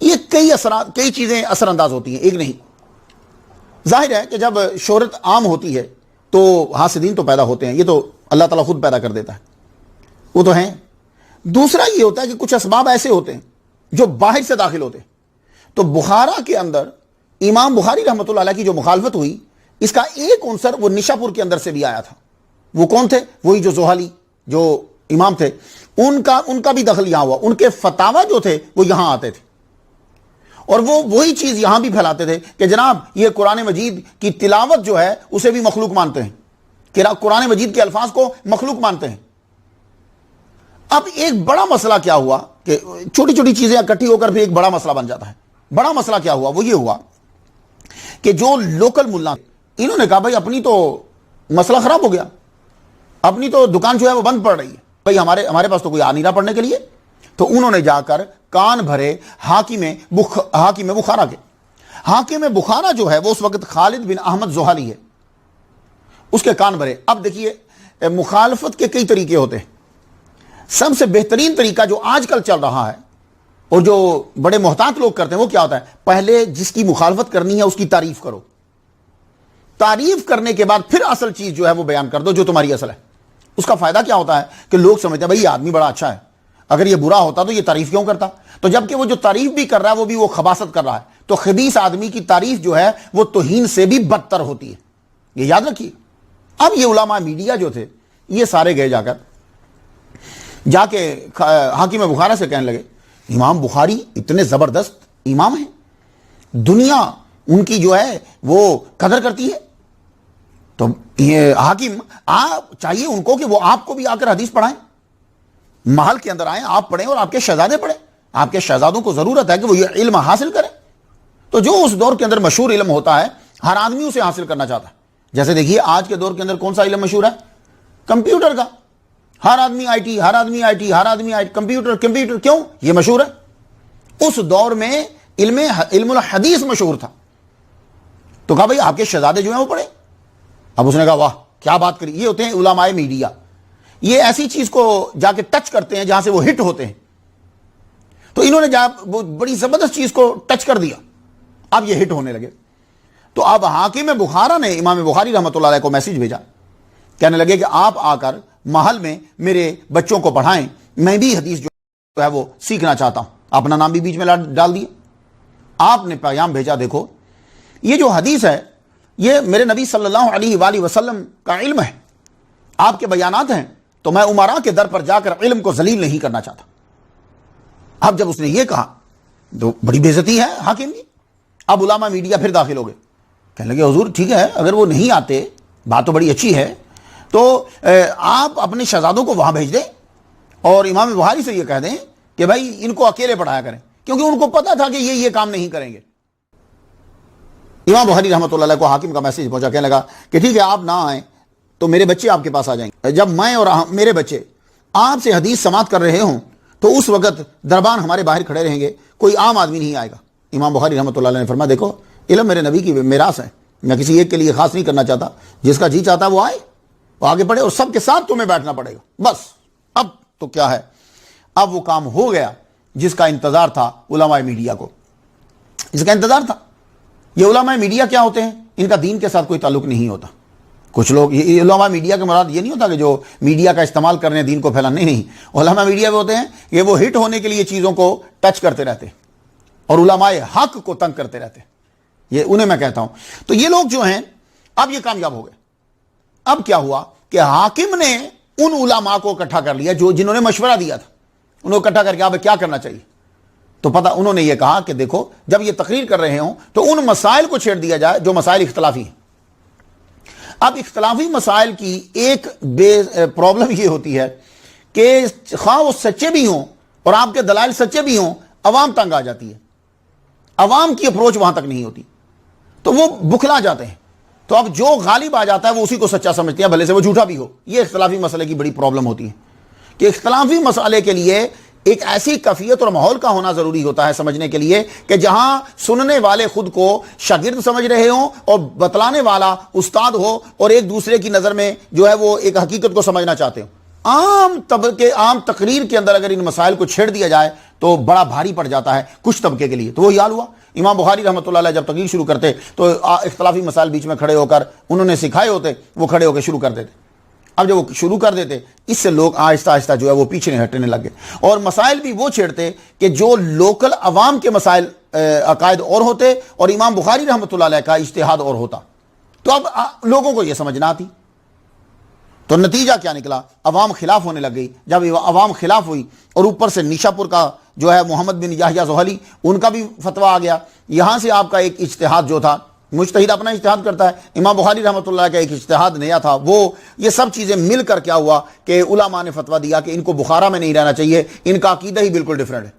یہ کئی چیزیں اثر انداز ہوتی ہیں، ایک نہیں. ظاہر ہے کہ جب شہرت عام ہوتی ہے تو حاسدین تو پیدا ہوتے ہیں، یہ تو اللہ تعالیٰ خود پیدا کر دیتا ہے، وہ تو ہیں. دوسرا یہ ہوتا ہے کہ کچھ اسباب ایسے ہوتے ہیں جو باہر سے داخل ہوتے ہیں. تو بخارا کے اندر امام بخاری رحمۃ اللہ علیہ کی جو مخالفت ہوئی، اس کا ایک عنصر وہ نشاپور کے اندر سے بھی آیا تھا. وہ کون تھے؟ وہی جو زحلی جو امام تھے، ان کا بھی دخل یہاں ہوا. ان کے فتاوا جو تھے وہ یہاں آتے تھے، اور وہ وہی چیز یہاں بھی پھیلاتے تھے کہ جناب یہ قرآن مجید کی تلاوت جو ہے اسے بھی مخلوق مانتے ہیں، کہ قرآن مجید کے الفاظ کو مخلوق مانتے ہیں. اب ایک بڑا مسئلہ کیا ہوا کہ چھوٹی چھوٹی چیزیں اکٹھی ہو کر بھی ایک بڑا مسئلہ بن جاتا ہے. بڑا مسئلہ کیا ہوا؟ وہ یہ ہوا کہ جو لوکل ملا، انہوں نے کہا بھائی اپنی تو مسئلہ خراب ہو گیا، اپنی تو دکان جو ہے وہ بند پڑ رہی ہے، بھائی ہمارے پاس تو کوئی آ نہیں رہا پڑھنے کے لیے. تو انہوں نے جا کر کان بھرے حاکم بخارا کے. حاکم بخارا جو ہے وہ اس وقت خالد بن احمد زحلی ہے، اس کے کان بھرے. اب دیکھیے مخالفت کے کئی طریقے ہوتے ہیں. سب سے بہترین طریقہ جو آج کل چل رہا ہے اور جو بڑے محتاط لوگ کرتے ہیں وہ کیا ہوتا ہے؟ پہلے جس کی مخالفت کرنی ہے اس کی تعریف کرو، تعریف کرنے کے بعد پھر اصل چیز جو ہے وہ بیان کر دو جو تمہاری اصل ہے. اس کا فائدہ کیا ہوتا ہے کہ لوگ سمجھتے ہیں بھائی یہ آدمی بڑا اچھا ہے، اگر یہ برا ہوتا تو یہ تعریف کیوں کرتا؟ تو جبکہ وہ جو تعریف بھی کر رہا ہے وہ خباثت کر رہا ہے. تو خبیث آدمی کی تعریف جو ہے وہ توہین سے بھی بدتر ہوتی ہے، یہ یاد رکھیے. اب یہ علماء میڈیا جو تھے یہ سارے گئے جا کے حاکم بخارا سے کہنے لگے امام بخاری اتنے زبردست امام ہیں، دنیا ان کی جو ہے وہ قدر کرتی ہے. تو یہ حاکم چاہیے ان کو کہ وہ آپ کو بھی آ کر حدیث پڑھائیں، محل کے اندر آئیں، آپ پڑھیں اور آپ کے شہزادے پڑھیں. آپ کے شہزادوں کو ضرورت ہے کہ وہ یہ علم حاصل کریں. تو جو اس دور کے اندر مشہور علم ہوتا ہے ہر آدمی اسے حاصل کرنا چاہتا ہے. جیسے دیکھیے آج کے دور کے اندر کون سا علم مشہور ہے؟ کمپیوٹر کا. ہر آدمی آئی ٹی، کمپیوٹر. کیوں یہ مشہور ہے؟ اس دور میں علم الحدیث مشہور تھا. تو کہا بھائی آپ کے شہزادے جو ہیں وہ پڑھے. اب اس نے کہا واہ کیا بات کری. یہ ہوتے ہیں علماء میڈیا. یہ ایسی چیز کو جا کے ٹچ کرتے ہیں جہاں سے وہ ہٹ ہوتے ہیں. تو انہوں نے بڑی زبردست چیز کو ٹچ کر دیا, اب یہ ہٹ ہونے لگے. تو اب حاکم بخارا نے امام بخاری رحمۃ اللہ علیہ کو میسج بھیجا, کہنے لگے کہ آپ آ کر محل میں میرے بچوں کو پڑھائیں, میں بھی حدیث جو ہے وہ سیکھنا چاہتا ہوں. اپنا نام بھی بیچ میں ڈال دیا. آپ نے پیغام بھیجا, دیکھو یہ جو حدیث ہے یہ میرے نبی صلی اللہ علیہ وآلہ وسلم کا علم ہے, آپ کے بیانات ہیں, تو میں امراء کے در پر جا کر علم کو ذلیل نہیں کرنا چاہتا. اب جب اس نے یہ کہا تو بڑی بے عزتی ہے حاکم کی. اب علماء میڈیا پھر داخل ہو گئے, کہنے لگے حضور ٹھیک ہے, اگر وہ نہیں آتے بات تو بڑی اچھی ہے, تو آپ اپنے شہزادوں کو وہاں بھیج دیں اور امام بخاری سے یہ کہہ دیں کہ بھائی ان کو اکیلے پڑھایا کریں, کیونکہ ان کو پتا تھا کہ یہ کام نہیں کریں گے. امام بخاری رحمۃ اللہ علیہ کو حاکم کا میسج پہنچا, کہنے لگا کہ ٹھیک ہے آپ نہ آئیں تو میرے بچے آپ کے پاس آ جائیں گے. جب میں اور میرے بچے آپ سے حدیث سماعت کر رہے ہوں تو اس وقت دربان ہمارے باہر کھڑے رہیں گے, کوئی عام آدمی نہیں آئے گا. امام بخاری رحمۃ اللہ علیہ نے فرمایا دیکھو علم میرے نبی کی میراث ہے, میں کسی ایک کے لیے خاص نہیں کرنا چاہتا, جس کا جی چاہتا وہ آئے, وہ آگے پڑھے, اور سب کے ساتھ تمہیں بیٹھنا پڑے گا بس. اب تو کیا ہے, اب وہ کام ہو گیا جس کا انتظار تھا علماء میڈیا کو, جس کا انتظار تھا. یہ علماء میڈیا کیا ہوتے ہیں, ان کا دین کے ساتھ کوئی تعلق نہیں ہوتا. کچھ لوگ علماء میڈیا کے مراد یہ نہیں ہوتا کہ جو میڈیا کا استعمال کرنے دین کو پھیلانے, نہیں. علماء میڈیا وہ ہوتے ہیں کہ وہ ہٹ ہونے کے لیے چیزوں کو ٹچ کرتے رہتے اور علماء حق کو تنگ کرتے رہتے. یہ انہیں میں کہتا ہوں. تو یہ لوگ جو ہیں اب یہ کامیاب ہو گئے. اب کیا ہوا کہ حاکم نے ان علماء کو اکٹھا کر لیا جنہوں نے مشورہ دیا تھا, انہوں اکٹھا کر کے اب کیا کرنا چاہیے. تو پتہ انہوں نے یہ کہا کہ دیکھو جب یہ تقریر کر رہے ہوں تو ان مسائل کو چھیڑ دیا جائے جو مسائل اختلافی ہیں. اب اختلافی مسائل کی ایک پرابلم یہ ہوتی ہے کہ خواہ وہ سچے بھی ہوں اور آپ کے دلائل سچے بھی ہوں, عوام تنگ آ جاتی ہے, عوام کی اپروچ وہاں تک نہیں ہوتی, تو وہ بکھلا جاتے ہیں. تو اب جو غالب آ جاتا ہے وہ اسی کو سچا سمجھتے ہیں, بھلے سے وہ جھوٹا بھی ہو. یہ اختلافی مسئلے کی بڑی پرابلم ہوتی ہے کہ اختلافی مسئلے کے لیے ایک ایسی کیفیت اور ماحول کا ہونا ضروری ہوتا ہے سمجھنے کے لیے کہ جہاں سننے والے خود کو شاگرد سمجھ رہے ہوں اور بتلانے والا استاد ہو, اور ایک دوسرے کی نظر میں جو ہے وہ ایک حقیقت کو سمجھنا چاہتے ہوں. عام تقریر کے اندر اگر ان مسائل کو چھیڑ دیا جائے تو بڑا بھاری پڑ جاتا ہے کچھ طبقے کے لیے. تو وہی حال ہوا. امام بخاری رحمۃ اللہ علیہ جب تقریر شروع کرتے تو اختلافی مسائل بیچ میں کھڑے ہو کر انہوں نے سکھائے ہوتے, وہ کھڑے ہو کے شروع کر دیتے. اب جب وہ شروع کر دیتے اس سے لوگ آہستہ آہستہ جو ہے وہ پیچھے ہٹنے لگے, اور مسائل بھی وہ چھیڑتے کہ جو لوکل عوام کے مسائل عقائد اور ہوتے اور امام بخاری رحمۃ اللہ علیہ کا اجتہاد اور ہوتا. تو اب لوگوں کو یہ سمجھ نہ آتی. تو نتیجہ کیا نکلا, عوام خلاف ہونے لگ گئی. جب عوام خلاف ہوئی اور اوپر سے نیشا پور کا جو ہے محمد بن یحییٰ زحلی, ان کا بھی فتویٰ آ گیا. یہاں سے آپ کا ایک اجتہاد جو تھا, مجتہد اپنا اجتہاد کرتا ہے, امام بخاری رحمۃ اللہ کا ایک اجتہاد نیا تھا, وہ یہ سب چیزیں مل کر کیا ہوا کہ علماء نے فتویٰ دیا کہ ان کو بخارا میں نہیں رہنا چاہیے, ان کا عقیدہ ہی بالکل ڈیفرنٹ ہے.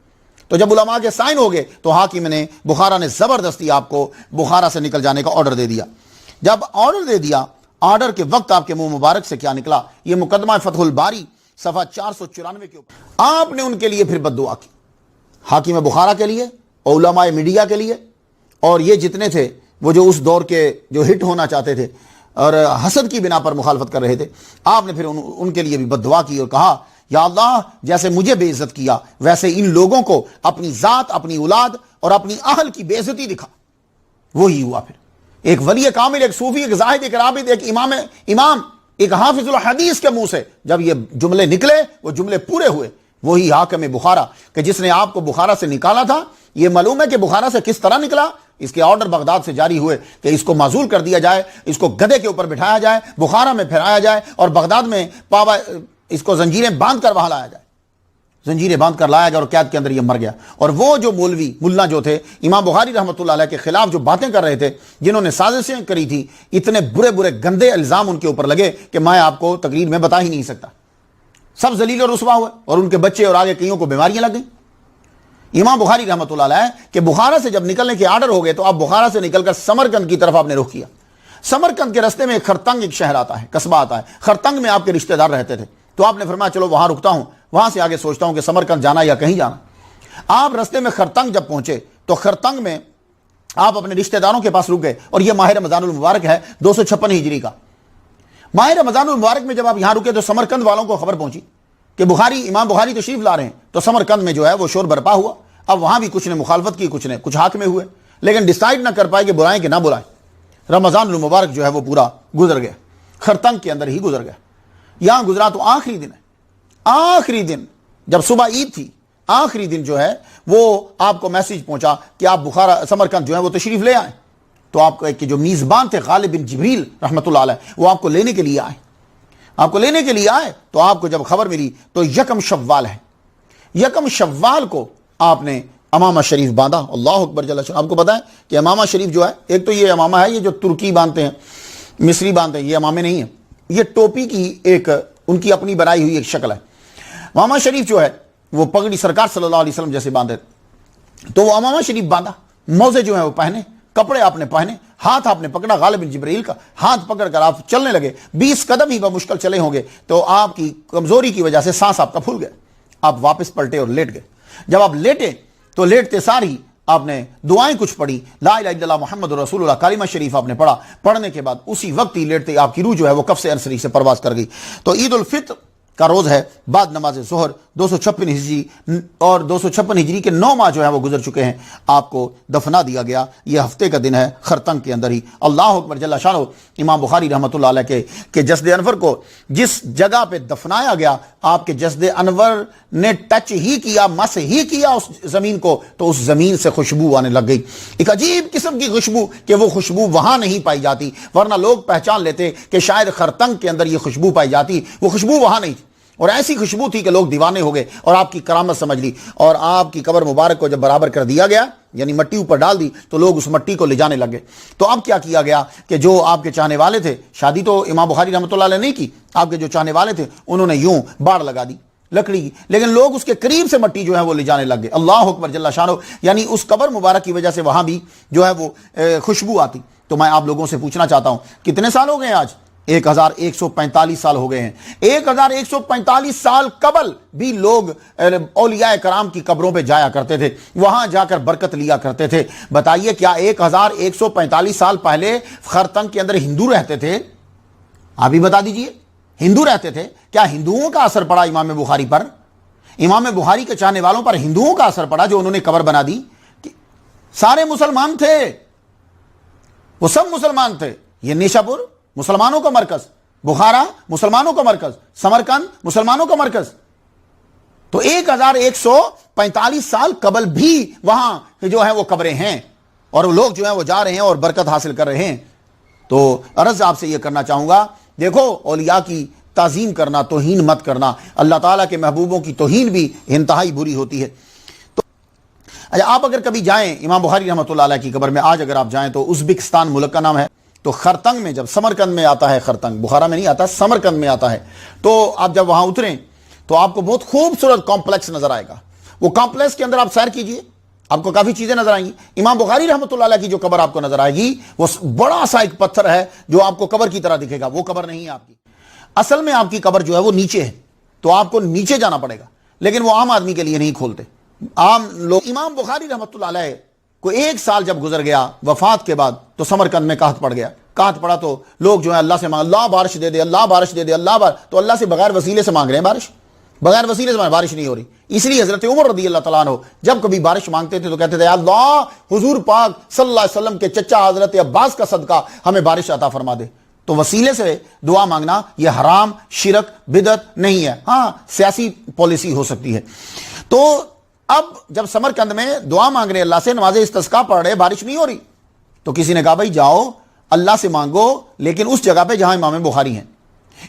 تو جب علماء کے سائن ہو گئے تو حاکم نے بخارا نے زبردستی آپ کو بخارا سے نکل جانے کا آرڈر دے دیا. جب آرڈر دے دیا, آرڈر کے وقت آپ کے منہ مبارک سے کیا نکلا, یہ مقدمہ فتح الباری صفحہ 494 کے اوپر آپ نے ان کے لیے پھر بد دعا کی, حاکم بخارا کے لیے اور علماء میڈیا کے لیے, اور یہ جتنے تھے وہ جو اس دور کے جو ہٹ ہونا چاہتے تھے اور حسد کی بنا پر مخالفت کر رہے تھے, آپ نے پھر ان کے لیے بھی بد دعا کی اور کہا یا اللہ جیسے مجھے بے عزت کیا ویسے ان لوگوں کو اپنی ذات, اپنی اولاد اور اپنی اہل کی بے عزتی دکھا. وہی ہوا. پھر ایک ولی کامل, ایک صوفی, ایک زاہد, ایک عابد, ایک امام, ایک حافظ الحدیث کے منہ سے جب یہ جملے نکلے وہ جملے پورے ہوئے. وہی حاکم بخارا کہ جس نے آپ کو بخارا سے نکالا تھا. یہ معلوم ہے کہ بخارا سے کس طرح نکلا. اس کے آرڈر بغداد سے جاری ہوئے کہ اس کو معزول کر دیا جائے, اس کو گدھے کے اوپر بٹھایا جائے, بخارا میں پھیرایا جائے اور بغداد میں اس کو زنجیریں باندھ کر وہاں لایا جائے. زنجیریں باندھ کر لایا گیا اور قید کے اندر یہ مر گیا. اور وہ جو ملا جو تھے امام بخاری رحمۃ اللہ علیہ کے خلاف جو باتیں کر رہے تھے, جنہوں نے سازشیں کری تھی, اتنے برے گندے الزام ان کے اوپر لگے کہ میں آپ کو تقریر میں بتا ہی نہیں سکتا. سب ذلیل اور رسوا ہوئے اور ان کے بچے اور آگے کئیوں کو بیماریاں لگ گئیں. امام بخاری رحمۃ اللہ علیہ کہ بخارا سے جب نکلنے کے آرڈر ہو گئے تو اب بخارا سے نکل کر سمرقند کی طرف آپ نے رخ کیا. سمرقند کے رستے میں خرتنگ ایک شہر آتا ہے, قصبہ آتا ہے. خرتنگ میں آپ کے رشتہ دار رہتے تھے, تو آپ نے فرمایا چلو وہاں رکتا ہوں, وہاں سے آگے سوچتا ہوں کہ سمرقند جانا یا کہیں جانا. آپ رستے میں خرتنگ جب پہنچے تو خرتنگ میں آپ اپنے رشتہ داروں کے پاس رک گئے, اور یہ ماہ رمضان المبارک ہے 256 ہجری کا. ماہ رمضان المبارک میں جب آپ یہاں رکے تو سمرقند والوں کو خبر پہنچی کہ امام بخاری تشریف لا رہے ہیں، تو سمرقند میں جو ہے وہ شور برپا ہوا. اب وہاں بھی کچھ نے مخالفت کی، کچھ حق میں ہوئے، لیکن ڈیسائیڈ نہ کر پائے کہ بلائیں کہ نہ بلائیں. رمضان المبارک جو ہے وہ پورا گزر گیا، خرطنگ کے اندر ہی گزر گیا. یہاں گزرا تو آخری دن ہے، آخری دن جب صبح عید تھی، آخری دن جو ہے وہ آپ کو میسج پہنچا کہ آپ بخارا سمرقند جو ہے وہ تشریف لے آئیں. تو آپ کے جو میزبان تھے غالب بن جبریل رحمۃ اللہ علیہ، وہ آپ کو لینے کے لیے آئے. آپ کو لینے کے لیے آئے تو آپ کو جب خبر ملی تو یکم شوال ہے. یکم شوال کو آپ نے امامہ شریف باندھا. اللہ اکبر جل شانہ. آپ کو پتا ہے کہ امامہ شریف جو ہے، ایک تو یہ امامہ ہے یہ جو ترکی باندھتے ہیں، مصری باندھتے ہیں، یہ امامے نہیں ہیں، یہ ٹوپی کی ایک ان کی اپنی بنائی ہوئی ایک شکل ہے. امامہ شریف جو ہے وہ پگڑی سرکار صلی اللہ علیہ وسلم جیسے باندھے، تو وہ امامہ شریف باندھا، موزے جو ہیں وہ پہنے، کپڑے آپ نے پہنے، ہاتھ آپ نے پکڑا غالب بن جبرائیل کا، ہاتھ پکڑ کر آپ چلنے لگے. 20 قدم ہی بمشکل چلے ہوں گے تو آپ کی کمزوری کی وجہ سے سانس آپ کا پھول گیا. آپ واپس پلٹے اور لیٹ گئے. جب آپ لیٹے تو لیٹتے ساری آپ نے دعائیں کچھ پڑھی، لا الہ الا اللہ محمد رسول اللہ کلمہ شریف آپ نے پڑھا. پڑھنے کے بعد اسی وقت ہی لیٹتے آپ کی روح جو ہے وہ کف سے انصری سے پرواز کر گئی. تو عید الفطر کا روز ہے، بعد نماز ظہر 256 ہجری اور 256 ہجری کے 9 ماہ جو ہے وہ گزر چکے ہیں. آپ کو دفنا دیا گیا. یہ ہفتے کا دن ہے خرطنگ کے اندر ہی. اللہ اکبر جل شانہ. امام بخاری رحمۃ اللہ علیہ کے جسد انور کو جس جگہ پہ دفنایا گیا، آپ کے جسد انور نے ٹچ ہی کیا، مس ہی کیا اس زمین کو، تو اس زمین سے خوشبو آنے لگ گئی. ایک عجیب قسم کی خوشبو کہ وہ خوشبو وہاں نہیں پائی جاتی، ورنہ لوگ پہچان لیتے کہ شاید خرطنگ کے اندر یہ خوشبو پائی جاتی. وہ خوشبو وہاں نہیں تھی، اور ایسی خوشبو تھی کہ لوگ دیوانے ہو گئے اور آپ کی کرامت سمجھ لی. اور آپ کی قبر مبارک کو جب برابر کر دیا گیا، یعنی مٹی اوپر ڈال دی، تو لوگ اس مٹی کو لے جانے لگے. تو اب کیا کیا گیا کہ جو آپ کے چاہنے والے تھے، شادی تو امام بخاری رحمۃ اللہ علیہ نے نہیں کی، آپ کے جو چاہنے والے تھے انہوں نے یوں باڑ لگا دی لکڑی کی، لیکن لوگ اس کے قریب سے مٹی جو ہے وہ لے جانے لگ گئے. اللہ اکبر جل شانہ. یعنی اس قبر مبارک کی وجہ سے وہاں بھی جو ہے وہ خوشبو آتی. تو میں آپ لوگوں سے پوچھنا چاہتا ہوں، کتنے سال ہو گئے ہیں آج؟ 1145 سال ہو گئے ہیں. 1145 سال قبل بھی لوگ اولیاء کرام کی قبروں پہ جایا کرتے تھے، وہاں جا کر برکت لیا کرتے تھے. بتائیے کیا 1145 سال پہلے خرطنگ کے اندر ہندو رہتے تھے؟ آپ ہی بتا دیجئے. ہندو رہتے تھے؟ کیا ہندوؤں کا اثر پڑا امام بخاری پر؟ امام بخاری کے چاہنے والوں پر ہندوؤں کا اثر پڑا جو انہوں نے قبر بنا دی؟ سارے مسلمان تھے، وہ سب مسلمان تھے. یہ نیشا پور مسلمانوں کا مرکز، بخارا مسلمانوں کا مرکز، سمرقند مسلمانوں کا مرکز. تو 1145 سال قبل بھی وہاں جو ہے وہ قبریں ہیں، اور لوگ جو ہیں وہ جا رہے ہیں اور برکت حاصل کر رہے ہیں. تو عرض آپ سے یہ کرنا چاہوں گا، دیکھو اولیاء کی تعظیم کرنا، توہین مت کرنا. اللہ تعالیٰ کے محبوبوں کی توہین بھی انتہائی بری ہوتی ہے. تو آپ اگر کبھی جائیں امام بخاری رحمۃ اللہ علیہ کی قبر میں، آج اگر آپ جائیں تو ازبکستان ملک کا نام ہے. تو خرطنگ میں جب سمرقند میں آتا ہے، خرطنگ بخارا میں نہیں آتا، سمرقند میں آتا ہے، تو آپ جب وہاں اتریں تو آپ کو بہت خوبصورت کمپلیکس نظر آئے گا. وہ کمپلیکس کے اندر آپ سیر کیجئے، آپ کو کافی چیزیں نظر آئیں گی. امام بخاری رحمۃ اللہ علیہ کی جو قبر آپ کو نظر آئے گی، وہ بڑا سا ایک پتھر ہے جو آپ کو قبر کی طرح دکھے گا. وہ قبر نہیں ہے آپ کی. اصل میں آپ کی قبر جو ہے وہ نیچے ہے، تو آپ کو نیچے جانا پڑے گا، لیکن وہ عام آدمی کے لیے نہیں کھولتے. عام لوگ. امام بخاری رحمۃ اللہ علیہ کو 1 سال جب گزر گیا وفات کے بعد، تو سمرقند میں قحط پڑ گیا. قحط پڑا تو لوگ جو ہے اللہ سے مانگ، اللہ بارش دے دے، اللہ بارش دے دے، تو اللہ سے بغیر وسیلے سے مانگ رہے ہیں بارش، بغیر وسیلے سے بارش نہیں ہو رہی. اس لیے حضرت عمر رضی اللہ تعالیٰ عنہ جب کبھی بارش مانگتے تھے تو کہتے تھے، اللہ حضور پاک صلی اللہ علیہ وسلم کے چچا حضرت عباس کا صدقہ ہمیں بارش عطا فرما دے. تو وسیلے سے دعا مانگنا یہ حرام، شرک، بدعت نہیں ہے. ہاں سیاسی پالیسی ہو سکتی ہے. تو اب جب سمرقند میں دعا مانگ رہے اللہ سے، نماز استسقاء پڑھ رہے، بارش نہیں ہو رہی، تو کسی نے کہا بھائی جاؤ اللہ سے مانگو، لیکن اس جگہ پہ جہاں امام بخاری ہیں،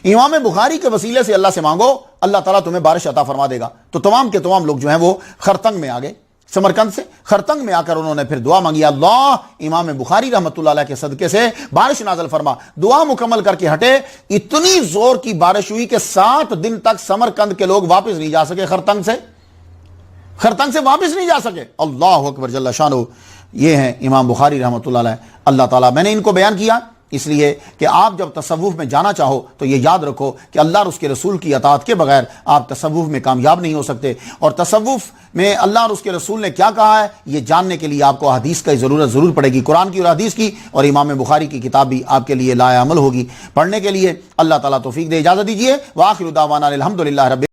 امام بخاری کے وسیلے سے اللہ سے مانگو، اللہ تعالیٰ تمہیں بارش عطا فرما دے گا. تو تمام کے تمام لوگ جو ہیں وہ خرطنگ میں آ گئے. سمرقند سے خرطنگ میں آ کر انہوں نے پھر دعا مانگی، اللہ امام بخاری رحمۃ اللہ علیہ کے صدقے سے بارش نازل فرما. دعا مکمل کر کے ہٹے، اتنی زور کی بارش ہوئی کہ 7 دن تک سمرقند کے لوگ واپس نہیں جا سکے. خرطنگ سے واپس نہیں جا سکے. اللہ اکبر جل شانہ. یہ ہیں امام بخاری رحمۃ اللہ علیہ. اللہ تعالیٰ، میں نے ان کو بیان کیا اس لیے کہ آپ جب تصوف میں جانا چاہو تو یہ یاد رکھو کہ اللہ اور اس کے رسول کی اطاعت کے بغیر آپ تصوف میں کامیاب نہیں ہو سکتے، اور تصوف میں اللہ اور اس کے رسول نے کیا کہا ہے یہ جاننے کے لیے آپ کو حدیث کی ضرورت ضرور پڑے گی، قرآن کی اور حدیث کی، اور امام بخاری کی کتاب بھی آپ کے لیے لائق عمل ہوگی پڑھنے کے لیے۔ اللہ تعالیٰ توفیق دے۔ اجازت دیجیے، وآخر دعوانا الحمدللہ رب